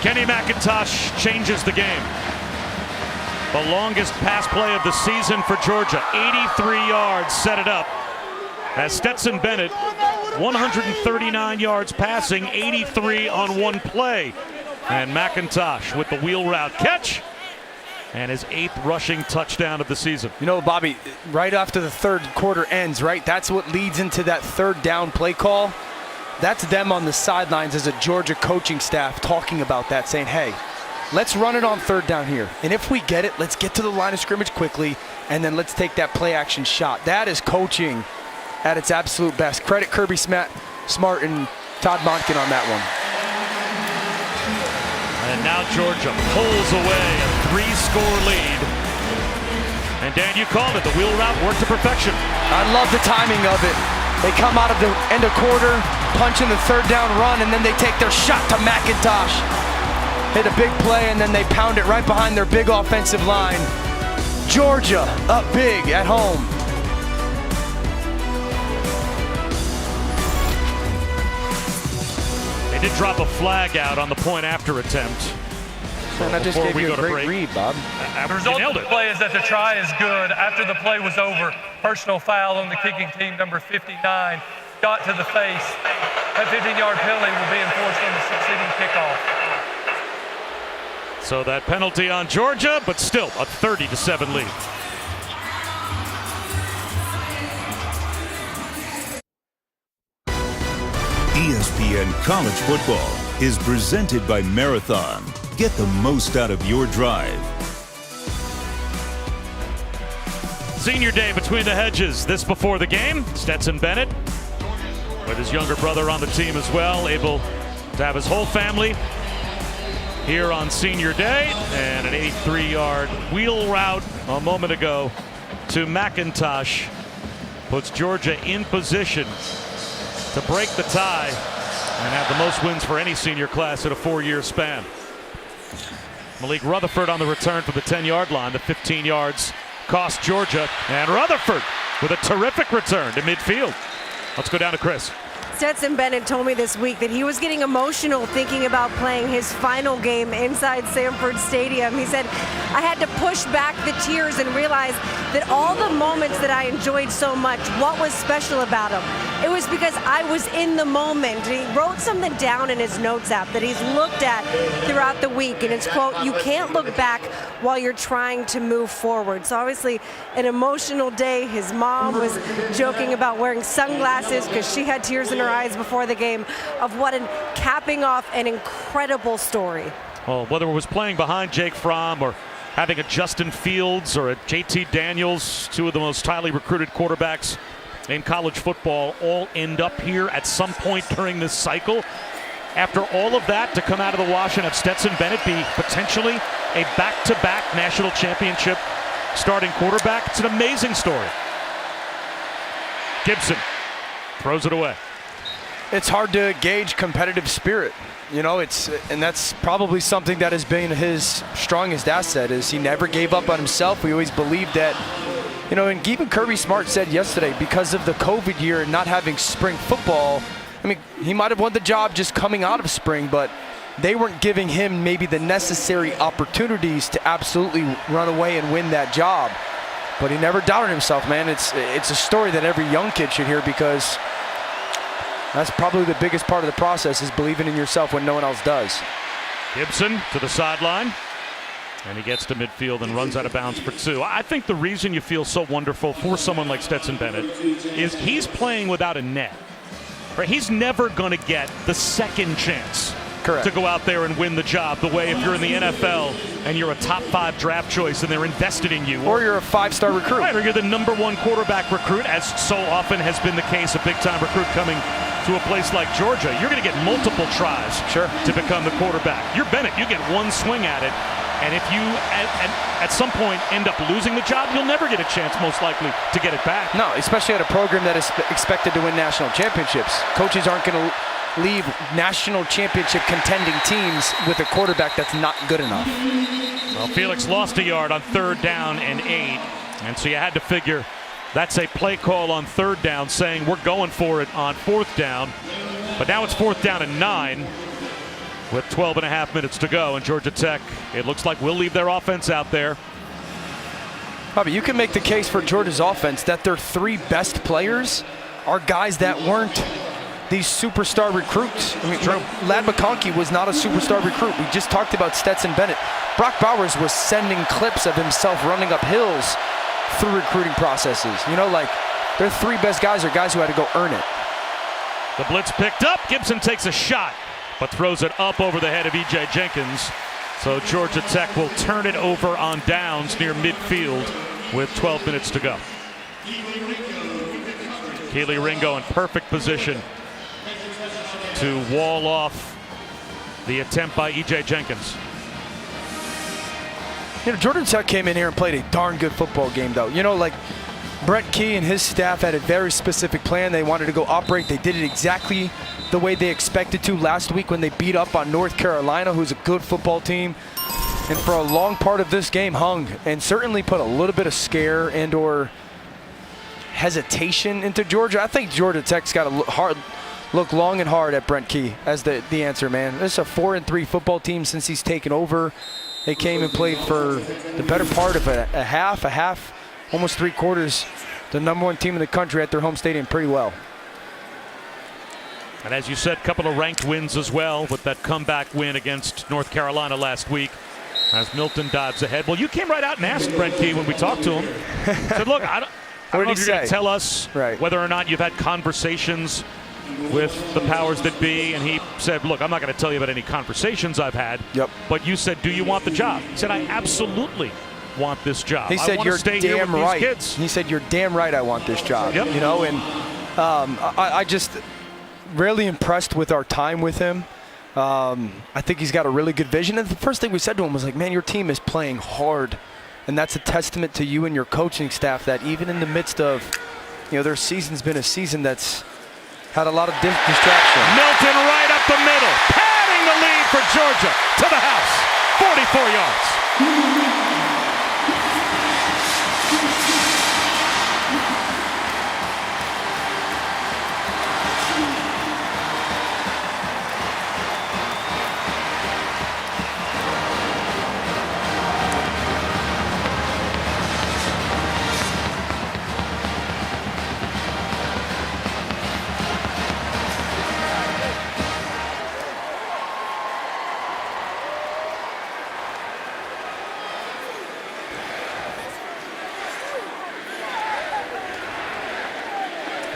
Kenny McIntosh changes the game. The longest pass play of the season for Georgia, 83 yards, set it up. As Stetson Bennett, 139 yards passing, 83 on one play. And McIntosh with the wheel route catch and his 8th rushing touchdown of the season. You know, Bobby, right after the third quarter ends, right? That's what leads into that third down play call. That's them on the sidelines as a Georgia coaching staff talking about that, saying, hey, let's run it on third down here. And if we get it, let's get to the line of scrimmage quickly, and then let's take that play action shot. That is coaching at its absolute best. Credit Kirby Smart and Todd Monken on that one. And now Georgia pulls away a 3-score lead. And Dan, you called it. The wheel route worked to perfection. I love the timing of it. They come out of the end of quarter, punch in the third down run, and then they take their shot to McIntosh. Hit a big play, and then they pound it right behind their big offensive line. Georgia up big at home. They did drop a flag out on the point after attempt. And I just gave you a great read, Bob. The result of the play is that the try is good. After the play was over, personal foul on the kicking team, number 59, got to the face. That 15-yard penalty will be enforced on the succeeding kickoff. So that penalty on Georgia, but still a 30-7 lead. ESPN College Football is presented by Marathon. Get the most out of your drive. Senior day between the hedges. This before the game. Stetson Bennett with his younger brother on the team as well, able to have his whole family here on senior day. And an 83-yard wheel route a moment ago to McIntosh puts Georgia in position to break the tie and have the most wins for any senior class in a 4-year span. Malik Rutherford on the return for the 10-yard line. The 15 yards cost Georgia. And Rutherford with a terrific return to midfield. Let's go down to Chris. Stetson Bennett told me this week that he was getting emotional thinking about playing his final game inside Sanford Stadium. He said, I had to push back the tears and realize that all the moments that I enjoyed so much, what was special about them? It was because I was in the moment. He wrote something down in his notes app that he's looked at throughout the week, and it's, quote, you can't look back while you're trying to move forward. So obviously an emotional day. His mom was joking about wearing sunglasses because she had tears in her eyes before the game of what an capping off an incredible story. Well, whether it was playing behind Jake Fromm or having a Justin Fields or a JT Daniels, two of the most highly recruited quarterbacks in college football, all end up here at some point during this cycle. After all of that, to come out of the wash and have Stetson Bennett be potentially a back-to-back national championship starting quarterback, it's an amazing story. Gibson throws it away. it's hard to gauge competitive spirit. You know, and that's probably something that has been his strongest asset, is he never gave up on himself. We always believed that, you know, and even Kirby Smart said yesterday, because of the COVID year and not having spring football, I mean, he might have won the job just coming out of spring, but they weren't giving him maybe the necessary opportunities to absolutely run away and win that job. But he never doubted himself, man. It's a story that every young kid should hear, because that's probably the biggest part of the process, is believing in yourself when no one else does. Gibson to the sideline, and he gets to midfield and runs out of bounds for 2. I think the reason you feel so wonderful for someone like Stetson Bennett is he's playing without a net. Right? He's never going to get the second chance. Correct. To go out there and win the job the way if you're in the NFL and you're a top 5 draft choice and they're invested in you. Or you're a 5-star recruit. Right, or you're the #1 quarterback recruit, as so often has been the case, a big-time recruit coming to a place like Georgia. You're going to get multiple tries to become the quarterback. You're Bennett. You get one swing at it. And if you, at some point, end up losing the job, you'll never get a chance, most likely, to get it back. No, especially at a program that is expected to win national championships. Coaches aren't going to leave national championship contending teams with a quarterback that's not good enough. Well, Felix lost a yard on 3rd down and 8. And so you had to figure that's a play call on 3rd down saying we're going for it on 4th down. But now it's 4th down and 9 with 12 and a half minutes to go. And Georgia Tech, it looks like, will leave their offense out there. Bobby, you can make the case for Georgia's offense that their 3 best players are guys that weren't these superstar recruits. I mean, Ladd McConkey was not a superstar recruit. We just talked about Stetson Bennett. Brock Bowers was sending clips of himself running up hills through recruiting processes. You know, like, their 3 best guys are guys who had to go earn it. The blitz picked up. Gibson takes a shot, but throws it up over the head of E.J. Jenkins. So Georgia Tech will turn it over on downs near midfield with 12 minutes to go. Keely Ringo in perfect position to wall off the attempt by E.J. Jenkins. You know, Georgia Tech came in here and played a darn good football game, though. You know, like, Brent Key and his staff had a very specific plan. They wanted to go operate. They did it exactly the way they expected to last week when they beat up on North Carolina, who's a good football team. And for a long part of this game hung and certainly put a little bit of scare and or hesitation into Georgia. I think Georgia Tech's got to look long and hard at Brent Key as the answer, man. This is a 4-3 football team since he's taken over. They came and played for the better part of a half, almost 3/4, the #1 team in the country at their home stadium pretty well. And as you said, a couple of ranked wins as well with that comeback win against North Carolina last week as Milton dives ahead. Well, you came right out and asked Brent Key when we talked to him. Said, look, I don't know if you're going to tell us whether or not you've had conversations with the powers that be. And he said, look, I'm not going to tell you about any conversations I've had. Yep. But you said, do you want the job? He said, I absolutely want this job. He said, you're damn right. Kids. He said, you're damn right I want this job. Yep. You know, and I just really impressed with our time with him. I think he's got a really good vision. And the first thing we said to him was like, man, your team is playing hard. And that's a testament to you and your coaching staff that even in the midst of, you know, their season's been a season that's had a lot of distraction. Milton right up the middle, padding the lead for Georgia to the house, 44 yards.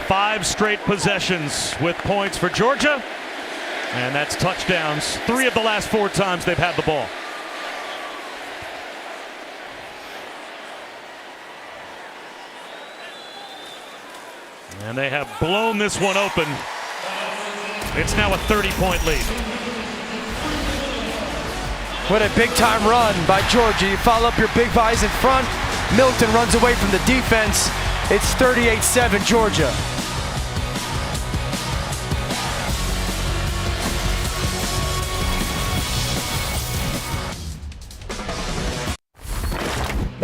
Five straight possessions with points for Georgia, and that's touchdowns 3 of the last 4 times they've had the ball. And they have blown this one open. It's now a 30-point lead. What a big-time run by Georgia. You follow up your big guys in front. Milton runs away from the defense. It's 38-7 Georgia.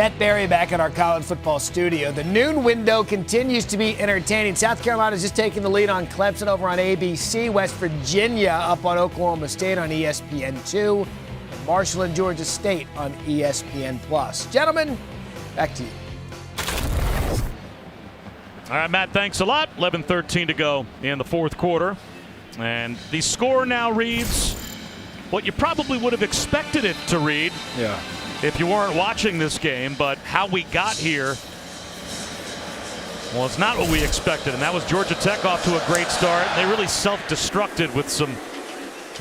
Matt Berry back at our college football studio. The noon window continues to be entertaining. South Carolina's just taking the lead on Clemson over on ABC. West Virginia up on Oklahoma State on ESPN2. And Marshall and Georgia State on ESPN+. Gentlemen, back to you. All right, Matt, thanks a lot. 11:13 to go in the fourth quarter. And the score now reads what you probably would have expected it to read. Yeah. If you weren't watching this game, but how we got here, well, it's not what we expected, and that was Georgia Tech off to a great start. They really self-destructed with some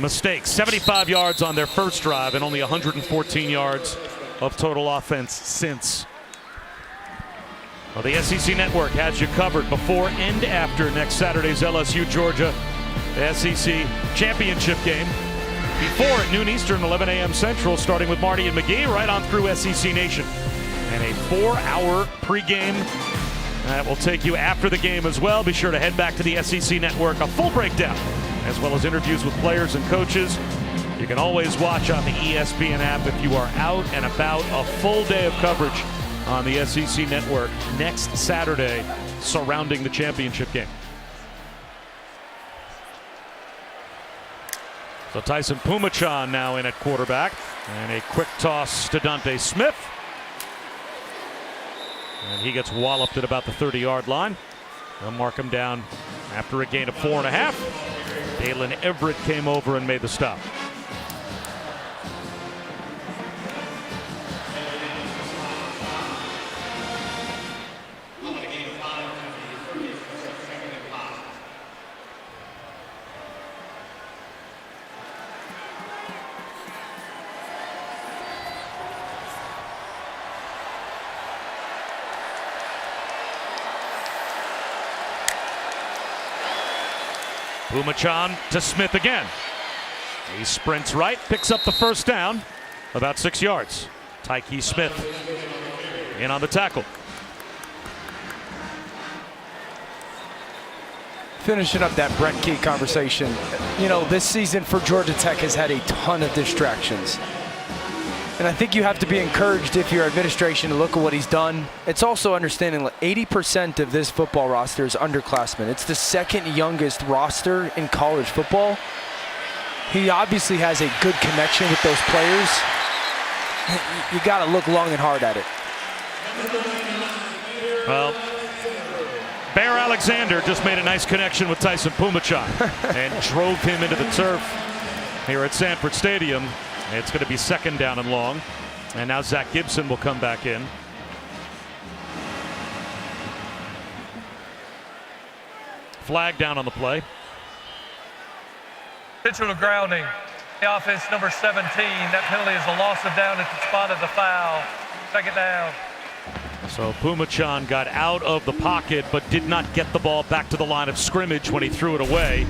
mistakes. 75 yards on their first drive and only 114 yards of total offense since. Well, the SEC Network has you covered before and after next Saturday's LSU-Georgia SEC Championship game. Before at noon Eastern, 11 a.m. Central, starting with Marty and McGee, right on through SEC Nation. And a 4-hour pregame that will take you after the game as well. Be sure to head back to the SEC Network. A full breakdown, as well as interviews with players and coaches. You can always watch on the ESPN app if you are out and about. A full day of coverage on the SEC Network next Saturday surrounding the championship game. So Tyson Pumachan now in at quarterback, and a quick toss to Dante Smith. And he gets walloped at about the 30-yard line. They'll mark him down after a gain of 4.5. Dalen Everett came over and made the stop. Pumachan to Smith again. He sprints right, picks up the first down, about 6 yards. Tyke Smith in on the tackle. Finishing up that Brett Key conversation, you know, this season for Georgia Tech has had a ton of distractions. And I think you have to be encouraged if you're administration to look at what he's done. It's also understanding that 80% of this football roster is underclassmen. It's the second youngest roster in college football. He obviously has a good connection with those players. You got to look long and hard at it. Well, Bear Alexander just made a nice connection with Tyson Pumachan and drove him into the turf here at Sanford Stadium. It's going to be second down and long. And now Zach Gibson will come back in. Flag down on the play. Intentional grounding. The offense number 17. That penalty is a loss of down at the spot of the foul. Second down. So Pumachan got out of the pocket but did not get the ball back to the line of scrimmage when he threw it away,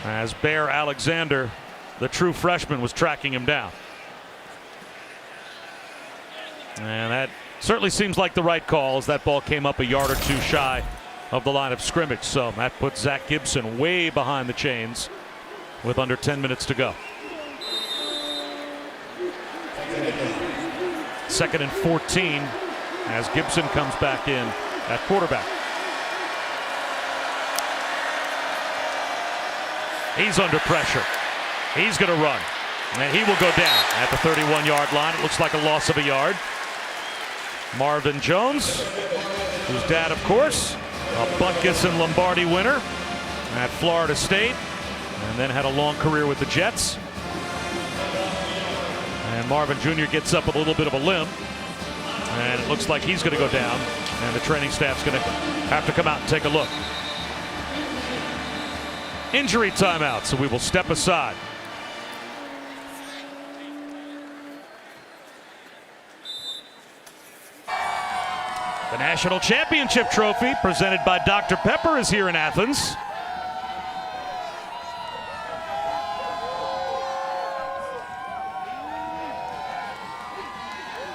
as Bear Alexander, the true freshman, was tracking him down. And that certainly seems like the right call, as that ball came up a yard or two shy of the line of scrimmage. So that puts Zach Gibson way behind the chains with under 10 minutes to go. Second and 14 as Gibson comes back in at quarterback. He's under pressure. He's going to run, and he will go down at the 31-yard line. It looks like a loss of a yard. Marvin Jones, whose dad, of course, a Butkus and Lombardi winner at Florida State, and then had a long career with the Jets. And Marvin Jr. gets up with a little bit of a limp, and it looks like he's going to go down, and the training staff's going to have to come out and take a look. Injury timeout, so we will step aside. The National Championship Trophy, presented by Dr. Pepper, is here in Athens.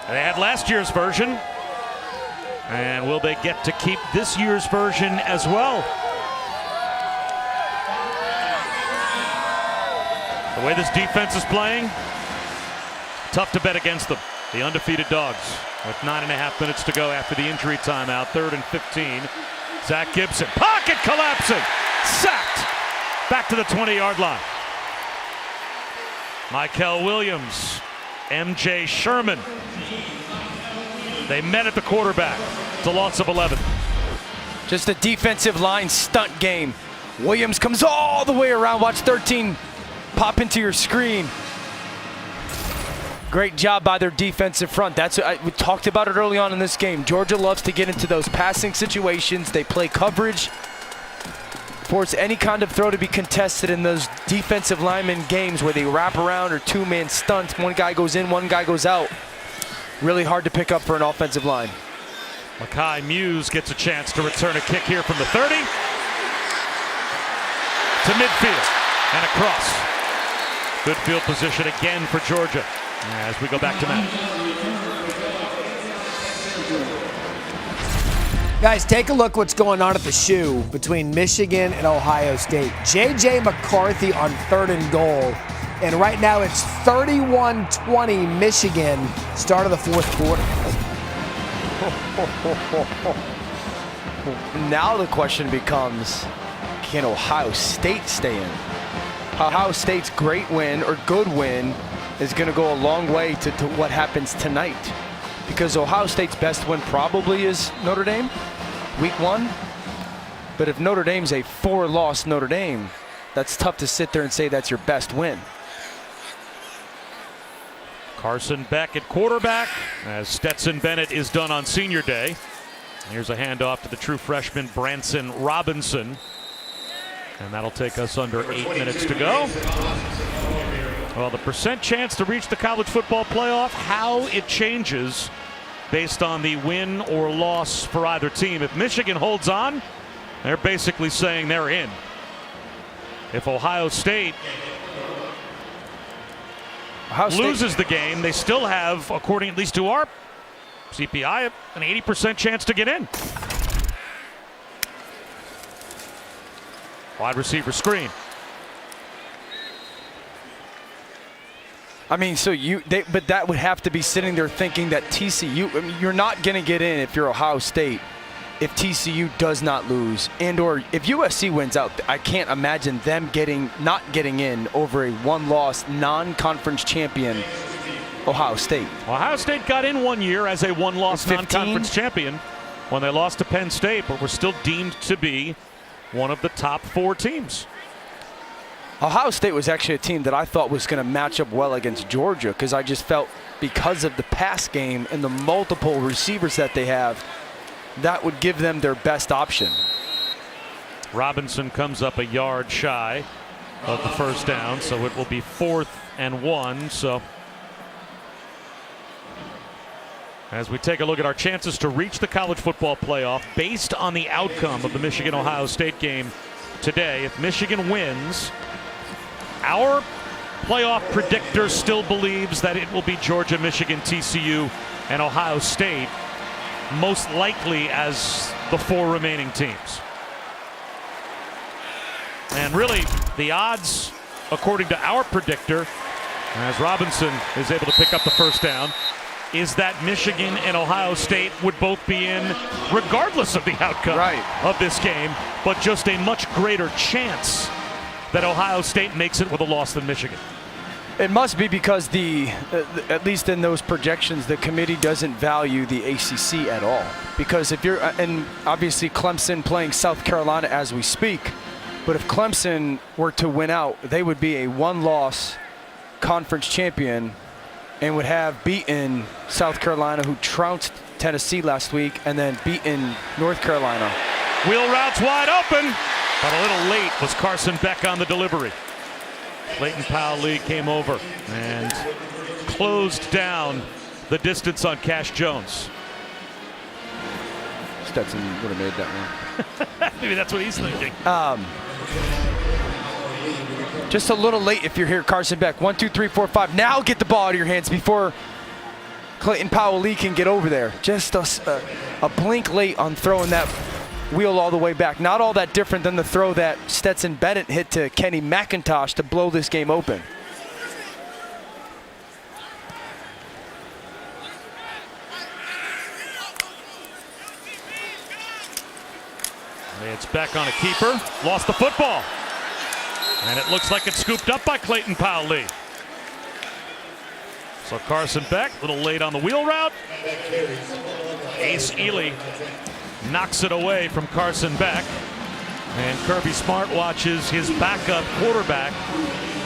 They had last year's version. And will they get to keep this year's version as well? The way this defense is playing, tough to bet against them. The undefeated Dogs with 9.5 minutes to go after the injury timeout. 3rd and 15. Zach Gibson, pocket collapsing, sacked, back to the 20-yard line. Michael Williams, MJ Sherman. They met at the quarterback. It's a loss of 11. Just a defensive line stunt game. Williams comes all the way around. Watch 13 pop into your screen. Great job by their defensive front. We talked about it early on in this game. Georgia loves to get into those passing situations. They play coverage, force any kind of throw to be contested in those defensive lineman games where they wrap around or two-man stunts. One guy goes in, one guy goes out. Really hard to pick up for an offensive line. Makai Muse gets a chance to return a kick here from the 30 to midfield and across. Good field position again for Georgia as we go back to Matt. Guys, take a look what's going on at the shoe between Michigan and Ohio State. J.J. McCarthy on 3rd and goal. And right now it's 31-20 Michigan, start of the 4th quarter. Now the question becomes, can Ohio State stay in? Ohio State's great win or good win is going to go a long way to what happens tonight. Because Ohio State's best win probably is Notre Dame, week 1. But if Notre Dame's a 4-loss Notre Dame, that's tough to sit there and say that's your best win. Carson Beck at quarterback as Stetson Bennett is done on senior day. Here's a handoff to the true freshman Branson Robinson. And that'll take us under 8 minutes to go. Well, the percent chance to reach the college football playoff, how it changes based on the win or loss for either team. If Michigan holds on, they're basically saying they're in. If Ohio State loses the game, they still have, according at least to our CPI, an 80% chance to get in. Wide receiver screen. I mean, but that would have to be sitting there thinking that TCU, I mean, you're not going to get in if you're Ohio State if TCU does not lose, and or if USC wins out. I can't imagine them not getting in over a 1-loss non-conference champion Ohio State. Ohio State got in one year as a 1-loss non-conference champion when they lost to Penn State, but were still deemed to be one of the top 4 teams. Ohio State was actually a team that I thought was going to match up well against Georgia because I just felt because of the pass game and the multiple receivers that they have, that would give them their best option. Robinson comes up a yard shy of the first down, so it will be 4th and 1. So as we take a look at our chances to reach the college football playoff based on the outcome of the Michigan-Ohio State game today, if Michigan wins, our playoff predictor still believes that it will be Georgia, Michigan, TCU, and Ohio State, most likely as the 4 remaining teams. And really, the odds, according to our predictor, as Robinson is able to pick up the first down, is that Michigan and Ohio State would both be in regardless of the outcome of this game, but just a much greater chance that Ohio State makes it with a loss than Michigan. It must be because at least in those projections, the committee doesn't value the ACC at all. Because if you're, and obviously Clemson playing South Carolina as we speak, but if Clemson were to win out, they would be a 1-loss conference champion and would have beaten South Carolina, who trounced Tennessee last week, and then beaten North Carolina. Wheel routes wide open, but a little late was Carson Beck on the delivery. Clayton Powell-Lee came over and closed down the distance on Cash Jones. Stetson would have made that one. Maybe that's what he's thinking. Just a little late if you're here, Carson Beck. 1, 2, 3, 4, 5. Now get the ball out of your hands before Clayton Powell-Lee can get over there. Just a blink late on throwing that wheel all the way back. Not all that different than the throw that Stetson Bennett hit to Kenny McIntosh to blow this game open. It's Beck on a keeper. Lost the football. And it looks like it's scooped up by Clayton Powell-Lee. So Carson Beck, a little late on the wheel route. Ace Ely knocks it away from Carson Beck. And Kirby Smart watches his backup quarterback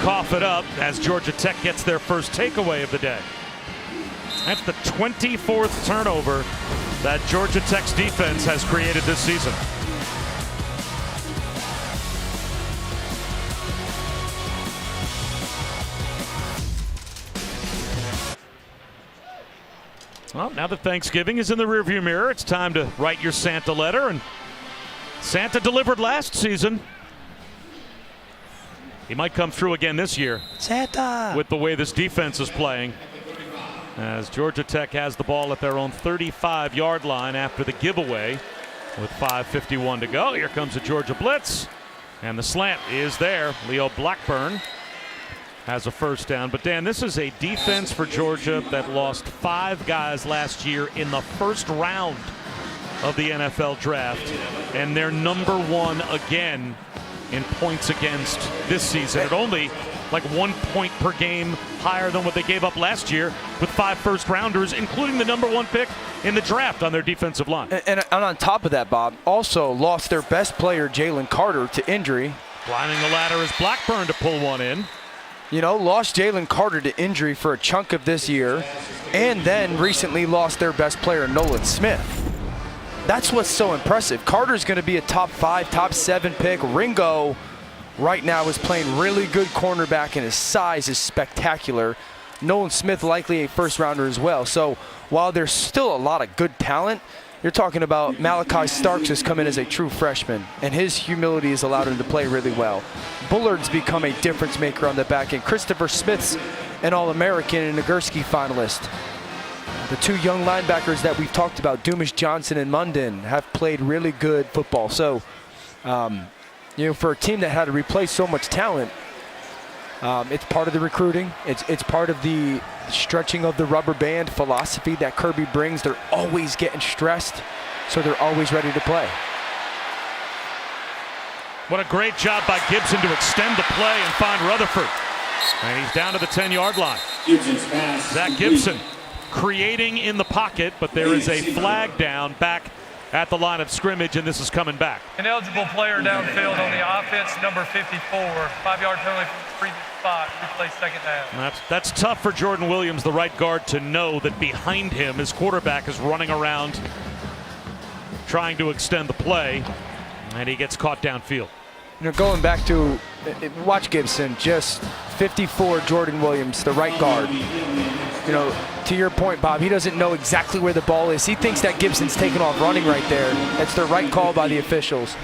cough it up as Georgia Tech gets their first takeaway of the day. That's the 24th turnover that Georgia Tech's defense has created this season. Well, now that Thanksgiving is in the rearview mirror, it's time to write your Santa letter, and Santa delivered last season. He might come through again this year. Santa! With the way this defense is playing. As Georgia Tech has the ball at their own 35-yard line after the giveaway with 5:51 to go. Here comes a Georgia blitz, and the slant is there. Leo Blackburn has a first down. But Dan, this is a defense for Georgia that lost 5 guys last year in the first round of the NFL draft, and they're number 1 again in points against this season at only like 1 point per game higher than what they gave up last year with 5 first-rounders, including the number 1 pick in the draft on their defensive line. And on top of that, Bob, also lost their best player, Jalen Carter, to injury. Climbing the ladder is Blackburn to pull one in. You know, lost Jalen Carter to injury for a chunk of this year, and then recently lost their best player, Nolan Smith. That's what's so impressive. Carter's going to be a top 5, top 7 pick. Ringo right now is playing really good cornerback, and his size is spectacular. Nolan Smith likely a first rounder as well. So while there's still a lot of good talent, you're talking about Malachi Starks has come in as a true freshman, and his humility has allowed him to play really well. Bullard's become a difference maker on the back end. Christopher Smith's an All-American and Nagurski finalist. The 2 young linebackers that we've talked about, Dumas Johnson and Munden, have played really good football. So, you know, for a team that had to replace so much talent, it's part of the recruiting. It's part of the stretching of the rubber band philosophy that Kirby brings. They're always getting stressed, so they're always ready to play. What a great job by Gibson to extend the play and find Rutherford. And he's down to the 10-yard line. Zach Gibson creating in the pocket, but there is a flag down back at the line of scrimmage, and this is coming back. An eligible player downfield on the offense, number 54. 5-yard penalty from the previous spot. Replay second down. That's tough for Jordan Williams, the right guard, to know that behind him his quarterback is running around trying to extend the play, and he gets caught downfield. You know, going back to watch Gibson, just 54, Jordan Williams, the right guard. You know, to your point, Bob, he doesn't know exactly where the ball is. He thinks that Gibson's taking off running right there. That's the right call by the officials.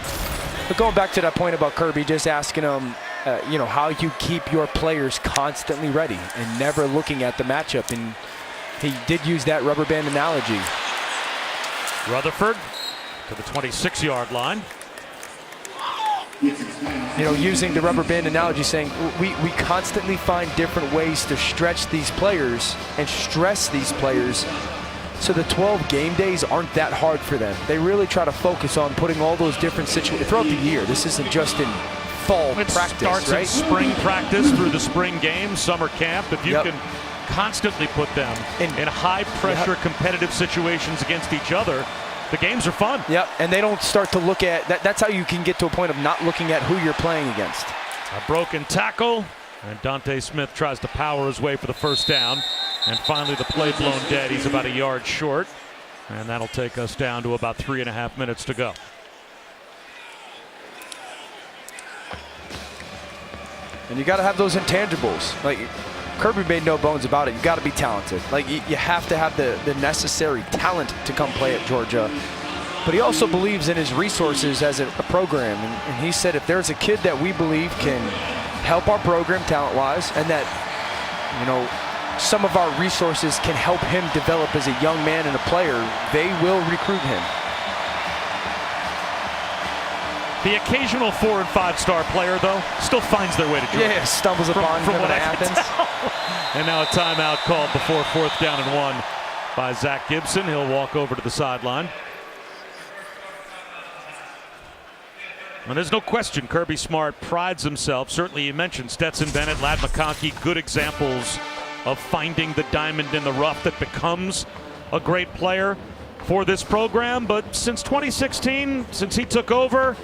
But going back to that point about Kirby, just asking him, you know, how you keep your players constantly ready and never looking at the matchup. And he did use that rubber band analogy. Rutherford to the 26-yard line. You know, using the rubber band analogy, saying we constantly find different ways to stretch these players and stress these players so the 12 game days aren't that hard for them. They really try to focus on putting all those different situations throughout the year. This isn't just in fall practice, starts right? in spring practice through the spring games, summer camp. If you can constantly put them in high-pressure competitive situations against each other, the games are fun. Yep, and they don't start to look at that. That's how you can get to a point of not looking at who you're playing against. A broken tackle, and Dante Smith tries to power his way for the first down. And finally the play blown dead. He's about a yard short, and that'll take us down to about 3.5 minutes to go. And you got to have those intangibles. Like Kirby made no bones about it. You got to be talented. Like you have to have the necessary talent to come play at Georgia. But he also believes in his resources as a program. And he said if there's a kid that we believe can help our program talent-wise, and that, you know, some of our resources can help him develop as a young man and a player, they will recruit him. The occasional 4- and 5-star player, though, still finds their way to Georgia. Yeah, stumbles upon from him what when it happens. And now a timeout called before 4th down and 1 by Zach Gibson. He'll walk over to the sideline. And there's no question Kirby Smart prides himself. Certainly you mentioned Stetson Bennett, Ladd McConkey, good examples of finding the diamond in the rough that becomes a great player for this program. But since 2016, since he took over,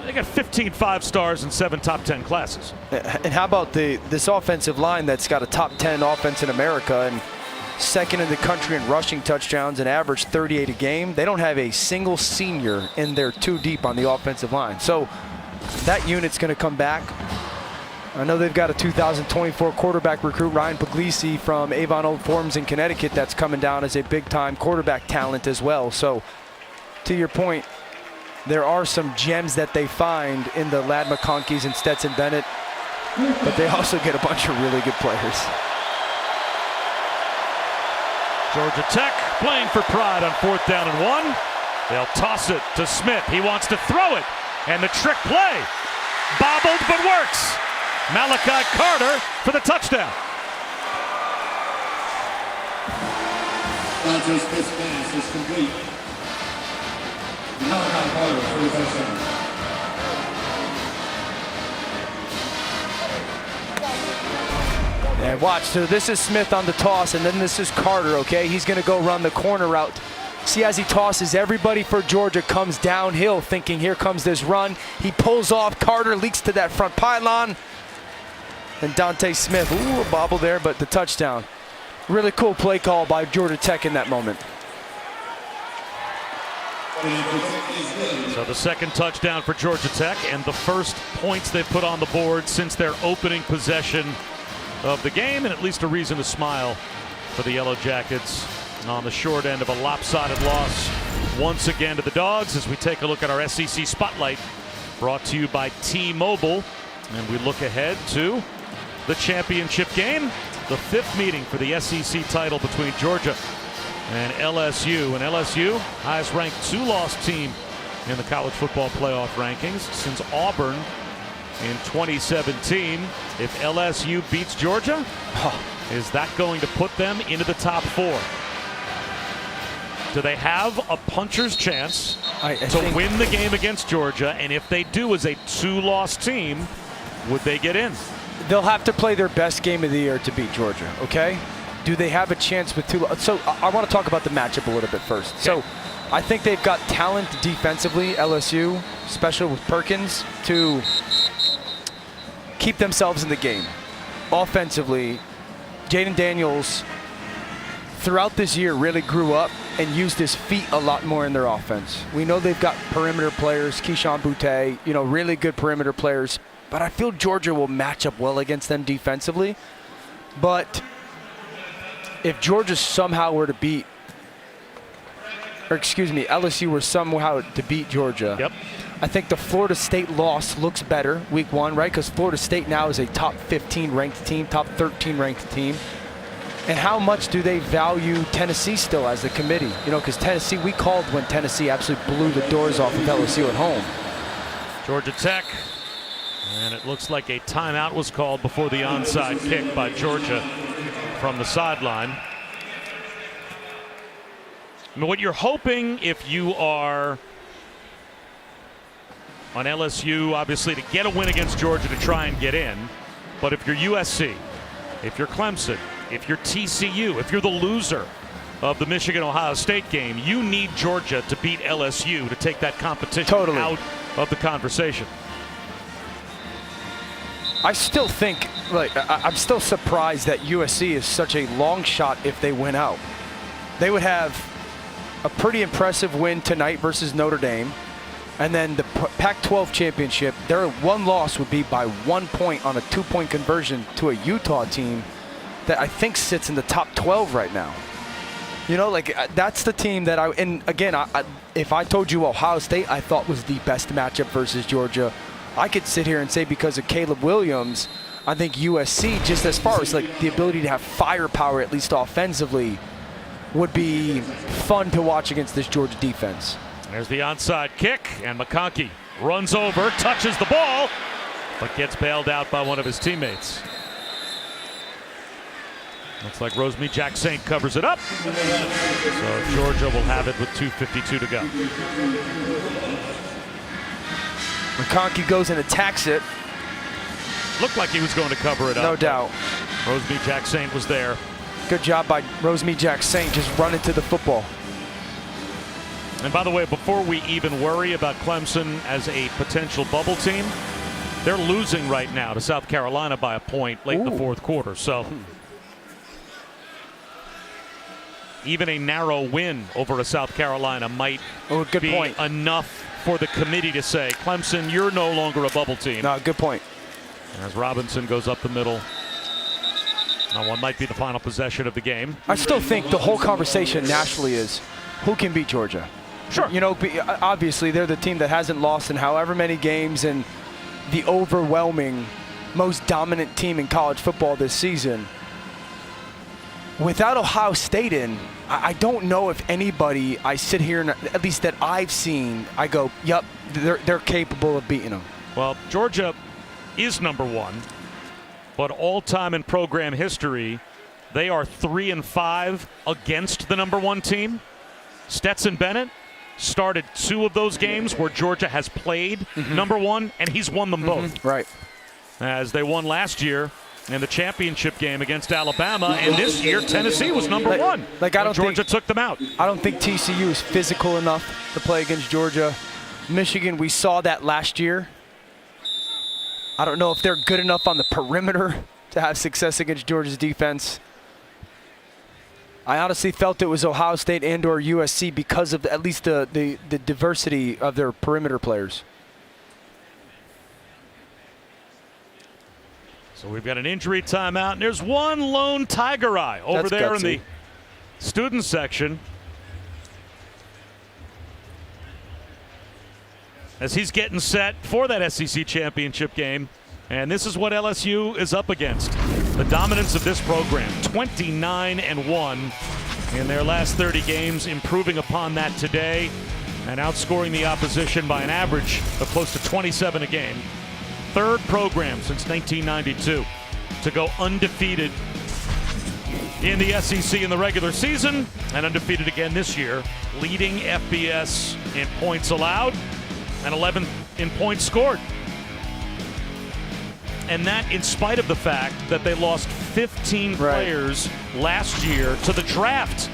they got 15 5-stars and 7 top 10 classes. And how about this offensive line that's got a top 10 offense in America and second in the country in rushing touchdowns and average 38 a game? They don't have a single senior in there too deep on the offensive line. So that unit's going to come back. I know they've got a 2024 quarterback recruit, Ryan Puglisi from Avon Old Forms in Connecticut, that's coming down as a big-time quarterback talent as well. So to your point, there are some gems that they find in the Ladd McConkeys and Stetson Bennett, but they also get a bunch of really good players. Georgia Tech playing for pride on 4th down and 1. They'll toss it to Smith. He wants to throw it, and the trick play. Bobbled but works. Malachi Carter for the touchdown. Dante Smith's pass is complete. Malachi Carter for the touchdown. And watch, so this is Smith on the toss, and then this is Carter, okay? He's going to go run the corner route. See, as he tosses, everybody for Georgia comes downhill thinking, here comes this run. He pulls off, Carter leaks to that front pylon. And Dante Smith, ooh, a bobble there, but the touchdown. Really cool play call by Georgia Tech in that moment. So the second touchdown for Georgia Tech and the first points they've put on the board since their opening possession of the game, and at least a reason to smile for the Yellow Jackets on the short end of a lopsided loss once again to the Dogs as we take a look at our SEC Spotlight brought to you by T-Mobile, and we look ahead to the championship game, the 5th meeting for the SEC title between Georgia and LSU. And LSU, highest ranked 2-loss team in the college football playoff rankings since Auburn in 2017. If LSU beats Georgia, is that going to put them into the top 4? Do they have a puncher's chance to win the game against Georgia? And if they do, as a 2-loss team, would they get in? They'll have to play their best game of the year to beat Georgia, okay? Do they have a chance with 2? So I want to talk about the matchup a little bit first. Okay. So I think they've got talent defensively, LSU, especially with Perkins, to keep themselves in the game. Offensively, Jaden Daniels, throughout this year, really grew up and used his feet a lot more in their offense. We know they've got perimeter players, Keyshawn Boutte, really good perimeter players, but I feel Georgia will match up well against them defensively. But if Georgia somehow were to beat, LSU were somehow to beat Georgia, yep. I think the Florida State loss looks better week 1, right? Because Florida State now is a top 15 ranked team, top 13 ranked team. And how much do they value Tennessee still as the committee? Because Tennessee, we called when Tennessee absolutely blew the doors off of LSU at home. Georgia Tech, and it looks like a timeout was called before the onside kick by Georgia from the sideline. I mean, what you're hoping if you are on LSU, obviously, to get a win against Georgia to try and get in. But if you're USC, if you're Clemson, if you're TCU, if you're the loser of the Michigan-Ohio State game, you need Georgia to beat LSU to take that competition out of the conversation. I still think, I'm still surprised that USC is such a long shot if they win out. They would have a pretty impressive win tonight versus Notre Dame. And then the Pac-12 championship, their one loss would be by 1 point on a 2-point conversion to a Utah team that I think sits in the top 12 right now. That's the team that and again, if I told you Ohio State I thought was the best matchup versus Georgia, I could sit here and say because of Caleb Williams, I think USC, just as far as the ability to have firepower, at least offensively, would be fun to watch against this Georgia defense. There's the onside kick, and McConkey runs over, touches the ball, but gets bailed out by one of his teammates. Looks like Rosemary Jack Saint covers it up. So Georgia will have it with 2:52 to go. McConkey goes and attacks it. Looked like he was going to cover it up. No doubt. Rosemary Jack Saint was there. Good job by Rosemary Jack Saint, just running to the football. And by the way, before we even worry about Clemson as a potential bubble team, they're losing right now to South Carolina by a point late in the fourth quarter. So even a narrow win over a South Carolina might be enough for the committee to say, Clemson, you're no longer a bubble team. No, good point. As Robinson goes up the middle. Now one might be the final possession of the game. I still think the whole conversation nationally is who can beat Georgia. Sure. You know, obviously they're the team that hasn't lost in however many games and the overwhelming, most dominant team in college football this season. Without Ohio State in, I don't know if anybody I sit here, and at least that I've seen, I go, yep, they're capable of beating them. Well, Georgia is number one, but all-time in program history, they are 3-5 against the number one team. Stetson Bennett started 2 of those games where Georgia has played number one, and he's won them both. Right. As they won last year in the championship game against Alabama, and this year Tennessee was number one. Like I don't Georgia took them out. I don't think TCU is physical enough to play against Georgia. Michigan, we saw that last year. I don't know if they're good enough on the perimeter to have success against Georgia's defense. I honestly felt it was Ohio State and or USC because of at least the diversity of their perimeter players. So we've got an injury timeout, and there's one lone Tiger Eye over there in the student section. As he's getting set for that SEC championship game. And this is what LSU is up against. The dominance of this program, 29-1 in their last 30 games, improving upon that today and outscoring the opposition by an average of close to 27 a game. Third program since 1992 to go undefeated in the SEC in the regular season and undefeated again this year, leading FBS in points allowed and 11 in points scored. And that in spite of the fact that they lost 15 players last year to the draft.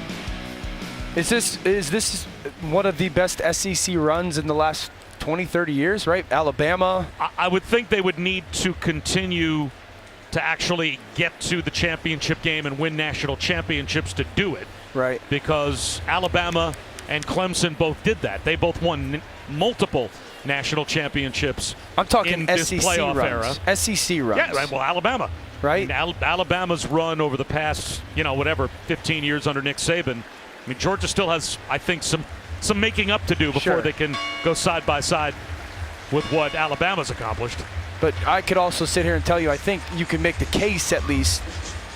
Is this one of the best SEC runs in the last 20, 30 years, right? Alabama. I would think they would need to continue to actually get to the championship game and win national championships to do it. Right. Because Alabama and Clemson both did that. They both won multiple national championships. I'm talking in this SEC playoff runs. era. SEC runs. Yeah, right, well, Alabama. Right. I mean, Alabama's run over the past, 15 years under Nick Saban. I mean, Georgia still has, I think, some making up to do before they can go side by side with what Alabama's accomplished. But I could also sit here and tell you, I think you can make the case at least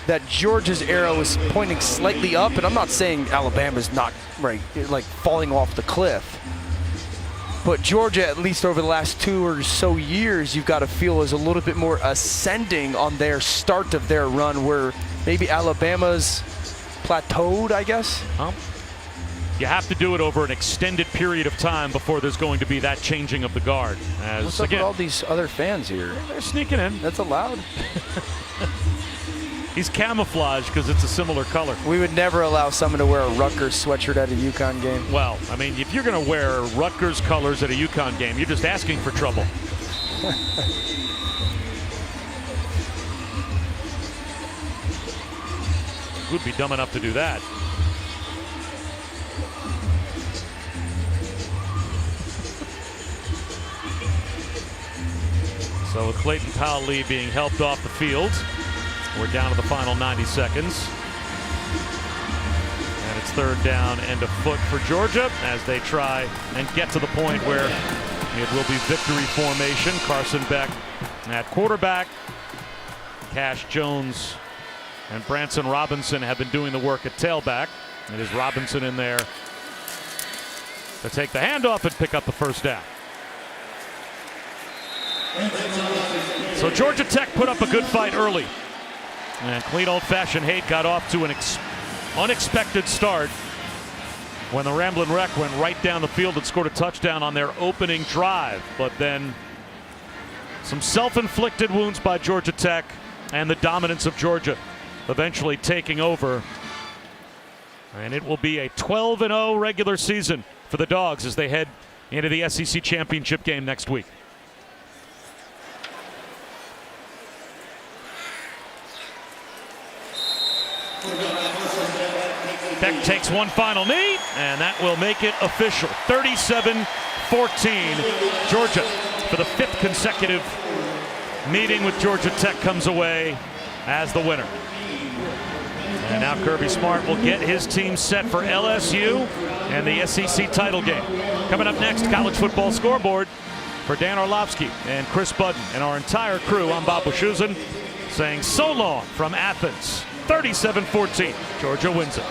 that Georgia's arrow is pointing slightly up, and I'm not saying Alabama's not like falling off the cliff. But Georgia, at least over the last 2 or so years, you've got to feel is a little bit more ascending on their start of their run, where maybe Alabama's plateaued, I guess. You have to do it over an extended period of time before there's going to be that changing of the guard. What's up with all these other fans here? They're sneaking in. That's allowed. He's camouflaged because it's a similar color. We would never allow someone to wear a Rutgers sweatshirt at a UConn game. Well, I mean, if you're going to wear Rutgers colors at a UConn game, you're just asking for trouble. Who'd be dumb enough to do that? So with Clayton Powell-Lee being helped off the field, we're down to the final 90 seconds. And it's third down and a foot for Georgia as they try and get to the point where it will be victory formation. Carson Beck at quarterback. Cash Jones and Branson Robinson have been doing the work at tailback. It is Robinson in there to take the handoff and pick up the first down. So Georgia Tech put up a good fight early. And clean old-fashioned Haight got off to an unexpected start. when the Ramblin' Wreck went right down the field and scored a touchdown on their opening drive. But then some self-inflicted wounds by Georgia Tech and the dominance of Georgia eventually taking over. And it will be a 12-0 regular season for the Dogs as they head into the SEC championship game next week. Tech takes one final knee, and that will make it official. 37-14. Georgia, for the 5th consecutive meeting with Georgia Tech, comes away as the winner. And now Kirby Smart will get his team set for LSU and the SEC title game. Coming up next, College Football Scoreboard. For Dan Orlovsky and Chris Budden and our entire crew, I'm Bob Wischusen, saying so long from Athens. 37-14. Georgia wins it.